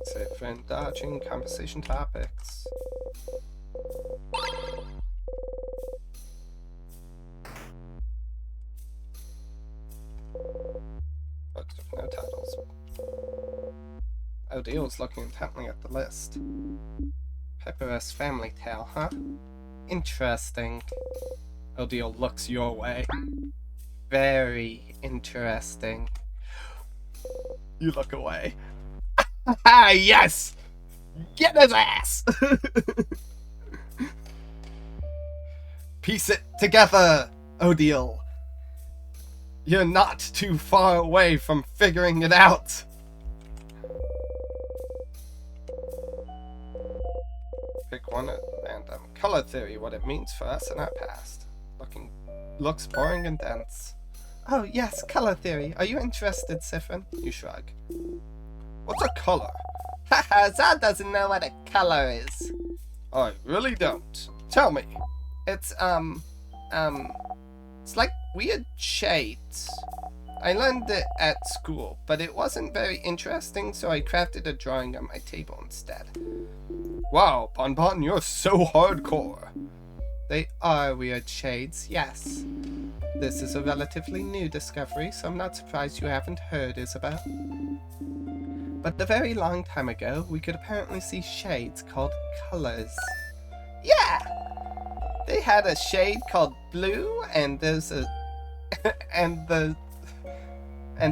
[SPEAKER 1] Safe and dodging conversation topics. Books with no titles. Odil's looking intently at the list. Pepper's family tale, huh? Interesting. Odil looks your way. Very interesting. You look away. Ah, yes! Get his ass! Piece it together, Odil. You're not too far away from figuring it out. Pick one at random. Color theory, what it means for us in our past. Looks boring and dense. Oh yes, color theory. Are you interested, Sifrin? You shrug. What's a color? Haha, Zod doesn't know what a color is. I really don't. Tell me. It's like weird shades. I learned it at school, but it wasn't very interesting, so I crafted a drawing on my table instead. Wow, Bonbon, you're so hardcore. They are weird shades, yes. This is a relatively new discovery, so I'm not surprised you haven't heard, Isabel. But a very long time ago, we could apparently see shades called colors. Yeah! They had a shade called blue, and there's a... and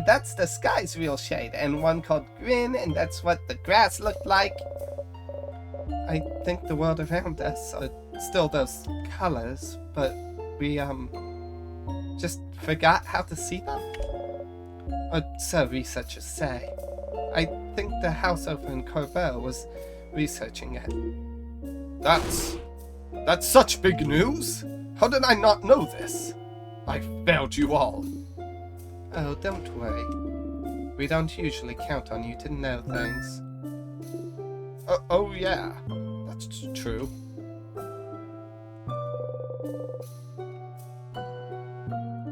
[SPEAKER 1] that's the sky's real shade, and one called green, and that's what the grass looked like. I think the world around us are still those colors, but we, just forgot how to see them? Or so researchers say. I think the house over in Corbeau was researching it. That's such big news! How did I not know this? I failed you all. Oh, don't worry. We don't usually count on you to know things. Oh yeah, that's true.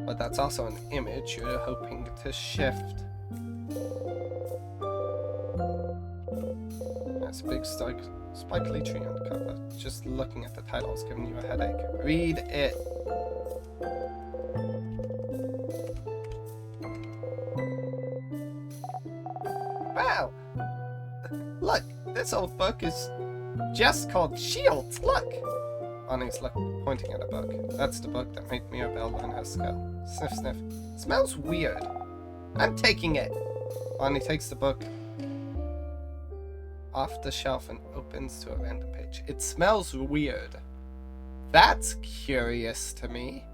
[SPEAKER 1] But that's also an image you're hoping to shift. It's a big spikily tree on the cover. Just looking at the title is giving you a headache. Read it. Wow! Look, this old book is just called Shields. Look! Bonnie's pointing at a book. That's the book that made Mirabelle learn her skill. Sniff, sniff. Smells weird. I'm taking it. Bonnie takes the book off the shelf and opens to a random page. It smells weird. That's curious to me.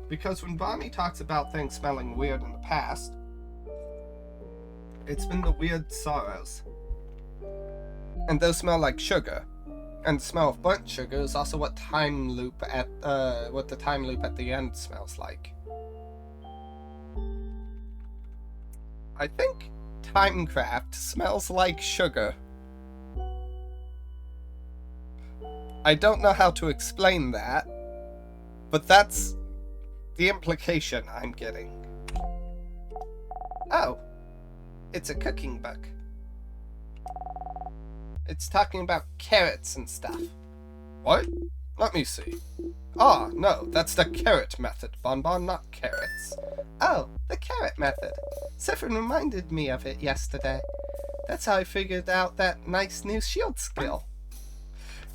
[SPEAKER 1] Because when Bonnie talks about things smelling weird in the past, it's been the weird sorrows. And those smell like sugar. And the smell of burnt sugar is also what the time loop at the end smells like. I think Timecraft smells like sugar. I don't know how to explain that, but that's the implication I'm getting. Oh, it's a cooking book. It's talking about carrots and stuff. What? Let me see. Ah, no, that's the carrot method, Bonbon, not carrots. Oh, the carrot method. Sifrin reminded me of it yesterday. That's how I figured out that nice new shield skill.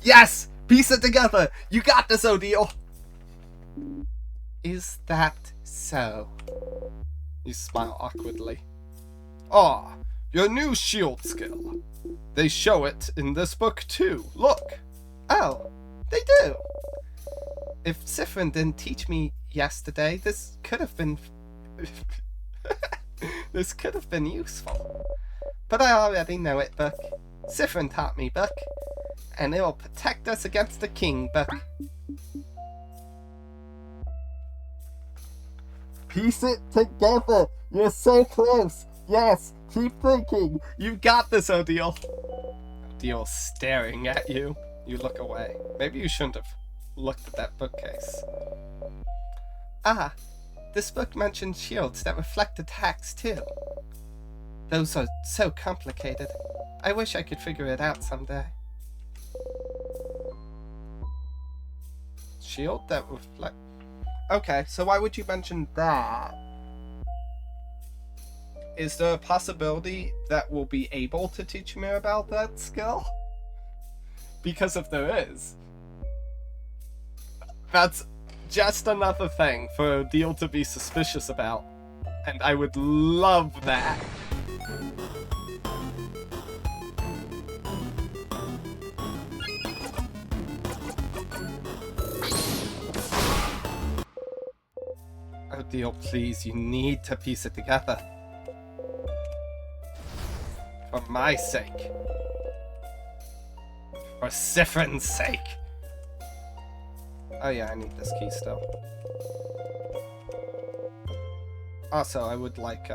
[SPEAKER 1] Yes! Piece it together! You got this, Odile! Is that so? You smile awkwardly. Ah, your new shield skill. They show it in this book too. Look. Oh, they do. If Sifrin didn't teach me yesterday, this could have been useful. But I already know it, Book. Sifrin taught me, Book. And it'll protect us against the king, Book. Piece it together. You're so close. Yes, keep thinking. You've got this, Odile. Odile's staring at you. You look away. Maybe you shouldn't have looked at that bookcase. Ah, this book mentions shields that reflect attacks too. Those are so complicated. I wish I could figure it out someday. Shield that reflect... Okay, so why would you mention that? Is there a possibility that we'll be able to teach Mirabelle that skill? Because if there is, that's just another thing for Odile to be suspicious about. And I would love that. Odile, please, you need to piece it together. For my sake. For Sifrin's sake. Oh yeah, I need this key still. Also, I would like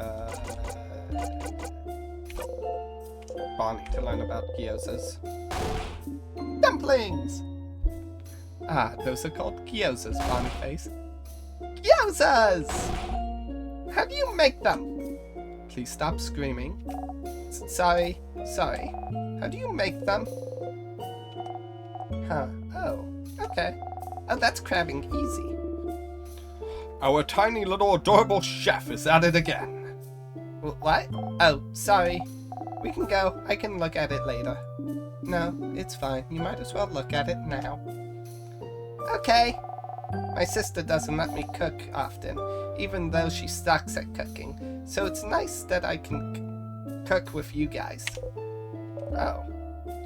[SPEAKER 1] Bonnie to learn about gyozas. Dumplings! Ah, those are called gyozas, Bonnie face. Gyozas! How do you make them? Please stop screaming. Sorry. How do you make them? Huh, oh, okay. Oh, that's crabbing easy. Our tiny little adorable chef is at it again. What? Oh, sorry. We can go. I can look at it later. No, it's fine. You might as well look at it now. Okay. My sister doesn't let me cook often, even though she sucks at cooking. So it's nice that I can cook with you guys. Oh,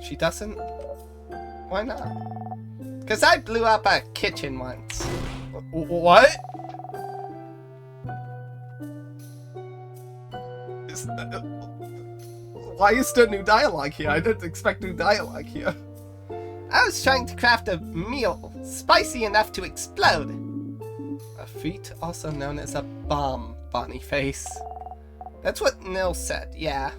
[SPEAKER 1] she doesn't? Why not? Because I blew up a kitchen once. What? Why is there new dialogue here? I didn't expect new dialogue here. I was trying to craft a meal spicy enough to explode. A feat also known as a bomb, Bonnie face. That's what Nil said, yeah.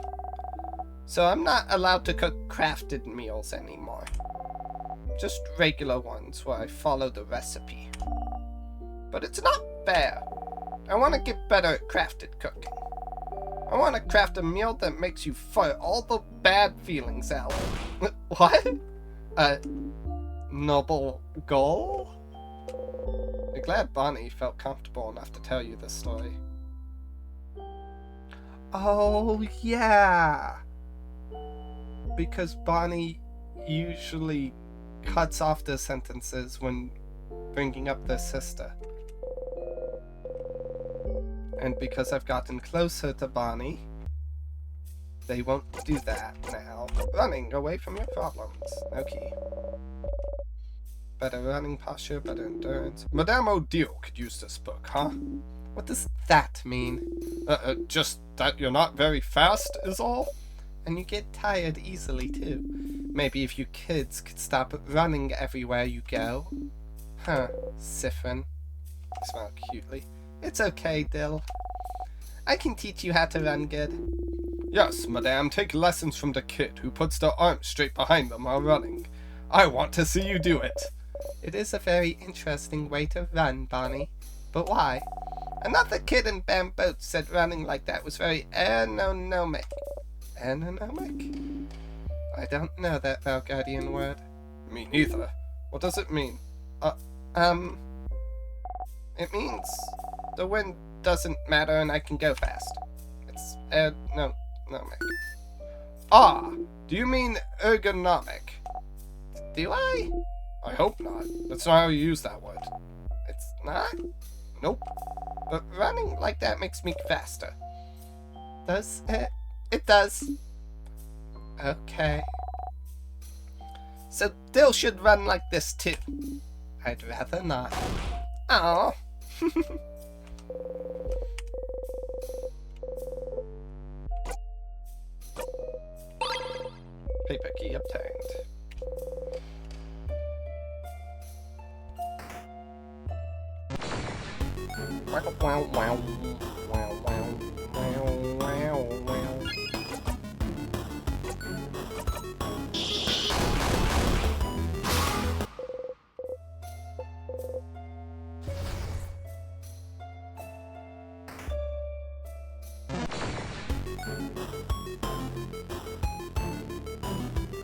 [SPEAKER 1] So I'm not allowed to cook crafted meals anymore. Just regular ones where I follow the recipe. But it's not fair. I want to get better at crafted cooking. I want to craft a meal that makes you fart all the bad feelings, Alan. What? A noble goal? I'm glad Bonnie felt comfortable enough to tell you this story. Oh, yeah! Because Bonnie usually cuts off the sentences when bringing up their sister. And because I've gotten closer to Bonnie, they won't do that now. Running away from your problems. Okay. Better running posture, better endurance. Madame Odile could use this book, huh? What does that mean? Just that you're not very fast is all? And you get tired easily too. Maybe if you kids could stop running everywhere you go. Huh, Siphon. I smile cutely. It's okay, Dill. I can teach you how to run good. Yes, madame, take lessons from the kid who puts their arms straight behind them while running. I want to see you do it. It is a very interesting way to run, Bonnie. But why? Another kid in Bamboo said running like that was very aeronomic. Aeronomic? I don't know that Valgardian word. Me neither. What does it mean? It means the wind doesn't matter and I can go fast. It's aeronomic. Ah, do you mean ergonomic? Do I? I hope not. That's not how you use that word. It's not? Nope. But running like that makes me faster. Does it? It does. Okay. So Dill should run like this too. I'd rather not. Aww. Paper key obtained. Wow, wow, wow, wow, wow, wow, wow.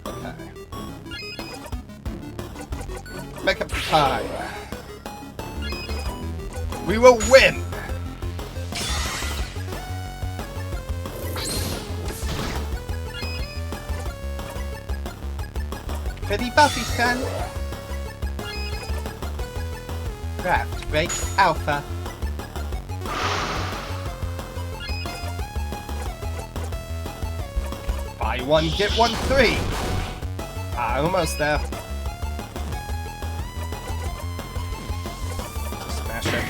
[SPEAKER 1] Okay. Make up the time. We will win! Pretty Buffy fan. Craft Break Alpha. Buy one, get one free. Almost there. Smash it.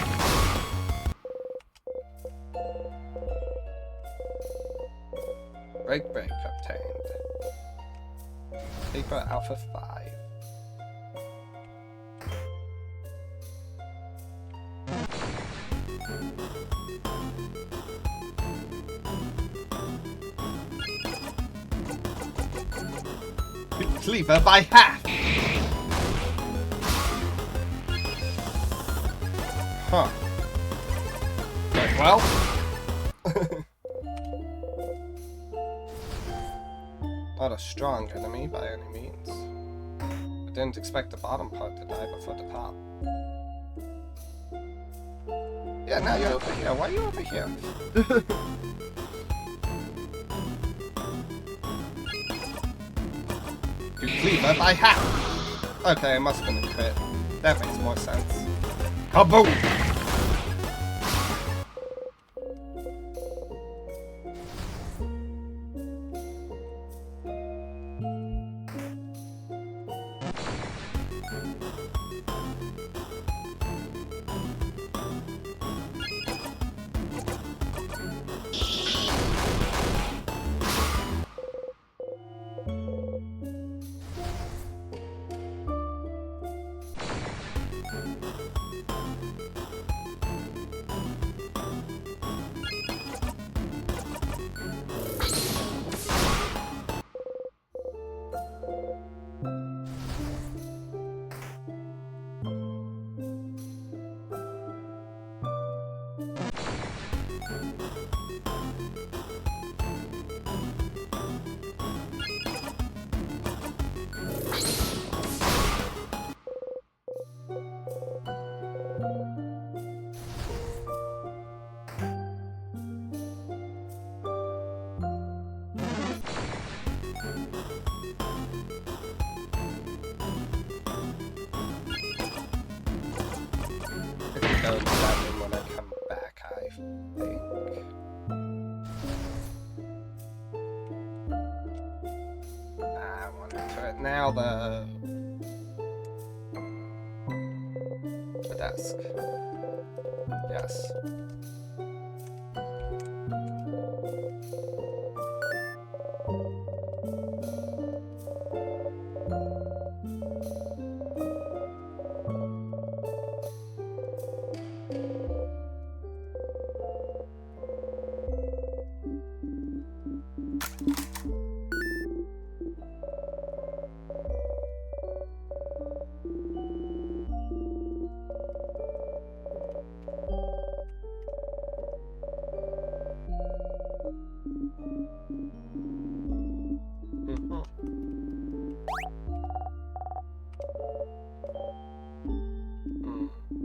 [SPEAKER 1] Break obtained. Paper Alpha 5. Cleaver by half. Huh. Very well. Not a strong enemy by any means. I didn't expect the bottom part to die before the top. Yeah, now you're over here. Why are you over here? You cleaver by half! Okay, it must have been a crit. That makes more sense. Kaboom! now the desk. Yes.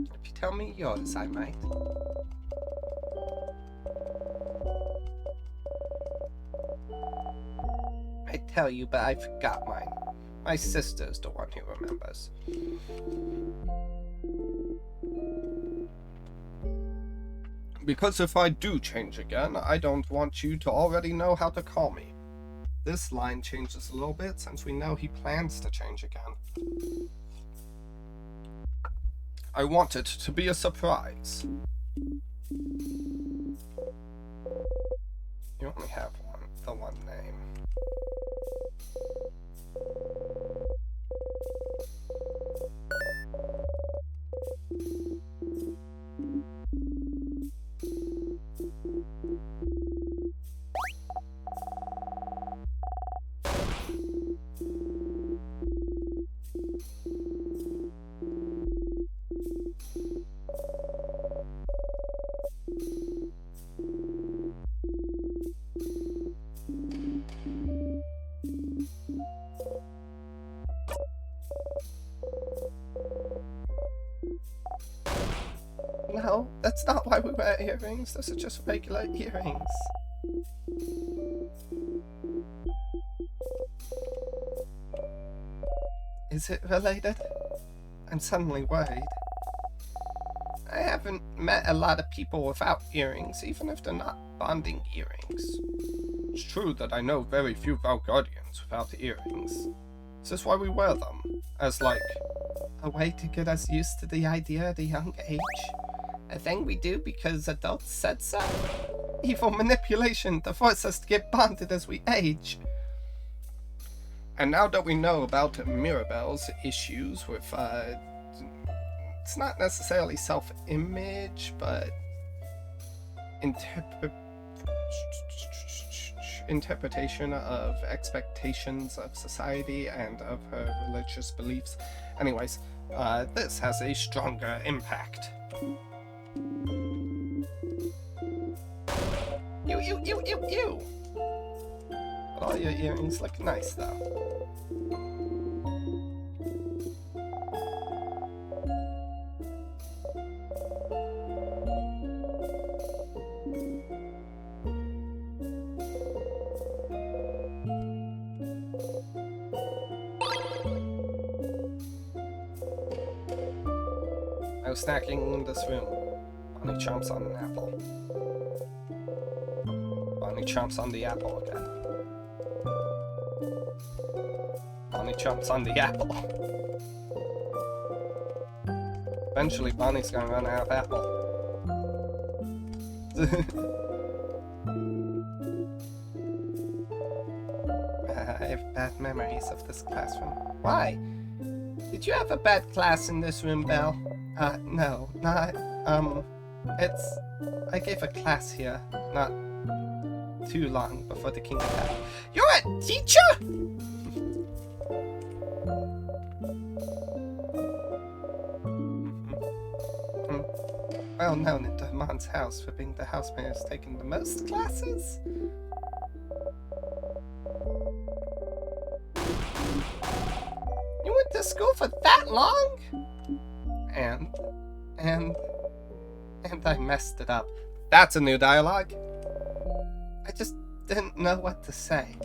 [SPEAKER 1] If you tell me yours, I might. I tell you, but I forgot mine. My sister's the one who remembers. Because if I do change again, I don't want you to already know how to call me. This line changes a little bit since we know he plans to change again. I want it to be a surprise. You only have the one name. No, that's not why we wear earrings. Those are just regular earrings. Is it related? I'm suddenly worried. I haven't met a lot of people without earrings, even if they're not bonding earrings. It's true that I know very few Valguardians without earrings. This is why we wear them, as like a way to get us used to the idea at a young age. A thing we do because adults said so. Evil manipulation to force us to get bonded as we age. And now that we know about Mirabelle's issues with, it's not necessarily self-image, but interpretation of expectations of society and of her religious beliefs. Anyways, this has a stronger impact. Ew! But all your earrings look nice, though. I was snacking in this room. Bonnie chomps on an apple. Bonnie chomps on the apple again. Bonnie chomps on the apple. Eventually, Bonnie's gonna run out of apple. I have bad memories of this classroom. Why? Did you have a bad class in this room, Belle? No, not, I gave a class here, not too long before the King attacked. You're a teacher?! Well known in Dermond's house for being the housemaid who's taken the most classes. You went to school for that long? And I messed it up. That's a new dialogue. I just didn't know what to say.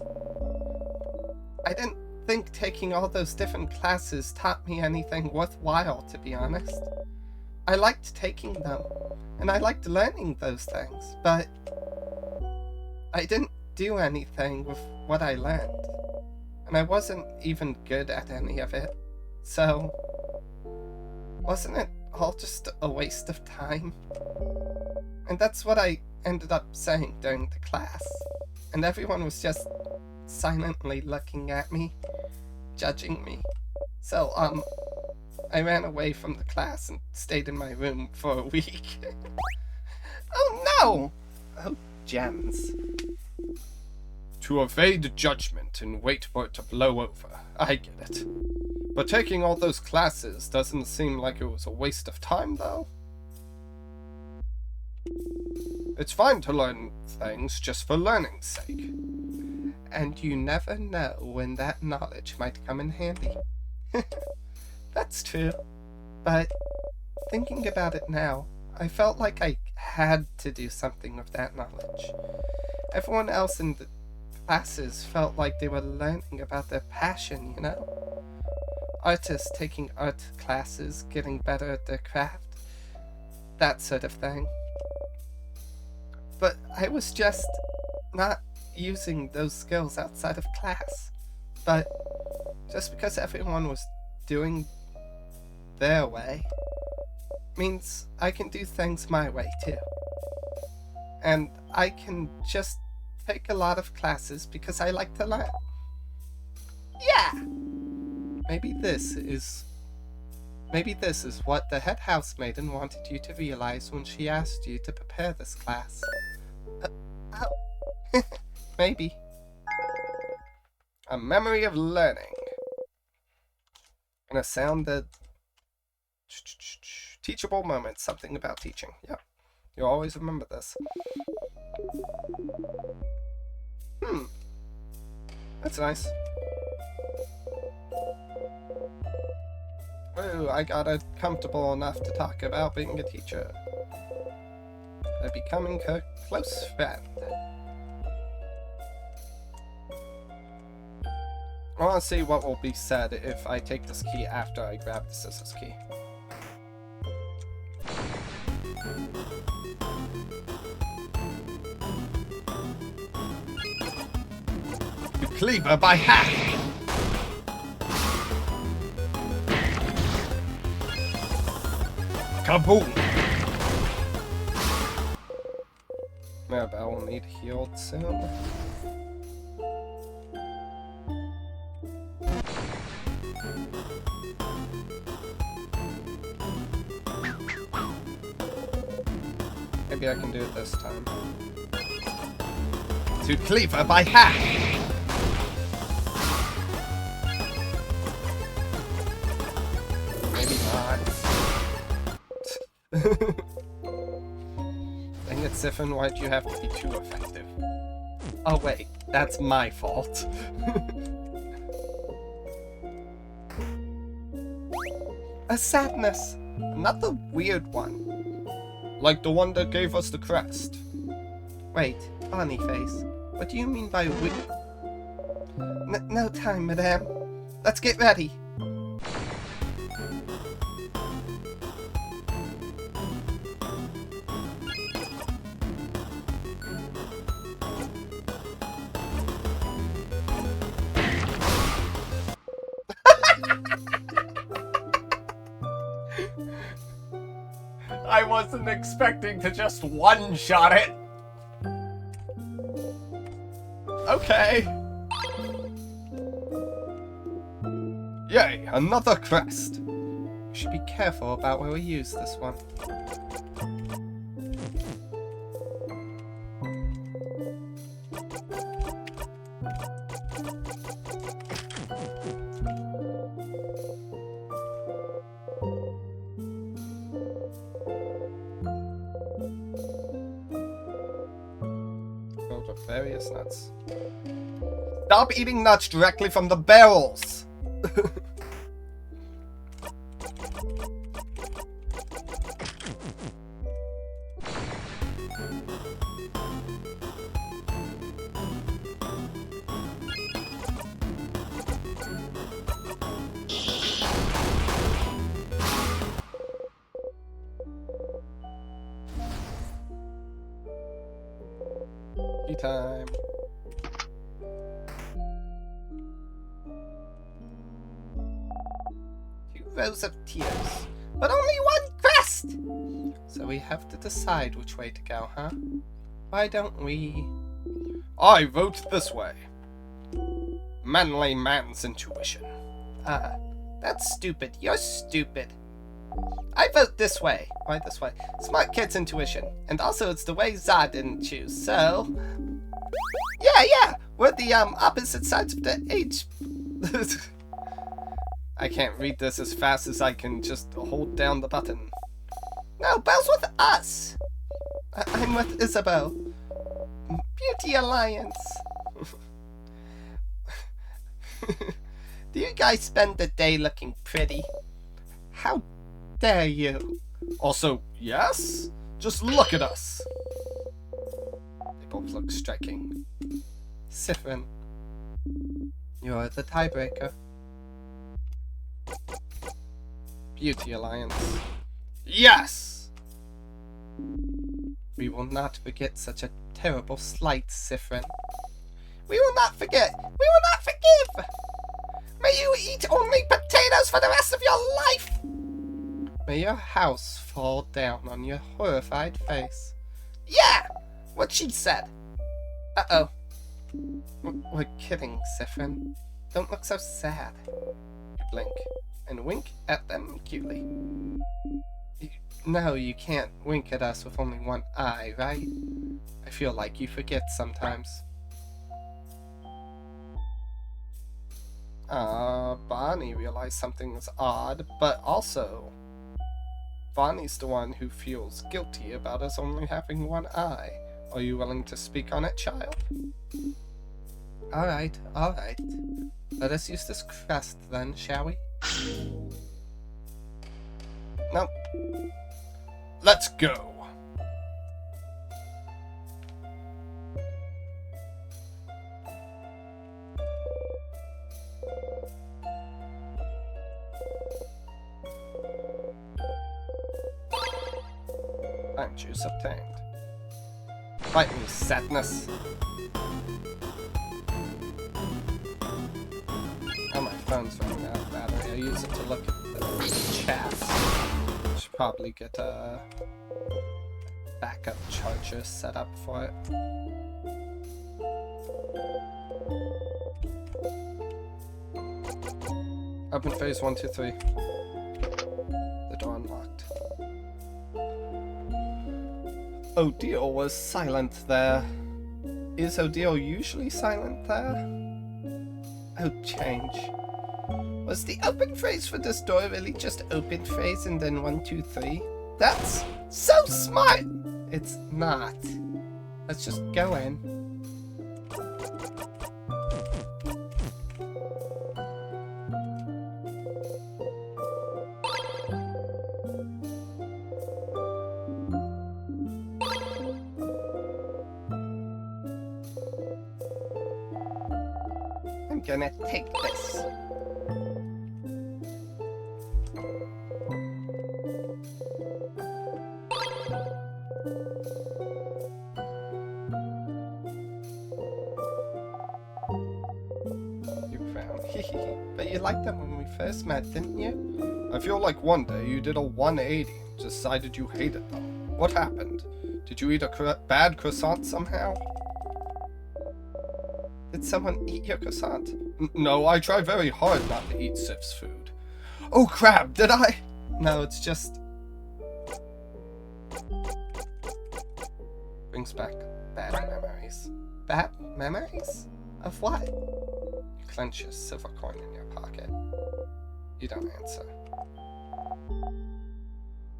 [SPEAKER 1] I didn't think taking all those different classes taught me anything worthwhile, to be honest. I liked taking them, and I liked learning those things, but I didn't do anything with what I learned. and I wasn't even good at any of it. So, wasn't it all just a waste of time? And that's what I ended up saying during the class. And everyone was just silently looking at me, judging me. So, I ran away from the class and stayed in my room for a week. Oh no! Oh, gems. To evade judgment and wait for it to blow over. I get it. But taking all those classes doesn't seem like it was a waste of time, though. It's fine to learn things just for learning's sake. And you never know when that knowledge might come in handy. That's true. But thinking about it now, I felt like I had to do something with that knowledge. Everyone else in the classes felt like they were learning about their passion, you know? Artists taking art classes, getting better at their craft, that sort of thing. But I was just not using those skills outside of class. But just because everyone was doing their way means I can do things my way too. And I can just take a lot of classes because I like to learn. Yeah! Maybe this is what the head housemaiden wanted you to realize when she asked you to prepare this class. Oh. Maybe. A memory of learning. Gonna sound the teachable moment, something about teaching. Yeah, you'll always remember this. That's nice. Oh, I got it comfortable enough to talk about being a teacher. Becoming her close friend. I want to see what will be said if I take this key after I grab the scissors key. You cleave her by half! Kaboom! Maribel will need healed soon. Maybe I can do it this time. To cleave her by half! Maybe not. Dang it, Siphon, why'd you have to be too effective? Oh wait, that's my fault. A sadness! Another weird one. Like the one that gave us the crest. Wait, Bonnie Face, what do you mean by weird? No time, madame. Let's get ready. I wasn't expecting to just one-shot it. Okay. Yay, another crest. We should be careful about where we use this one. Various nuts. Stop eating nuts directly from the barrels! Time. rows of tears, but only one crest! So we have to decide which way to go, huh? Why don't we... I vote this way. Manly man's intuition. That's stupid. You're stupid. I vote this way. Why this way? Smart kid's intuition. And also it's the way Zod didn't choose, so... Yeah! We're the, opposite sides of the H. I can't read this as fast as I can just hold down the button. No, Belle's with us! I'm with Isabel. Beauty Alliance. Do you guys spend the day looking pretty? How dare you? Also, yes? Just look at us. They both look striking. Sifrin, you're the tiebreaker. Beauty Alliance. Yes! We will not forget such a terrible slight, Sifrin. We will not forget! We will not forgive! May you eat only potatoes for the rest of your life! May your house fall down on your horrified face. Yeah! What she said. Uh-oh. We're kidding, Sifrin. Don't look so sad. You blink and wink at them cutely. No, you can't wink at us with only one eye, right? I feel like you forget sometimes. Bonnie realized something was odd, but also... Bonnie's the one who feels guilty about us only having one eye. Are you willing to speak on it, child? Alright. Let us use this crest then, shall we? Nope. Let's go! I'm juice obtained. Fight me, sadness! Oh, my phone's running out of battery. I use it to look at the chats. Should probably get a backup charger set up for it. Open phase 1, 2, 3. The door unlocked. Odile was silent there. Is Odile usually silent there? Oh, change. Was the open phrase for this door really just open phrase and then 1, 2, 3? That's so smart! It's not. Let's just go in. I'm gonna take this. But you liked them when we first met, didn't you? I feel like one day you did a 180, decided you hated them. What happened? Did you eat a bad croissant somehow? Did someone eat your croissant? No, I try very hard not to eat Sif's food. Oh crap, did I? No, it's just... Brings back bad memories. Bad memories? Of what? You clench your silver coin in your pocket. You don't answer.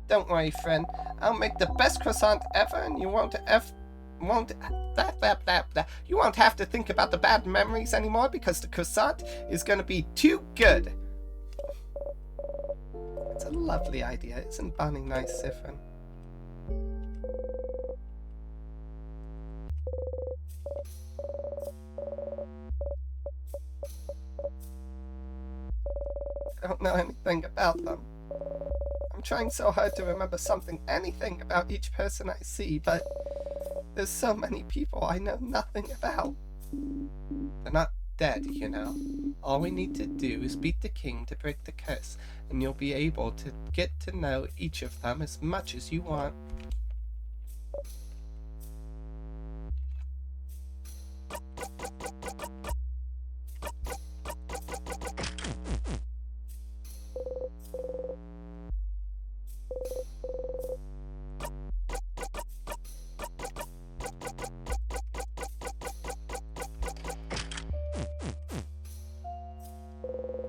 [SPEAKER 1] Don't worry, friend. I'll make the best croissant ever, and you won't you won't have to think about the bad memories anymore because the croissant is going to be too good. It's a lovely idea, isn't Bonnie nice, Sifrin? I don't know anything about them. I'm trying so hard to remember anything about each person I see, but there's so many people I know nothing about. They're not dead, you know. All we need to do is beat the king to break the curse, and you'll be able to get to know each of them as much as you want.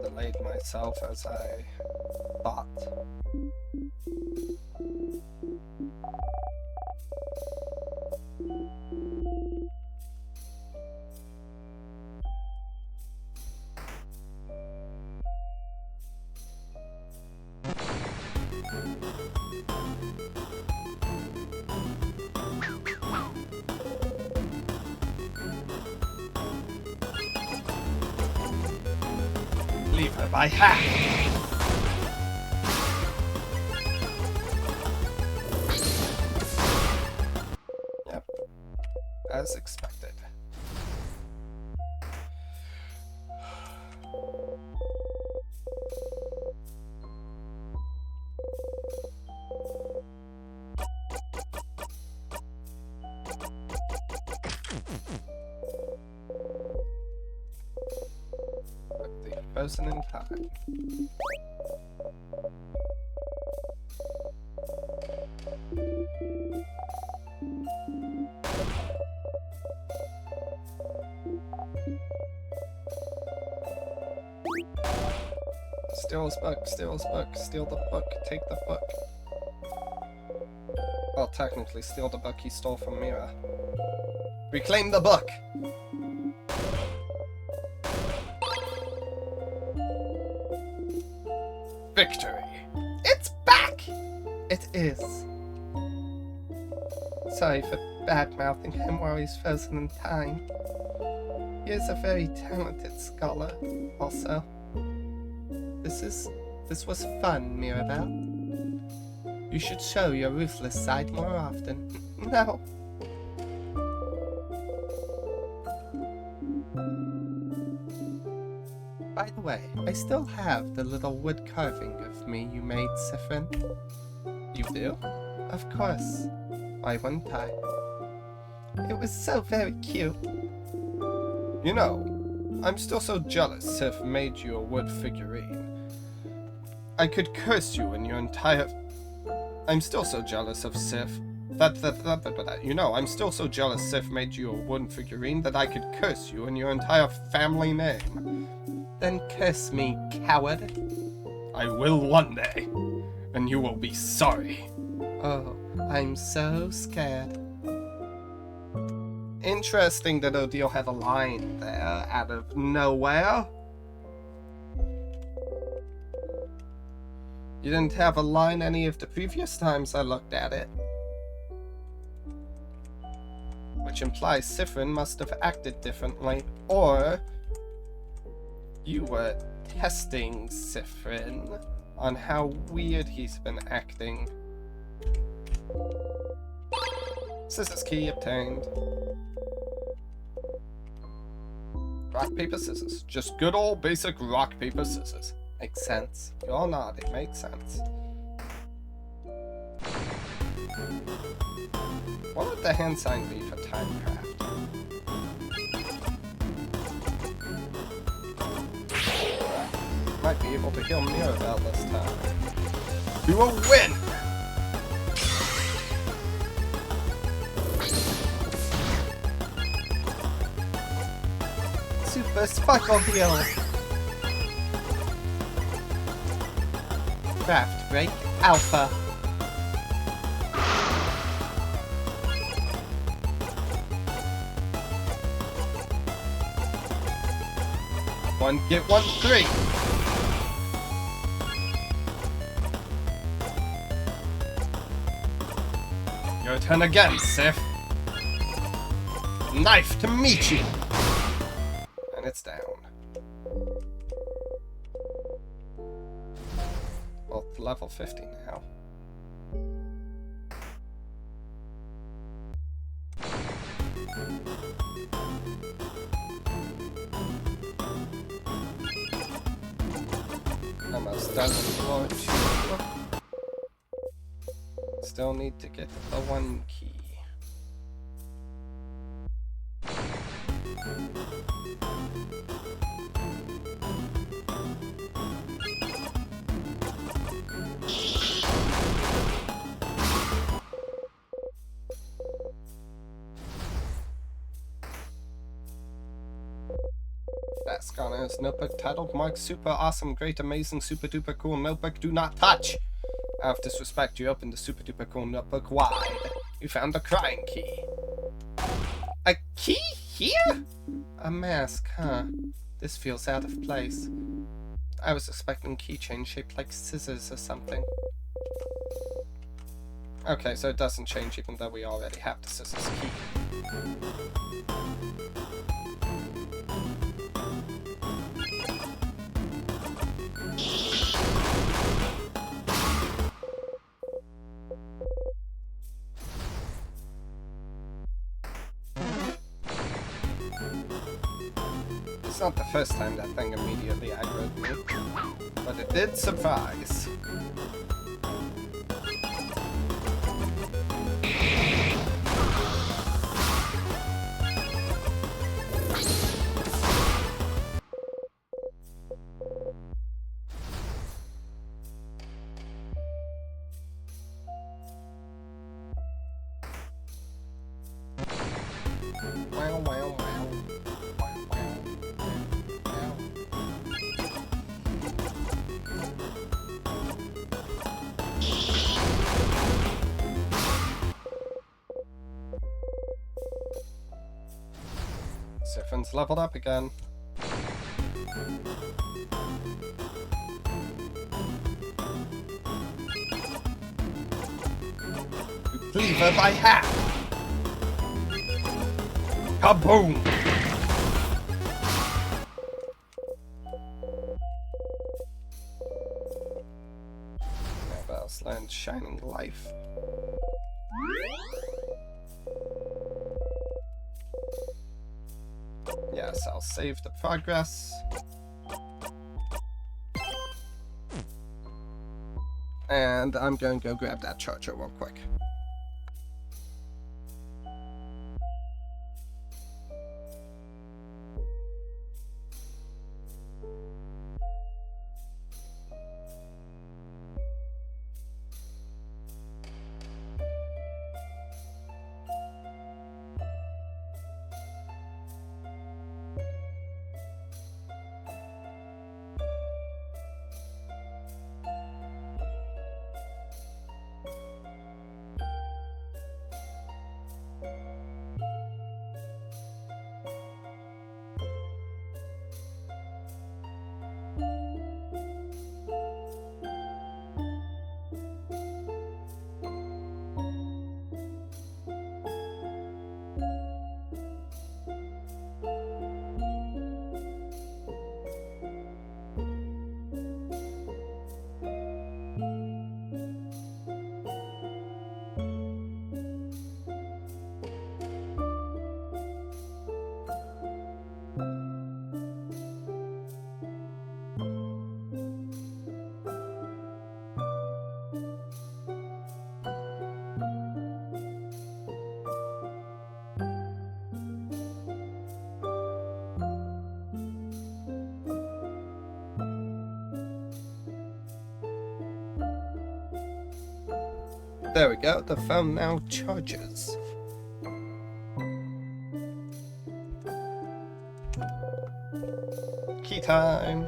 [SPEAKER 1] Delayed myself as I thought. Leave her by half. Yep, as expected. Frozen in time. Steal his book, steal his book, steal the book, take the book. Well, technically, steal the book he stole from Mira. Reclaim the book! Victory! It's back! It is. Sorry for bad-mouthing him while he's frozen in time. He is a very talented scholar, also. This was fun, Mirabelle. You should show your ruthless side more often. No. By the way, I still have the little wood carving of me you made, Sifrin. You do? Of course. Why wouldn't I? It was so very cute. You know, I'm still so jealous Sif made you a wood figurine. I could curse you and your entire... I'm still so jealous of Sif. You know, I'm still so jealous Sif made you a wooden figurine that I could curse you and your entire family name. Then curse me, coward. I will one day, and you will be sorry. Oh, I'm so scared. Interesting that Odile had a line there out of nowhere. You didn't have a line any of the previous times I looked at it. Which implies Sifrin must have acted differently, or you were testing Sifrin on how weird he's been acting. Scissors key obtained. Rock, paper, scissors. Just good old basic rock, paper, scissors. Makes sense. You all nod, it makes sense. What would the hand sign be for Timecraft? Might be able to heal Mirabelle this time. We will win! Super Sparkle Heal! Craft Break Alpha. One, get one, three! Your turn again, Sif. Knife to meet you! And it's down. Well, level 50 now. Almost done with floor 2. Still need to get the 1 key. That's Connor's notebook titled Mark Super Awesome Great Amazing Super Duper Cool Notebook Do Not Touch. Out of disrespect, you opened the super duper cool notebook wide. You found a crying key. A key here? A mask, huh? This feels out of place. I was expecting a keychain shaped like scissors or something. Okay, so it doesn't change even though we already have the scissors key. It's not the first time that thing immediately aggroed me, but it did surprise. Wow, wow, wow. Siffin's leveled up again. Cleaver by half! Kaboom! Now Land Shining Life. Yes, I'll save the progress. And I'm going to go grab that charger real quick. There we go, the phone now charges. Key time!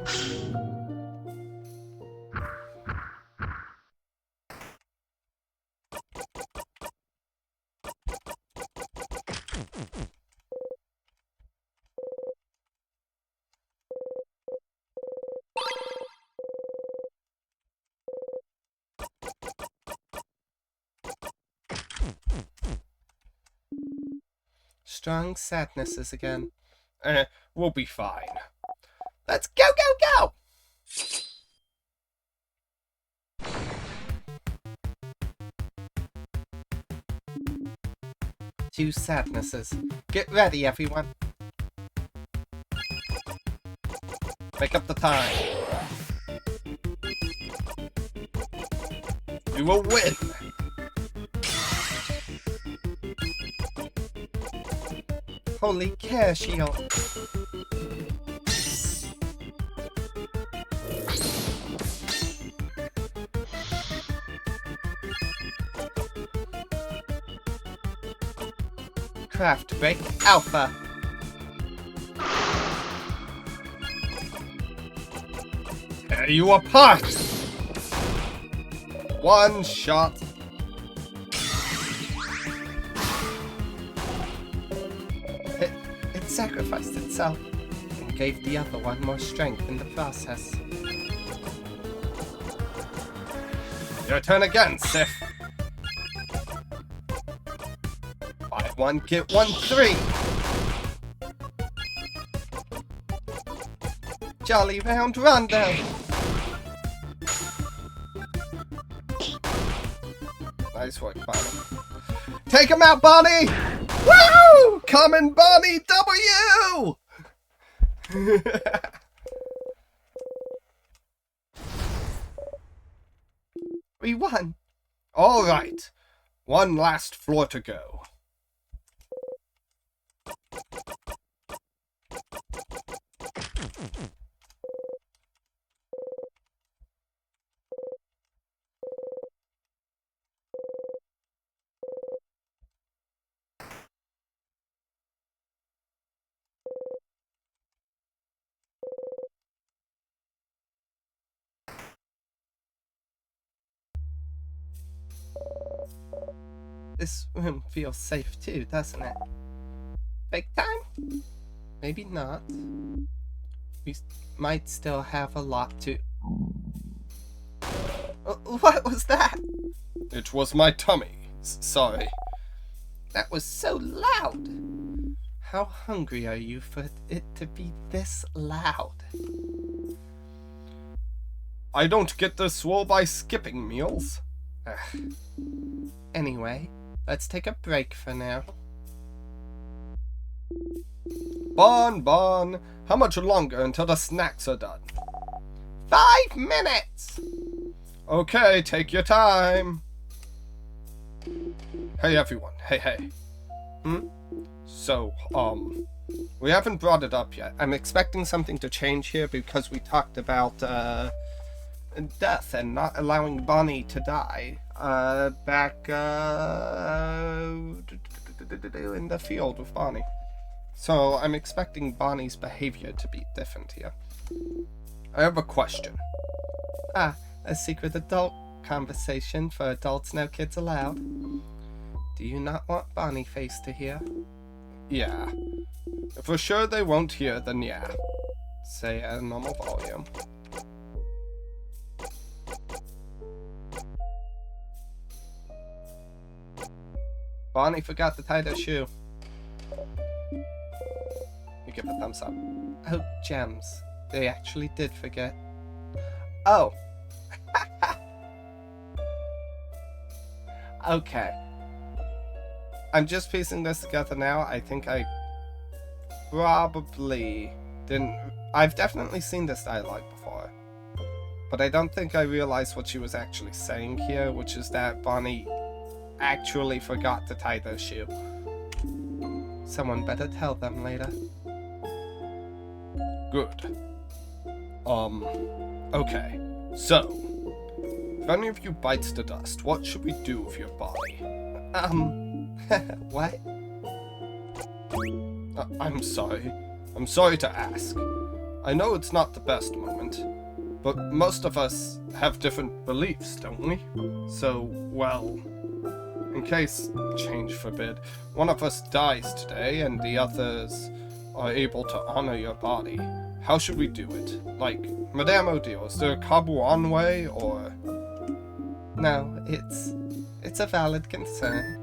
[SPEAKER 1] Strong sadnesses again. We'll be fine. Let's go, go, go! 2 sadnesses. Get ready, everyone. Make up the time. You will win! Holy care shield! Craft break alpha! Tear you apart! One shot! It sacrificed itself and gave the other one more strength in the process. Your turn again, Sif! Buy one, get one free! Jolly round rondo! Nice work, Bonnie. Take him out, Bonnie! Woo! Coming, Bonnie! W! We won! Alright. One last floor to go. This room feels safe too, doesn't it? Big time? Maybe not. We might still have a lot to... What was that? It was my tummy. Sorry. That was so loud. How hungry are you for it to be this loud? I don't get this swole by skipping meals. Anyway, let's take a break for now. Bon, how much longer until the snacks are done? 5 minutes! Okay, take your time. Hey everyone, hey. So, we haven't brought it up yet. I'm expecting something to change here because we talked about, death and not allowing Bonnie to die, back, in the field with Bonnie. So, I'm expecting Bonnie's behavior to be different here. I have a question. A secret adult conversation for adults, no kids allowed. Do you not want Bonnie Face to hear? Yeah. If we're sure they won't hear, then yeah. Say at a normal volume. Bonnie forgot to tie their shoe. You give a thumbs up. Oh, gems. They actually did forget. Oh. Okay. I'm just piecing this together now. I think I probably didn't... I've definitely seen this dialogue before. But I don't think I realized what she was actually saying here, which is that Bonnie actually forgot to tie their shoe. Someone better tell them later. Good. Okay. So, if any of you bites the dust, what should we do with your body? What? I'm sorry. I'm sorry to ask. I know it's not the best moment, but most of us have different beliefs, don't we? So, well, in case, change forbid, one of us dies today and the others are able to honor your body, how should we do it? Like, Madame Odile, is there a Kabuan way, or...? No, it's a valid concern.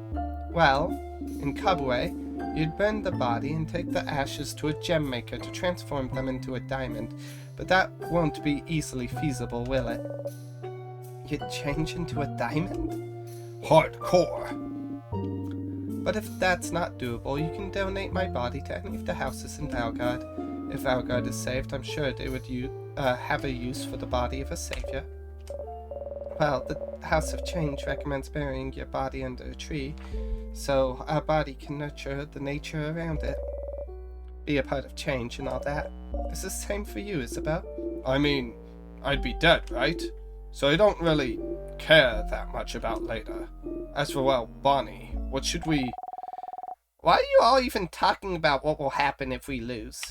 [SPEAKER 1] Well, in Kabue, you'd burn the body and take the ashes to a gem maker to transform them into a diamond, but that won't be easily feasible, will it? You'd change into a diamond? Hardcore! But if that's not doable, you can donate my body to any of the houses in Valgard. If Valgard is saved, I'm sure they would have a use for the body of a savior. Well, the House of Change recommends burying your body under a tree, so our body can nurture the nature around it. Be a part of change and all that. Is this the same for you, Isabel? I mean, I'd be dead, right? So I don't really care that much about later. As for, well, Bonnie, what should we... Why are you all even talking about what will happen if we lose?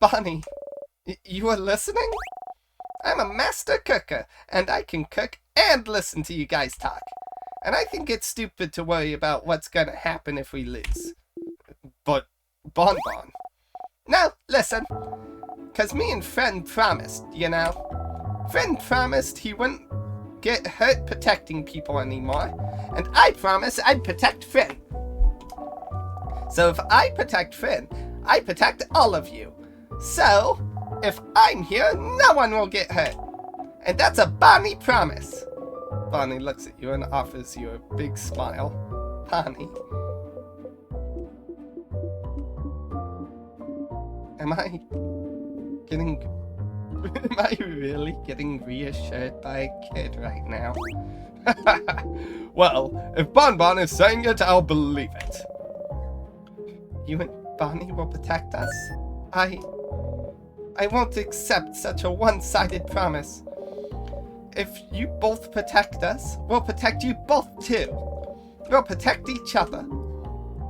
[SPEAKER 1] Bonnie, you are listening? I'm a master cooker, and I can cook and listen to you guys talk. And I think it's stupid to worry about what's gonna happen if we lose. But, Bonbon. No, listen. 'Cause me and Friend promised, you know. Friend promised he wouldn't get hurt protecting people anymore. And I promised I'd protect Friend. So if I protect Friend, I protect all of you. So, if I'm here, no one will get hurt. And that's a Bonnie promise. Bonnie looks at you and offers you a big smile. Bonnie. Am I really getting reassured by a kid right now? Well, if Bonbon is saying it, I'll believe it. You and Bonnie will protect us? I won't accept such a one-sided promise. If you both protect us, we'll protect you both too. We'll protect each other.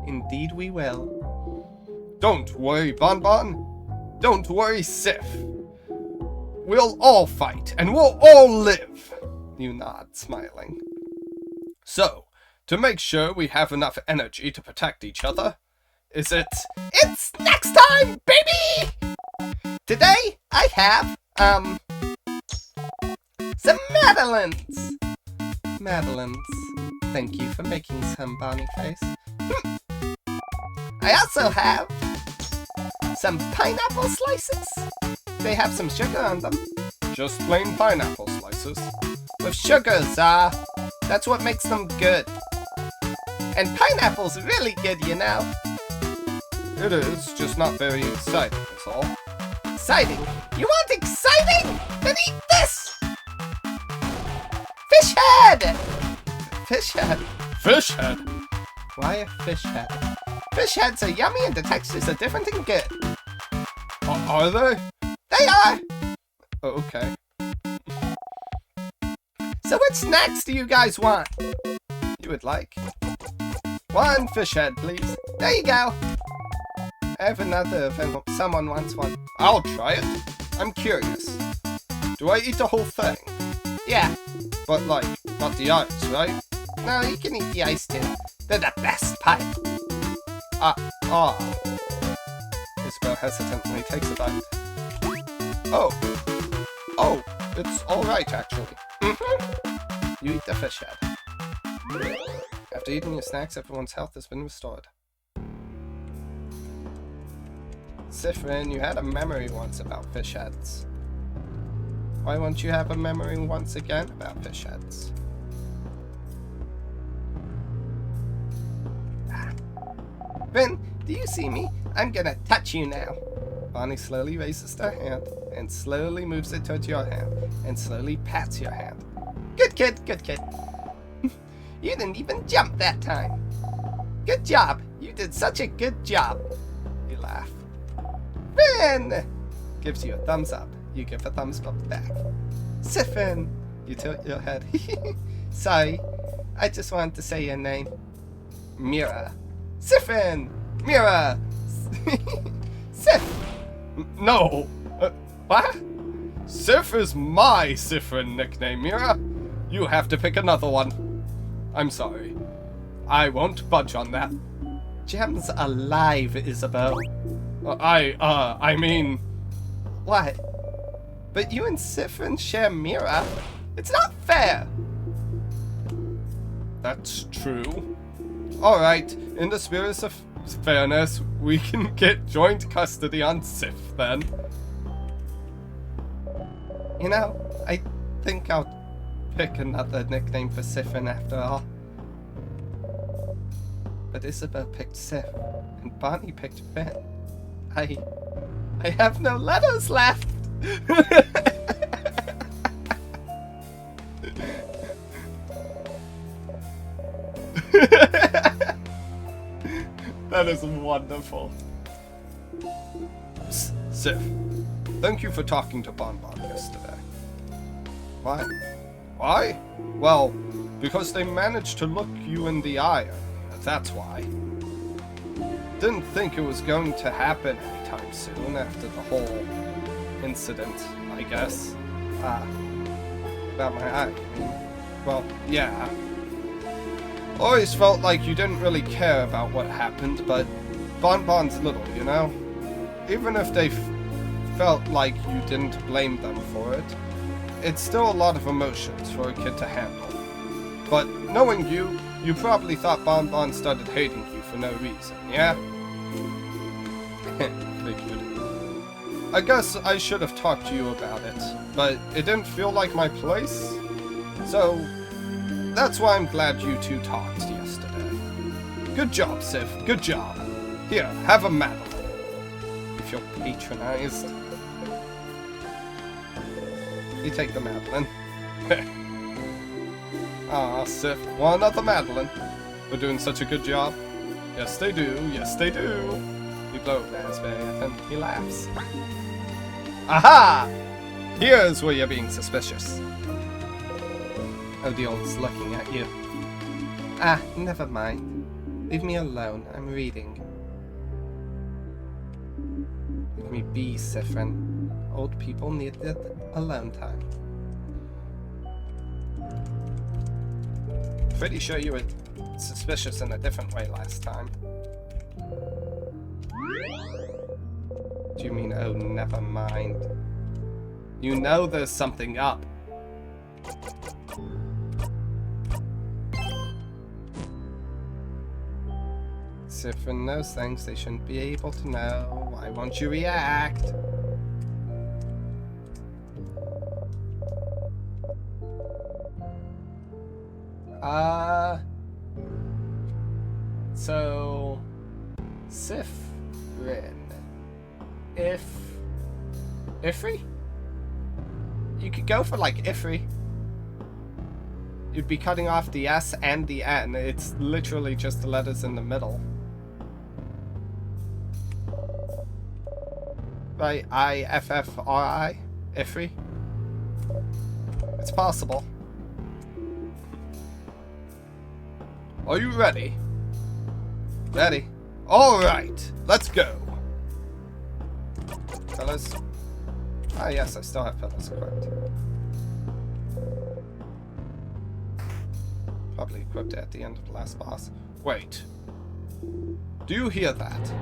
[SPEAKER 1] Indeed we will. Don't worry, Bonbon. Don't worry, Sif. We'll all fight, and we'll all live. You nod, smiling. So, to make sure we have enough energy to protect each other, is it... It's next time, baby! Today, I have, some Madeleines! Madeleines. Thank you for making some, Bonnie Face. I also have some pineapple slices. They have some sugar on them. Just plain pineapple slices. With sugars, that's what makes them good. And pineapple's really good, you know. It is, just not very exciting, is all. Exciting? You want exciting? Then eat this! Fish head! Fish head? Fish head? Why a fish head? Fish heads are yummy and the textures are different and good. Are they? They are! Oh, okay. So what snacks do you guys want? You would like? One fish head, please. There you go. I have another if someone wants one. I'll try it. I'm curious. Do I eat the whole thing? Yeah. But like, not the ice, right? No, you can eat the ice too. They're the best part. Isabel hesitantly takes a bite. Oh, it's alright actually. You eat the fish head. After eating your snacks, everyone's health has been restored. Sifrin, you had a memory once about fish heads. Why won't you have a memory once again about fish heads? Rin, do you see me? I'm gonna touch you now. Bonnie slowly raises her hand and slowly moves it towards your hand and slowly pats your hand. Good kid, good kid. You didn't even jump that time. Good job. You did such a good job. You laugh. Rin! Gives you a thumbs up. You give a thumbs up back. Siffin! You tilt your head. Sorry. I just wanted to say your name. Mira. Siffin! Mira! Sif! No! What? Sif is my Siffrin nickname, Mira. You have to pick another one. I'm sorry. I won't budge on that. Gem's alive, Isabel. I mean... What? But you and Siffrin share Mira? It's not fair! That's true. Alright, in the spirit of fairness, we can get joint custody on Sif, then. You know, I think I'll pick another nickname for Siffrin after all. But Isabel picked Sif, and Bonnie picked Finn. I have no letters left! That is wonderful. Sif, thank you for talking to Bonbon yesterday. Why? Why? Well, because they managed to look you in the eye. That's why. Didn't think it was going to happen anytime soon after the whole incident, I guess. About my eye. Well, yeah. Always felt like you didn't really care about what happened, but Bonbon's little, you know? Even if they felt like you didn't blame them for it, it's still a lot of emotions for a kid to handle. But knowing you, you probably thought Bonbon started hating you for no reason, yeah? I guess I should have talked to you about it, but it didn't feel like my place. So, that's why I'm glad you two talked yesterday. Good job, Sif. Good job. Here, have a Madeline. You feel patronized. You take the Madeline. Aw, Sif, want another Madeline? We're doing such a good job. Yes, they do. Yes, they do. You blow raspberry at him. He laughs. Aha! Here's where you're being suspicious. Oh, the old's looking at you. Ah, never mind. Leave me alone. I'm reading. Let me be, Sifrin. Old people needed alone time. Pretty sure you were suspicious in a different way last time. Do you mean, oh, never mind? You know there's something up. Sifrin knows things they shouldn't be able to know. Why won't you react? So... Sifrin. Ifri? You could go for, like, Ifri. You'd be cutting off the S and the N. It's literally just the letters in the middle. Right, I-F-F-R-I? Ifri? It's possible. Are you ready? Ready? Alright, let's go! Fellas? Ah yes, I still have fellas equipped. Probably equipped at the end of the last boss. Wait. Do you hear that?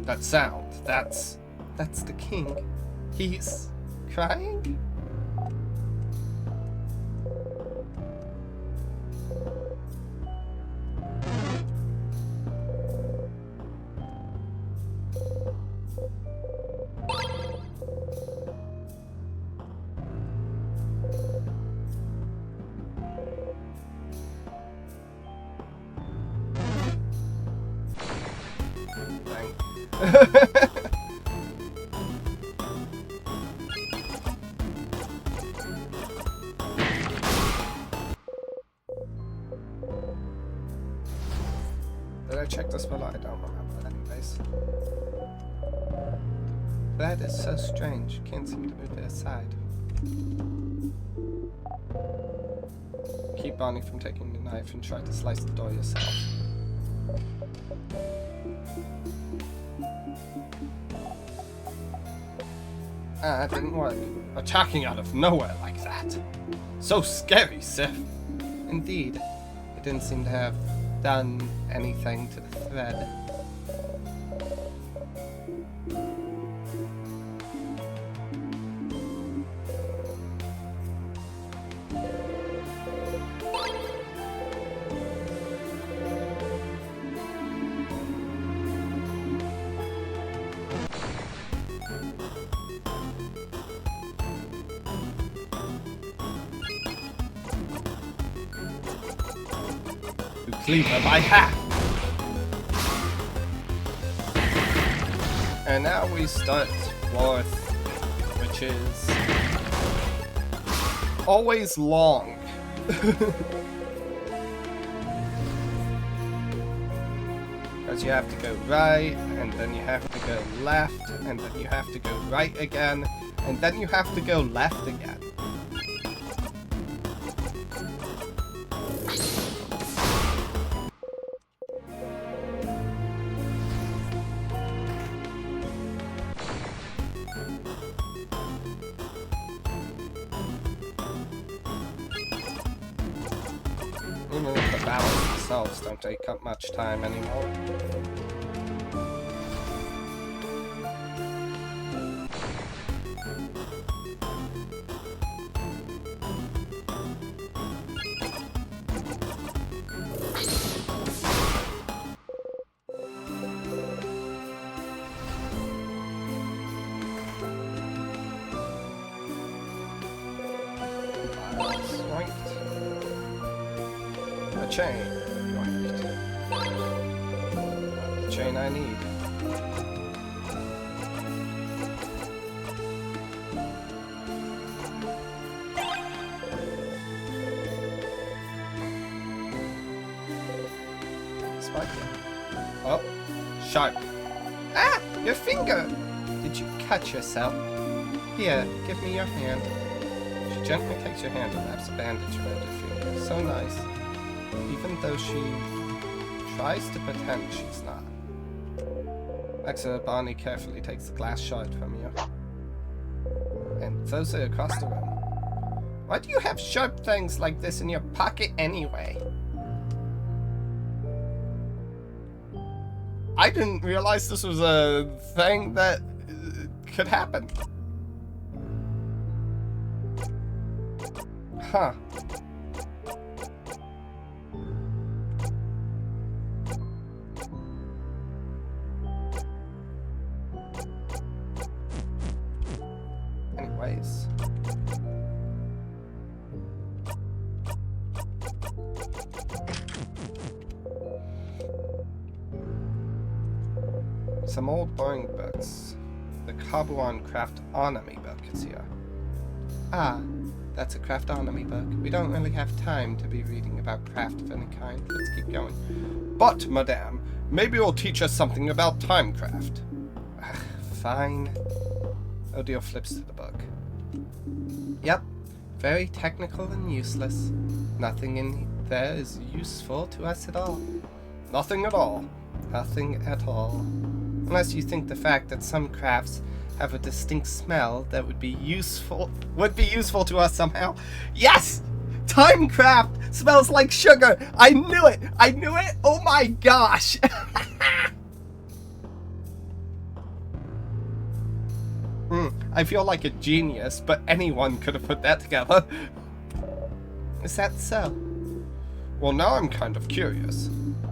[SPEAKER 1] That sound, that's the king. He's crying? Did I check this spell? I don't remember anyways. That is so strange. Can't seem to move it aside. Keep Bonnie from taking the knife and try to slice the door yourself. Ah, it didn't work. Attacking out of nowhere like that. So scary, Sif. Indeed. It didn't seem to have done anything to the thread. Cleaver by half. And now we start fourth, which is always long. Because you have to go right, and then you have to go left, and then you have to go right again, and then you have to go left again. Even if the battles themselves don't take up much time anymore. Chain. Right. The chain I need. Spike. Oh, sharp. Ah, your finger! Did you cut yourself? Here, give me your hand. She gently takes your hand and wraps a bandage around your finger. So nice. Even though she tries to pretend she's not. Next, Barney carefully takes the glass shard from you and throws it across the room. Why do you have sharp things like this in your pocket anyway? I didn't realize this was a thing that could happen. Huh. Anyways. Some old boring books. The Kabuan Craftonomy book is here. Ah, that's a Craftonomy book. We don't really have time to be reading about craft of any kind. Let's keep going. But, madame, maybe you'll teach us something about timecraft. Fine. Odile flips to the book. Yep, very technical and useless. Nothing in there is useful to us at all. Nothing at all. Nothing at all. Unless you think the fact that some crafts have a distinct smell that would be useful to us somehow. Yes! Timecraft smells like sugar! I knew it! I knew it! Oh my gosh! I feel like a genius, but anyone could have put that together. Is that so? Well, now I'm kind of curious.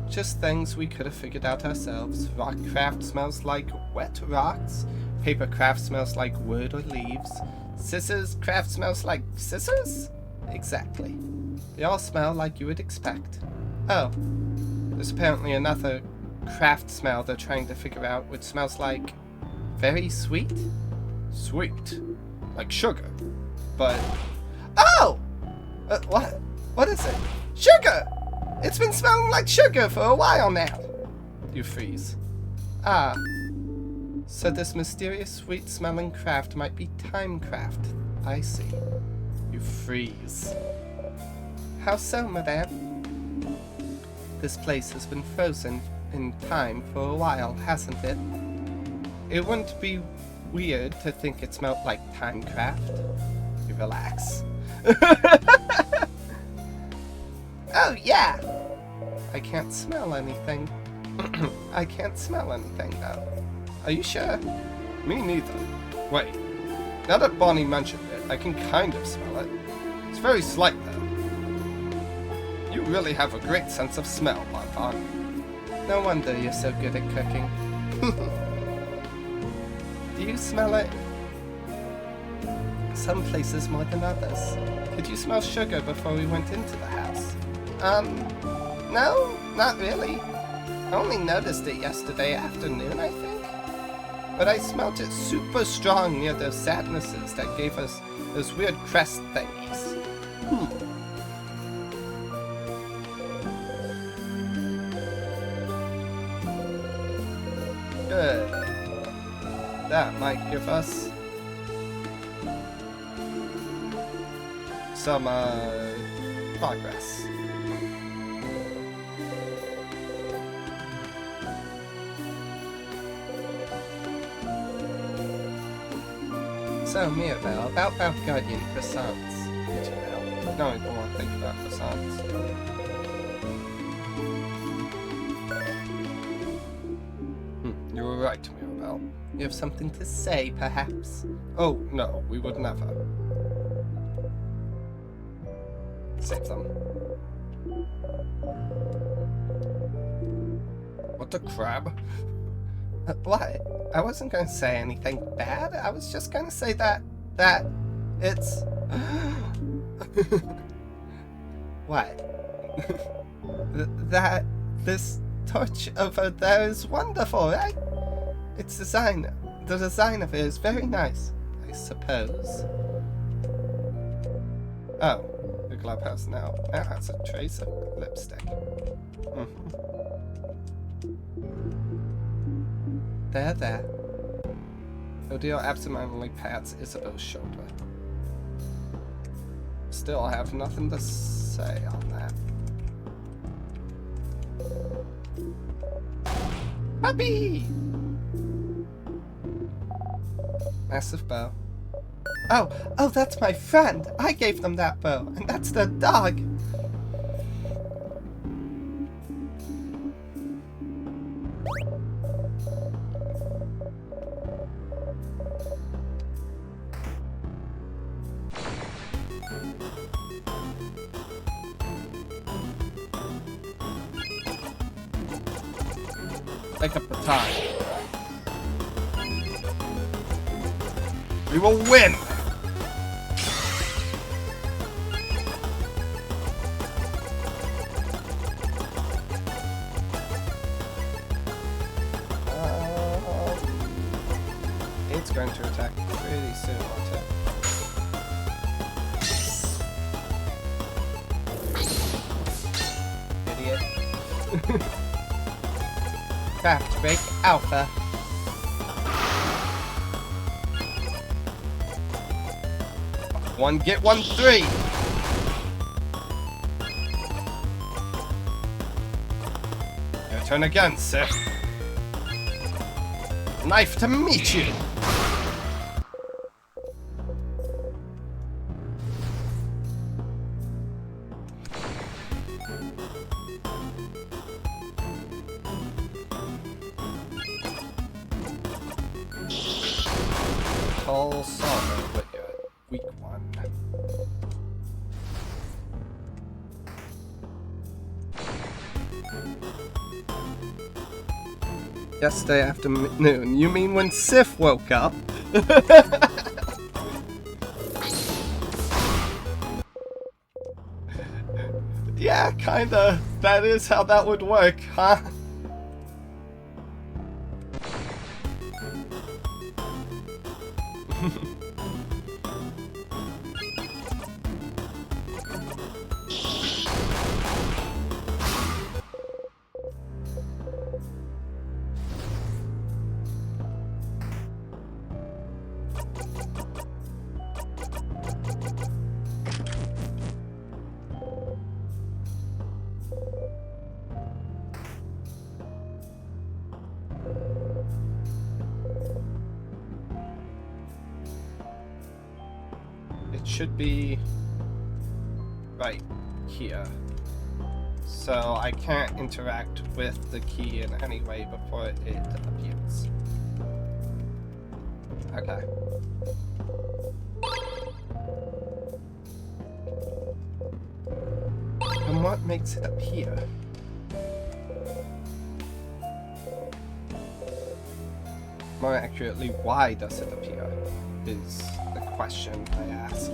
[SPEAKER 1] Just things we could have figured out ourselves. Rock craft smells like wet rocks. Paper craft smells like wood or leaves. Scissors craft smells like scissors? Exactly. They all smell like you would expect. Oh, there's apparently another craft smell they're trying to figure out, which smells like very sweet? Sweet. Like sugar. But... Oh! What? What is it? Sugar! It's been smelling like sugar for a while now. You freeze. Ah. So this mysterious sweet-smelling craft might be timecraft. I see. You freeze. How so, madame? This place has been frozen in time for a while, hasn't it? It wouldn't be weird to think it smelled like timecraft. You relax. Oh, yeah! I can't smell anything. I can't smell anything, though. Are you sure? Me neither. Wait. Now that Bonnie mentioned it, I can kind of smell it. It's very slight, though. You really have a great sense of smell, Bonbon. No wonder you're so good at cooking. Do you smell it? Some places more than others. Could you smell sugar before we went into the house? No, not really. I only noticed it yesterday afternoon, I think. But I smelled it super strong near those sadnesses that gave us those weird crest thingies. Good. That might give us some progress. So, Mirabelle, about Guardian croissants. Did you know? No, I don't want to think about croissants. You were right, Mirabelle. You have something to say, perhaps? Oh, no, we would never. Save them. What the crab? What? I wasn't going to say anything bad. I was just going to say that it's... What? That this touch over there is wonderful, right? Its design, the design of it is very nice, I suppose. Oh, the clubhouse now has a trace of lipstick. There. Odile absentmindedly pats Isabel's shoulder. Still, I have nothing to say on that. Puppy! Massive bow. Oh, that's my friend! I gave them that bow, and that's the dog! Take up the time. We will win! It's going to attack pretty soon, won't it? Idiot. Craft break alpha. One get 1 3. Your turn again, Sif. Knife to meet you. Tall solver, but you're a weak one. Yesterday afternoon, you mean when Sif woke up? Yeah, kinda. That is how that would work, huh? It should be right here. So I can't interact with the key in any way before it appears. Okay. And what makes it appear? More accurately, why does it appear? Is the question I ask.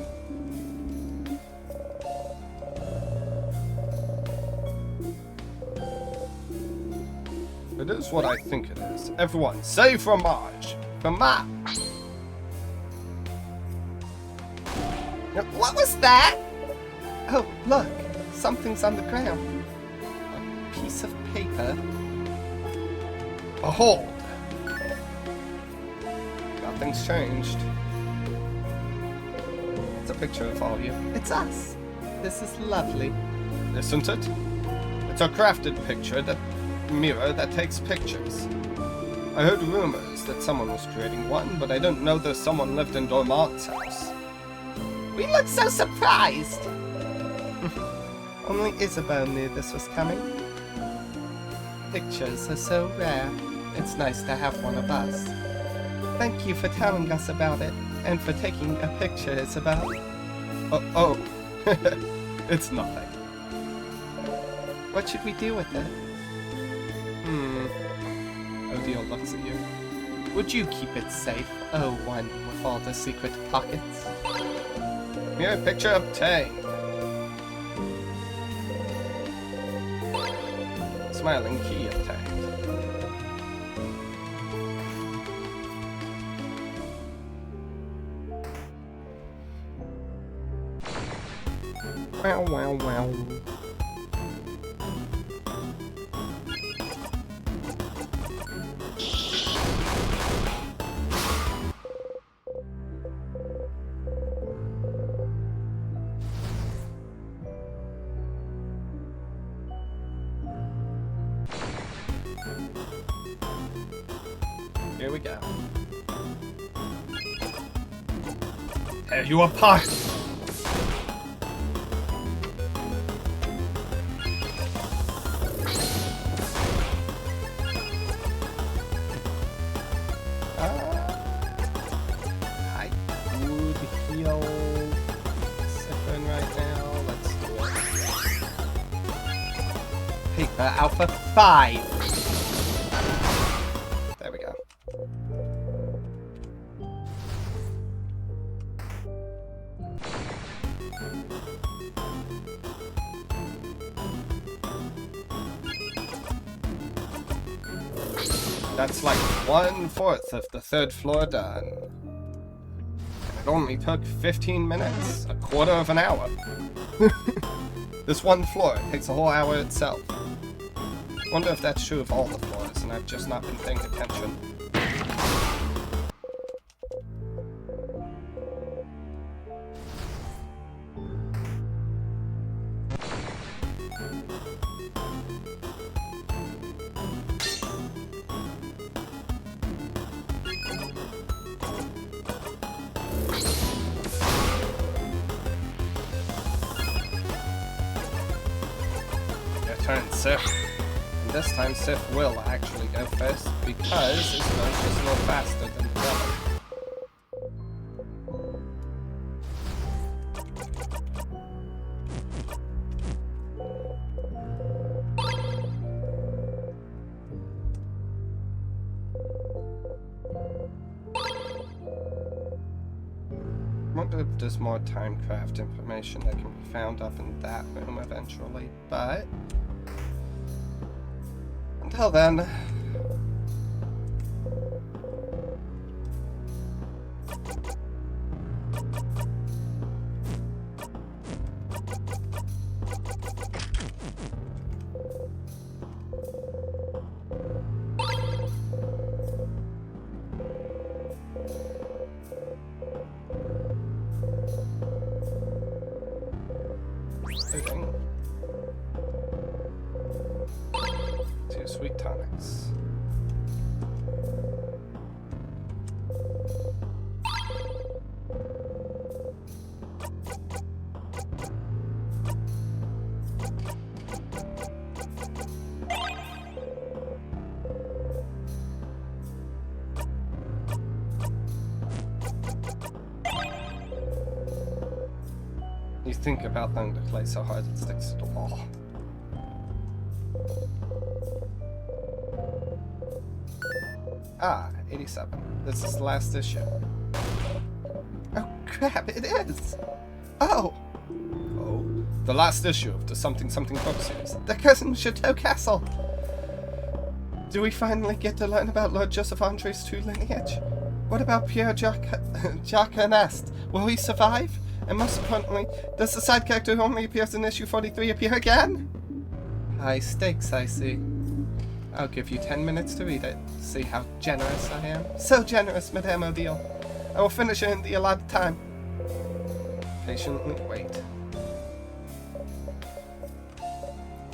[SPEAKER 1] It is what I think it is. Everyone, say fromage! Fromage! What was that? Oh, look! Something's on the ground. A piece of paper. Behold! nothing's changed. It's a picture of all of you. It's us. This is lovely. Isn't it? It's a crafted picture mirror that takes pictures. I heard rumors that someone was creating one, but I don't know that someone lived in Dormant's house. We look so surprised! Only Isabel knew this was coming. Pictures are so rare. It's nice to have one of us. Thank you for telling us about it, and for taking a picture, Isabel. Oh. It's nothing. What should we do with it? Odile looks at you. Would you keep it safe? Oh, one with all the secret pockets. Mirror picture obtained. Smiling key obtained. Wow. Here we go. Tear you apart! I would heal Siphon right now. Let's do it. Paper Alpha 5! There we go. That's like 1/4 of the 3rd floor done. And it only took 15 minutes, a quarter of an hour. This one floor takes a whole hour itself. Wonder if that's true of all the floors, and I've just not been paying attention. Your turn, Sif. And this time Sif will actually go first, because Isabel's just a little faster than the other. I wonder if there's more Timecraft information that can be found up in that room eventually, but until then, including 2 sweet tonics. You think about throwing the clay so hard it sticks to the wall. Ah, 87. This is the last issue. Oh crap, it is! Oh! The last issue of the Something Something book series. The Cousin Chateau Castle! Do we finally get to learn about Lord Joseph Andre's true lineage? What about Pierre Jacques Ernest? Will he survive? And most importantly, does the side character who only appears in issue 43 appear again? High stakes, I see. I'll give you 10 minutes to read it. See how generous I am? So generous, Madame Odile. I will finish it in the allotted time. Patiently wait.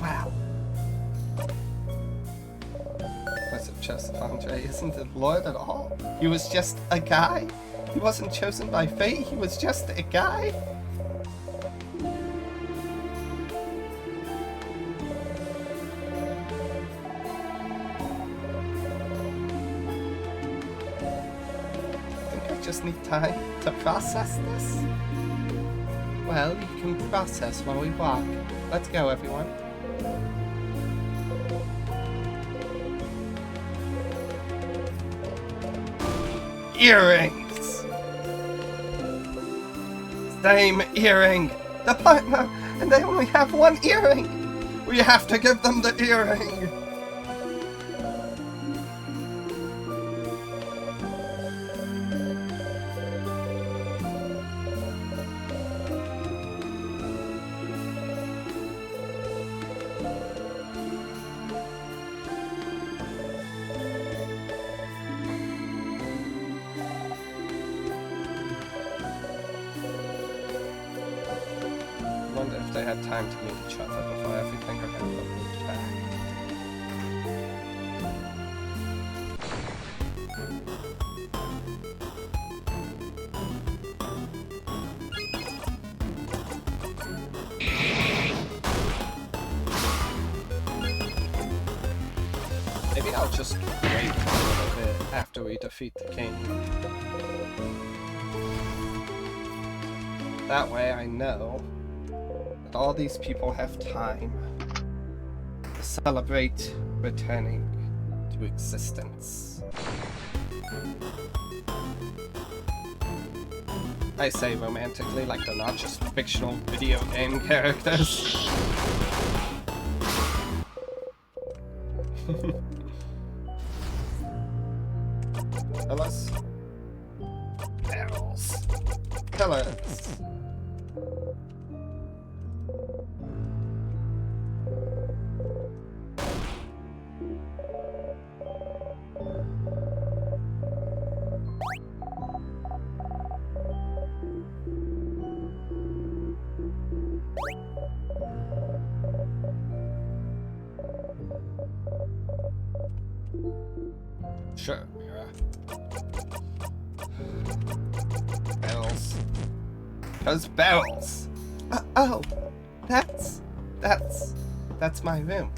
[SPEAKER 1] Wow. Professor Joseph Andre isn't a lord at all. He was just a guy. He wasn't chosen by fate. He was just a guy. Just need time to process this? Well, you can process while we walk. Let's go, everyone. Earrings! Same earring! The partner! And they only have one earring! We have to give them the earring! I wonder if they had time to meet each other before everything got moved back. Maybe I'll just wait a little bit after we defeat the king. That way I know all these people have time to celebrate returning to existence. I say romantically, like they're not just fictional video game characters. Tell us. Barrels. Tell us. Sure, Mira. Barrels. Those barrels! Oh! That's my room.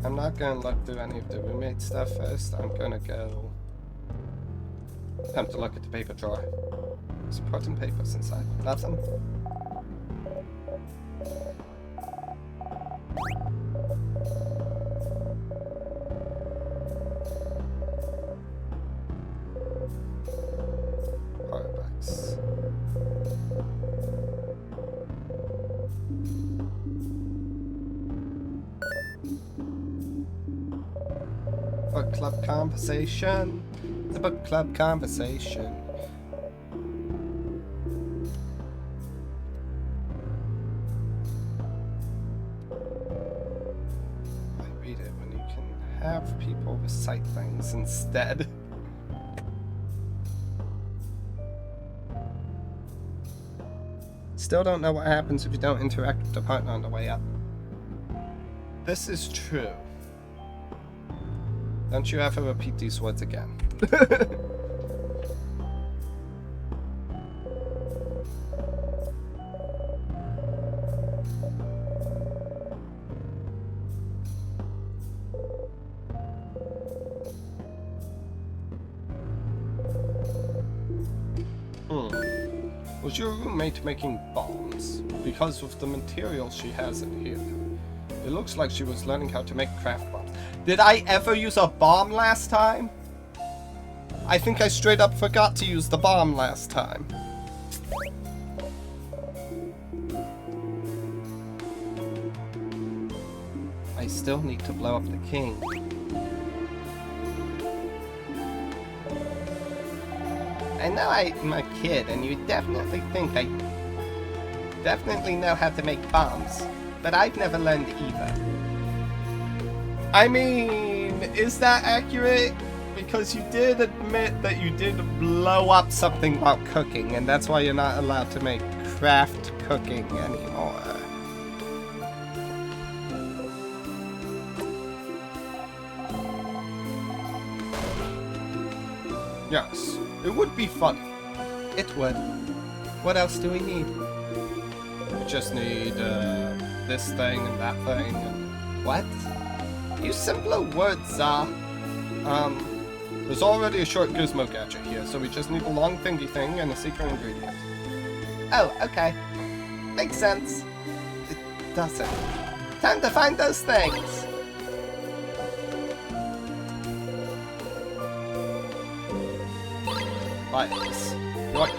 [SPEAKER 1] I'm not gonna look through any of the roommate stuff first. I'm gonna go attempt to look at the paper drawer. There's important papers inside. Nothing. Hardbacks. Book club conversation. The book club conversation. I read it when you can have people recite things instead. Still don't know what happens if you don't interact with the partner on the way up. This is true. Don't you ever repeat these words again. Was your roommate making bombs? Because of the material she has in here. It looks like she was learning how to make craft bombs. Did I ever use a bomb last time? I think I straight up forgot to use the bomb last time. I still need to blow up the king. I know I'm a kid, and you definitely think I definitely know how to make bombs, but I've never learned either. I mean, is that accurate? Because you did admit that you did blow up something while cooking, and that's why you're not allowed to make craft cooking anymore. Yes, it would be funny. It would. What else do we need? We just need this thing and that thing and... What? Use simpler words, there's already a short gizmo gadget here, so we just need a long thingy thing and a secret ingredient. Oh, okay. Makes sense. It doesn't. Time to find those things! Files. Right.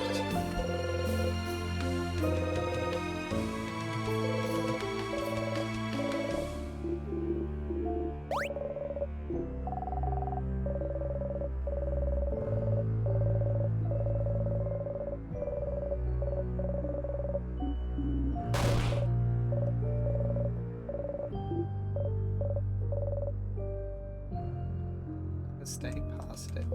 [SPEAKER 1] Stay positive.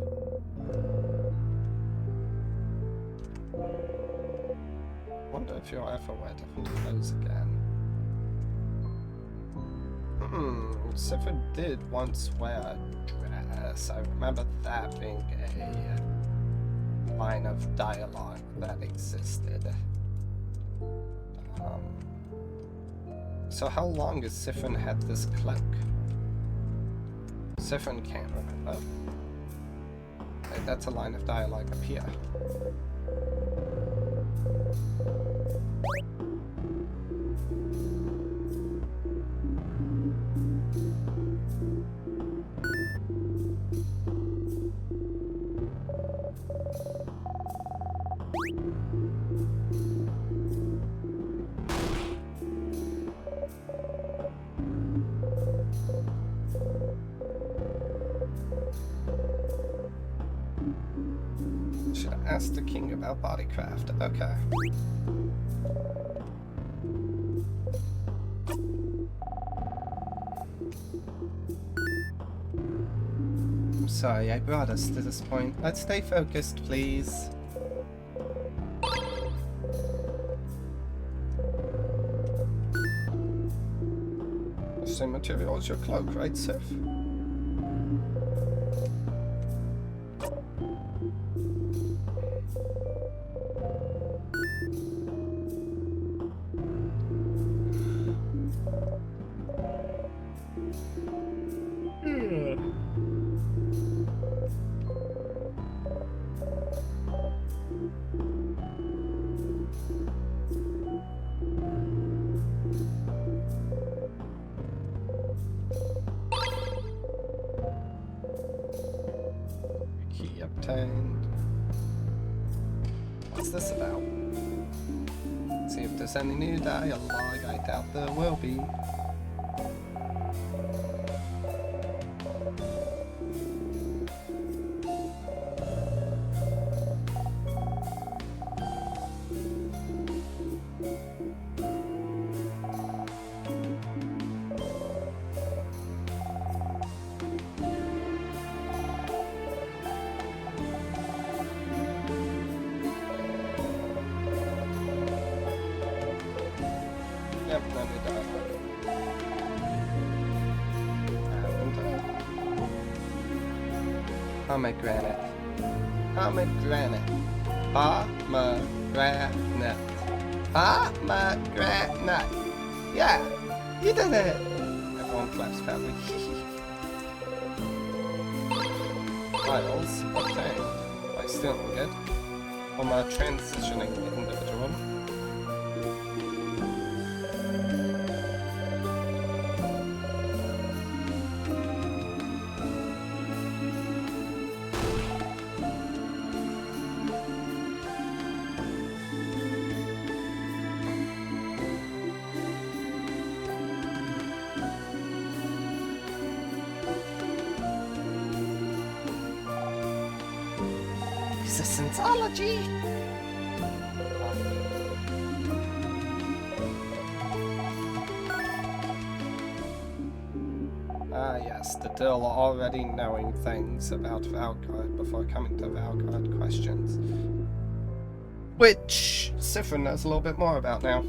[SPEAKER 1] Wonder if you'll ever wear different clothes again. Siffer did once wear a dress. I remember that being a line of dialogue that existed. So how long has Siphon had this cloak? Siphon can't remember. Okay, that's a line of dialogue up here. Should ask the king about bodycraft. Okay. I'm sorry, I brought us to this point. Let's stay focused, please. The same material as your cloak, right, Sif? Key obtained. What's this about? See if there's any new dialogue. I doubt there will be. Yep, no new dialogue. Pomegranate. Pomegranate. Pomegranate. Pomegranate. Yeah, you did it! Everyone claps proudly. Files obtained by stealing it from a transitioning individual. Existenceology! Ah yes, the Dill already knowing things about Valgard before coming to Valgard questions. Which Sifrin knows a little bit more about now.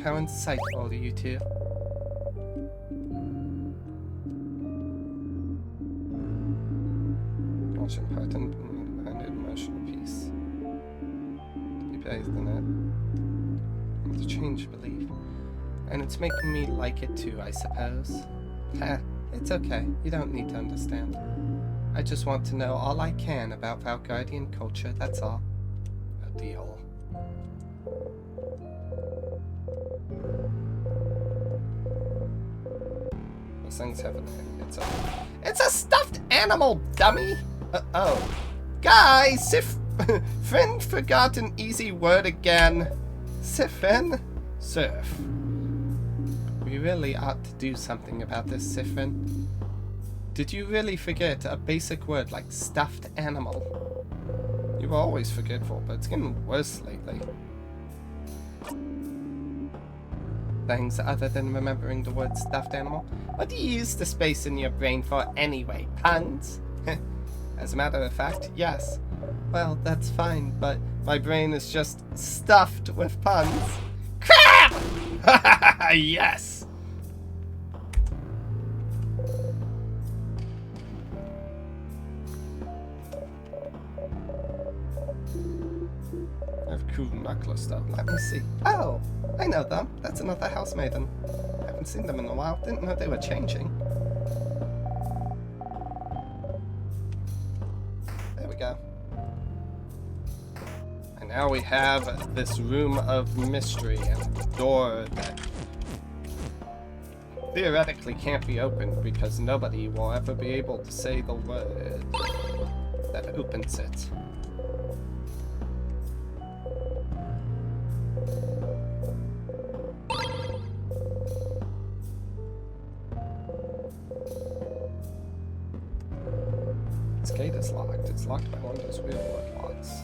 [SPEAKER 1] How insightful are you two? Much important and emotional peace. To be bathed in it. To change belief. And it's making me like it too, I suppose. It's okay. You don't need to understand. I just want to know all I can about Valgardian culture, that's all. A deal. Those things have a name. It's a stuffed animal, dummy! Oh. Guys, Finn forgot an easy word again. Siffin? Surf. We really ought to do something about this, Siffin. Did you really forget a basic word like stuffed animal? You were always forgetful, but it's getting worse lately. Things other than remembering the word stuffed animal? What do you use the space in your brain for anyway? Puns? As a matter of fact, yes. Well, that's fine, but my brain is just stuffed with puns. Crap! Yes! I have a cool necklace though. Let me see. Oh! I know them. That's another house maiden. Haven't seen them in a while. Didn't know they were changing. There we go. And now we have this room of mystery and a door that theoretically can't be opened because nobody will ever be able to say the word that opens it. This gate is locked. It's locked by one of those weird woodlots.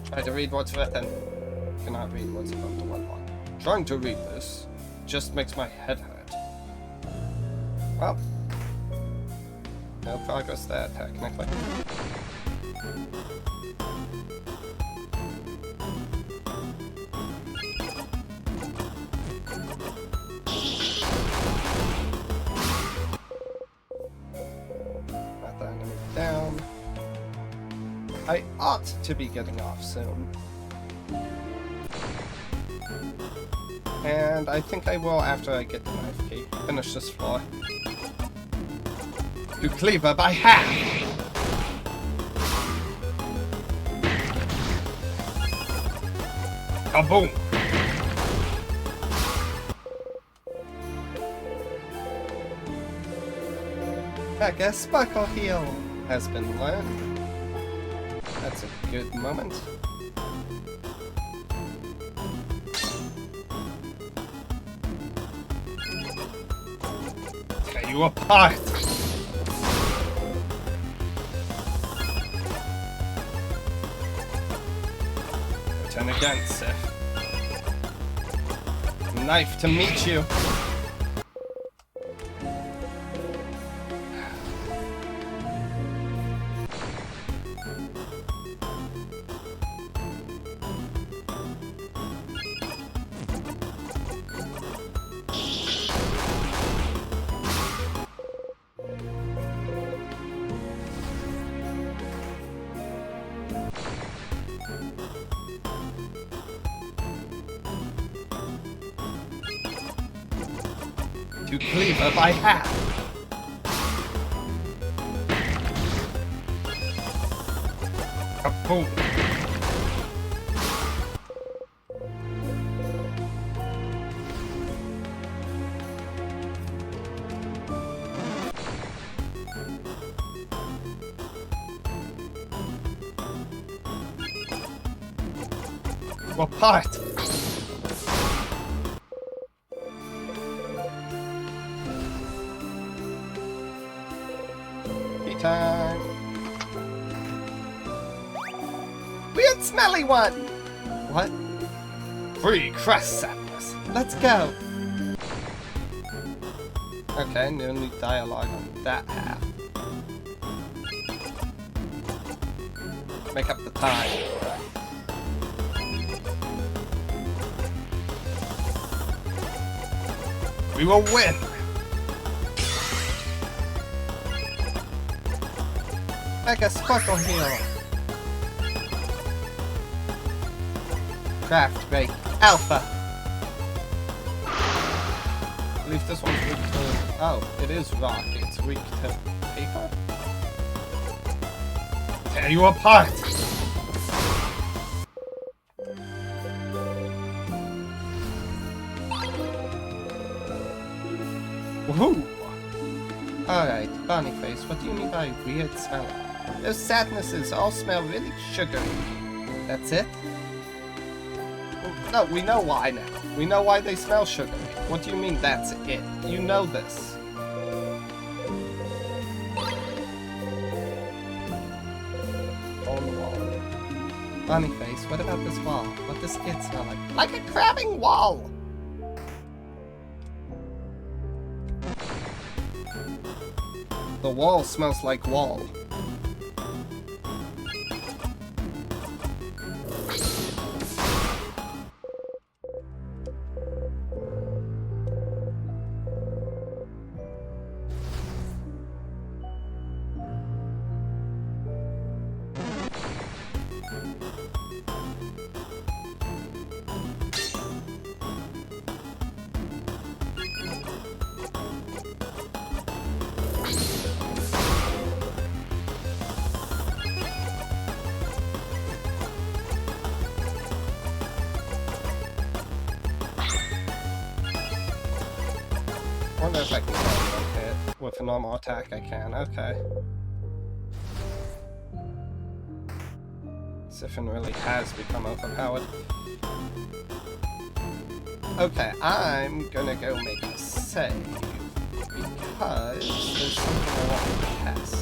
[SPEAKER 1] Try to read what's written. Cannot read what's above the woodlock. Trying to read this just makes my head hurt. Well, no progress there, technically. Got the enemy down. I ought to be getting off soon. And I think I will after I get the knife key. Finish this floor. To cleaver by half! Kaboom! I guess Sparkle Heal has been learned. That's a good moment. Tear you apart! Return again, Sif. Knife to meet you. To cleaver by half. Kaboom. Apart. time. Weird smelly one! What? Free crust sapless. Let's go! Okay, no new dialogue on that half. Make up the time. We will win! Mega Sparkle Heal! Craft Break Alpha! I believe this one's weak to... Oh, it is rock. It's weak to paper? Tear you apart! Woohoo! Alright, Bonnie Face, what do you mean by weird smell? Those sadnesses all smell really sugary. That's it? No, we know why now. We know why they smell sugary. What do you mean that's it? You know this. On the wall. Bonnie Face, what about this wall? What does it smell like? Like a crabbing wall! The wall smells like wall. I wonder if I can one hit with a normal attack. I can. Okay. Siphon really has become overpowered. Okay, I'm gonna go make a save because there's something I want to test.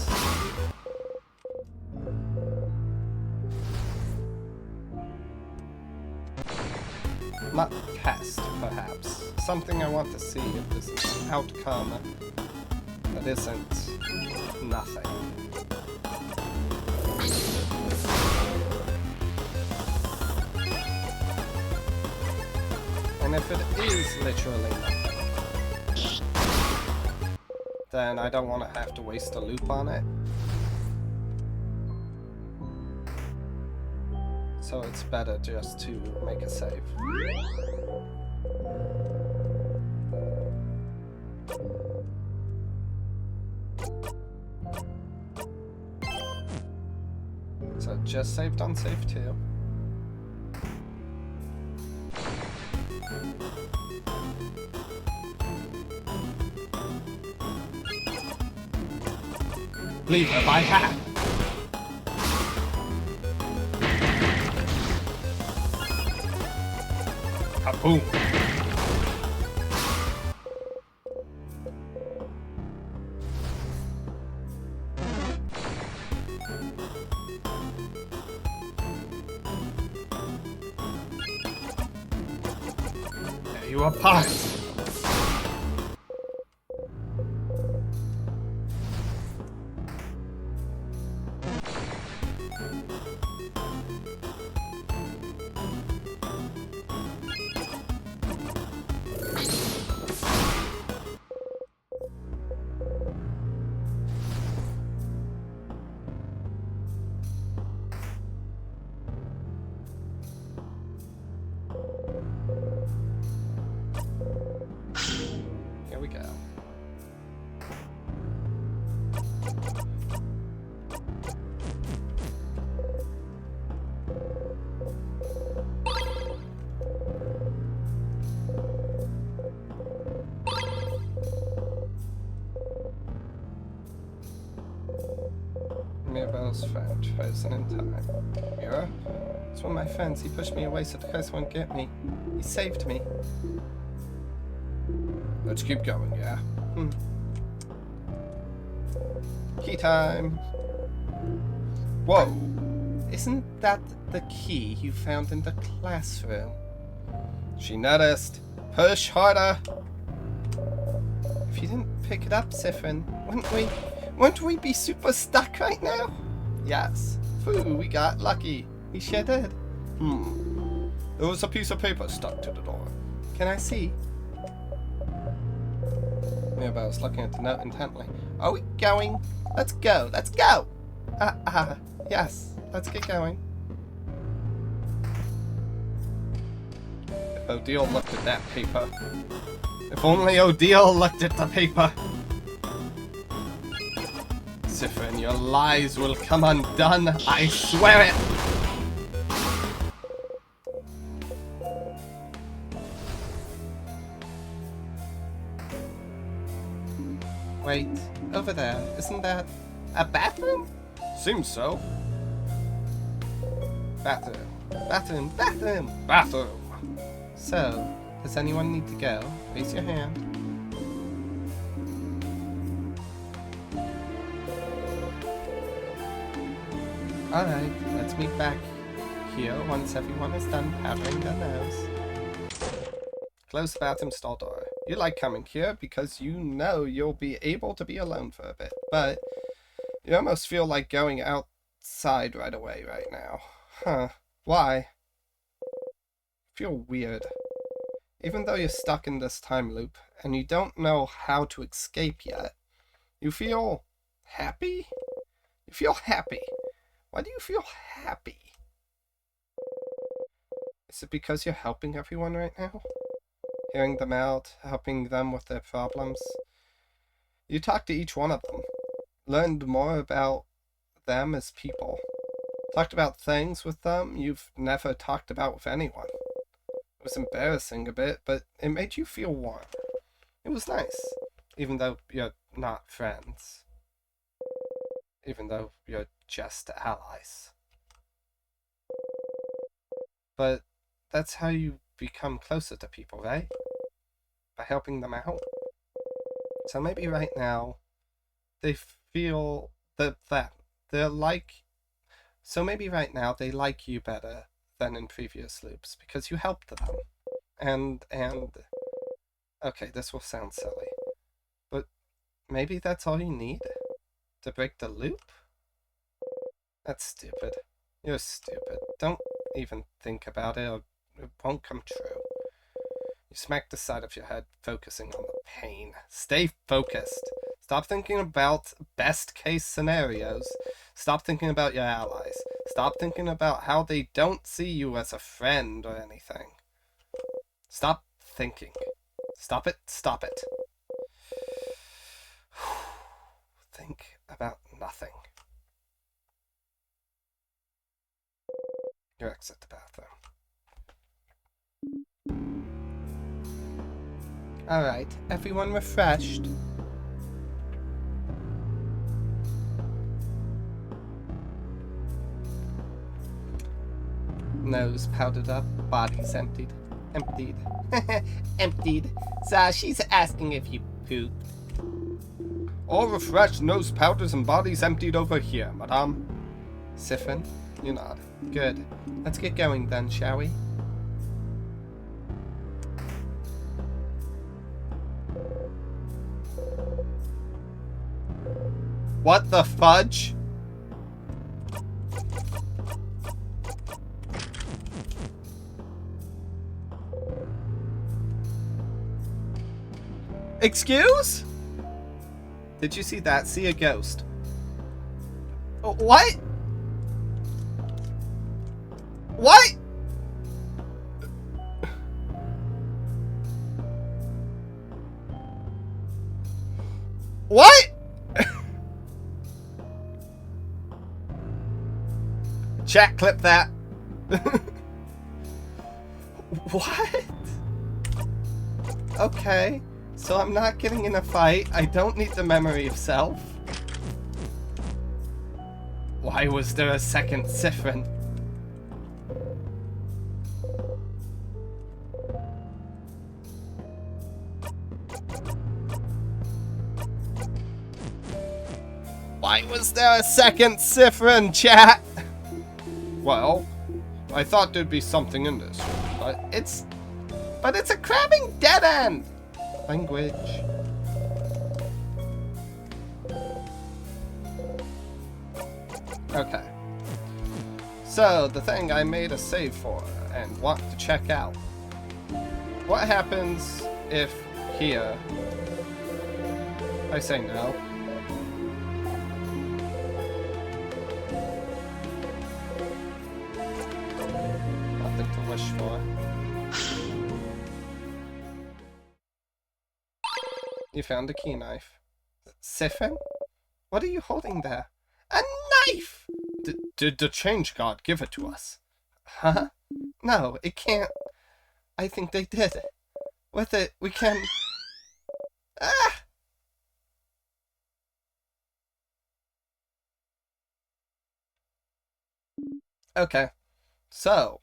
[SPEAKER 1] Not test, perhaps. Something I want to see if this is an outcome that isn't nothing. And if it is literally nothing, then I don't want to have to waste a loop on it. So it's better just to make a save. So just saved on save 2. Leave her by hand. Kaboom. There you are, apart. Here we go. Mirabelle's friend, frozen in time. Mira? It's one of my friends. He pushed me away so the ghost won't get me. He saved me. Let's keep going, yeah? Key time. Whoa. Isn't that the key you found in the classroom? She noticed. Push harder. If you didn't pick it up, Siffrin, wouldn't we be super stuck right now? Yes. Ooh, we got lucky. We sure did. There was a piece of paper stuck to the door. Can I see? Mirabelle's looking at the note intently. Are we going? Let's go. Let's go. Yes. Let's get going. If Odile looked at that paper. If only Odile looked at the paper. Siffrin, your lies will come undone. I swear it. Wait, over there, isn't that a bathroom? Seems so. Bathroom. So, does anyone need to go? Raise your hand. Alright, let's meet back here once everyone is done powdering their nose. Close the bathroom stall door. You like coming here because you know you'll be able to be alone for a bit, but you almost feel like going outside right away right now. Huh. Why? Feel weird. Even though you're stuck in this time loop, and you don't know how to escape yet, you feel happy? You feel happy. Why do you feel happy? Is it because you're helping everyone right now? Hearing them out, helping them with their problems? You talked to each one of them, learned more about them as people, talked about things with them you've never talked about with anyone. It was embarrassing a bit, but it made you feel warm. It was nice, even though you're not friends. Even though you're just allies. But that's how you become closer to people, right? By helping them out. So maybe right now, they feel that they're like... So maybe right now they like you better than in previous loops, because you helped them. And... Okay, this will sound silly. But maybe that's all you need? To break the loop? That's stupid. You're stupid. Don't even think about it, or it won't come true. You smack the side of your head, focusing on the pain. Stay focused. Stop thinking about best case scenarios. Stop thinking about your allies. Stop thinking about how they don't see you as a friend or anything. Stop thinking. Stop it. Stop it. Think about nothing. You exit the bathroom. Alright, everyone refreshed? Nose powdered up, body's emptied. Emptied. So she's asking if you pooped. All refreshed, nose powders and bodies emptied over here, madame. Siffrin, you nod. Good. Let's get going then, shall we? What the fudge? Excuse? Did you see that? See a ghost. What? What? What? Chat, clip that. What? Okay. So I'm not getting in a fight. I don't need the memory of self. Why was there a second Siffrin? Why was there a second cipher in chat? Well, I thought there'd be something in this room, but it's a crabbing dead end! Language. Okay. So, the thing I made a save for and want to check out. What happens if here I say no? Nothing to wish for. You found a key knife. Siphon? What are you holding there? A knife! Did the change god give it to us? Huh? No, it can't. I think they did. With it, we can... Ah! Okay. So,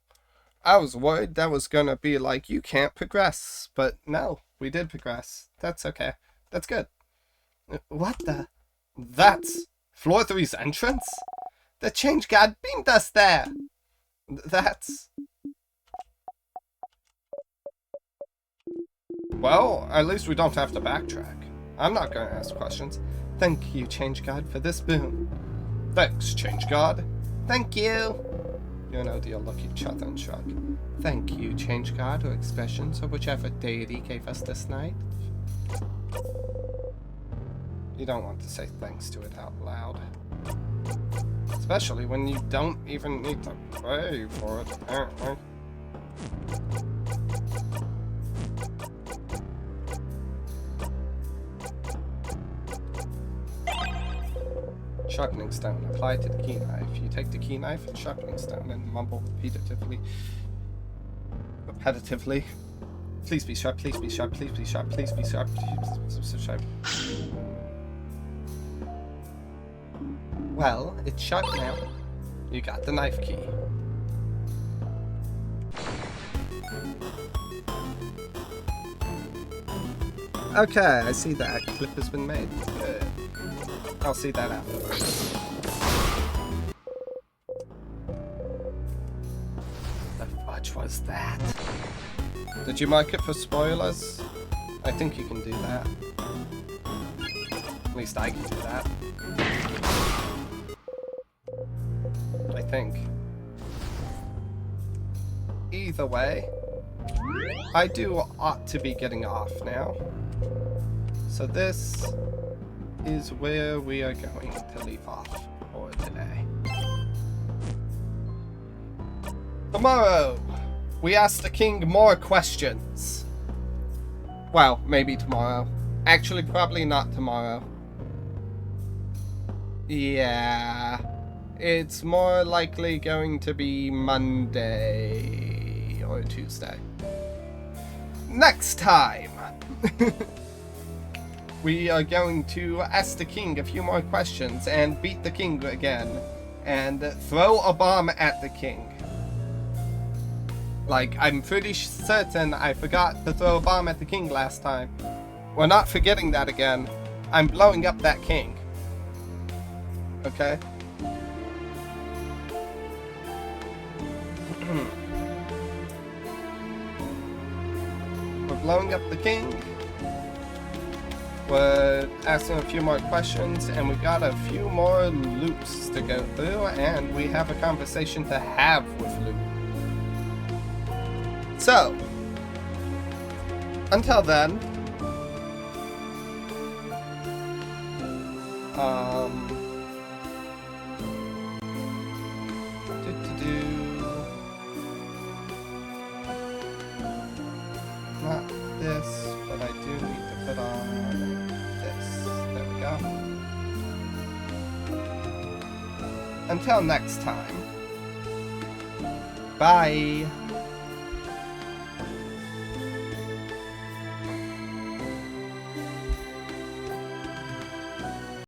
[SPEAKER 1] I was worried that was gonna be like, you can't progress. But no, we did progress. That's okay. That's good. What the? That's Floor 3's entrance? The change god beamed us there! That's... Well, at least we don't have to backtrack. I'm not going to ask questions. Thank you, change god, for this boon. Thanks, change god. Thank you! You know, deal look at each other and shrug. Thank you, change god, or expressions of whichever deity gave us this night. You don't want to say thanks to it out loud. Especially when you don't even need to pray for it, apparently. Sharpening stone. Apply to the key knife. You take the key knife and sharpening stone and mumble repetitively. Please be sharp, please be sharp, please be sharp, please be sharp, please be sharp. Well, it's sharp now. You got the knife key. Okay, I see that. Clip has been made. Good. I'll see that afterwards. The fudge was that? Did you mark it for spoilers? I think you can do that. At least I can do that. I think. Either way, I do ought to be getting off now. So this is where we are going to leave off for today. Tomorrow, we ask the king more questions. Well, maybe tomorrow. Actually, probably not tomorrow. Yeah. It's more likely going to be Monday or Tuesday. Next time, we are going to ask the king a few more questions and beat the king again and throw a bomb at the king. Like, I'm pretty certain I forgot to throw a bomb at the king last time. We're not forgetting that again. I'm blowing up that king. Okay? We're blowing up the king. We're asking a few more questions, and we got a few more loops to go through, and we have a conversation to have with Luke. So, until then, not this, but I do need to put on this. There we go. Until next time, bye.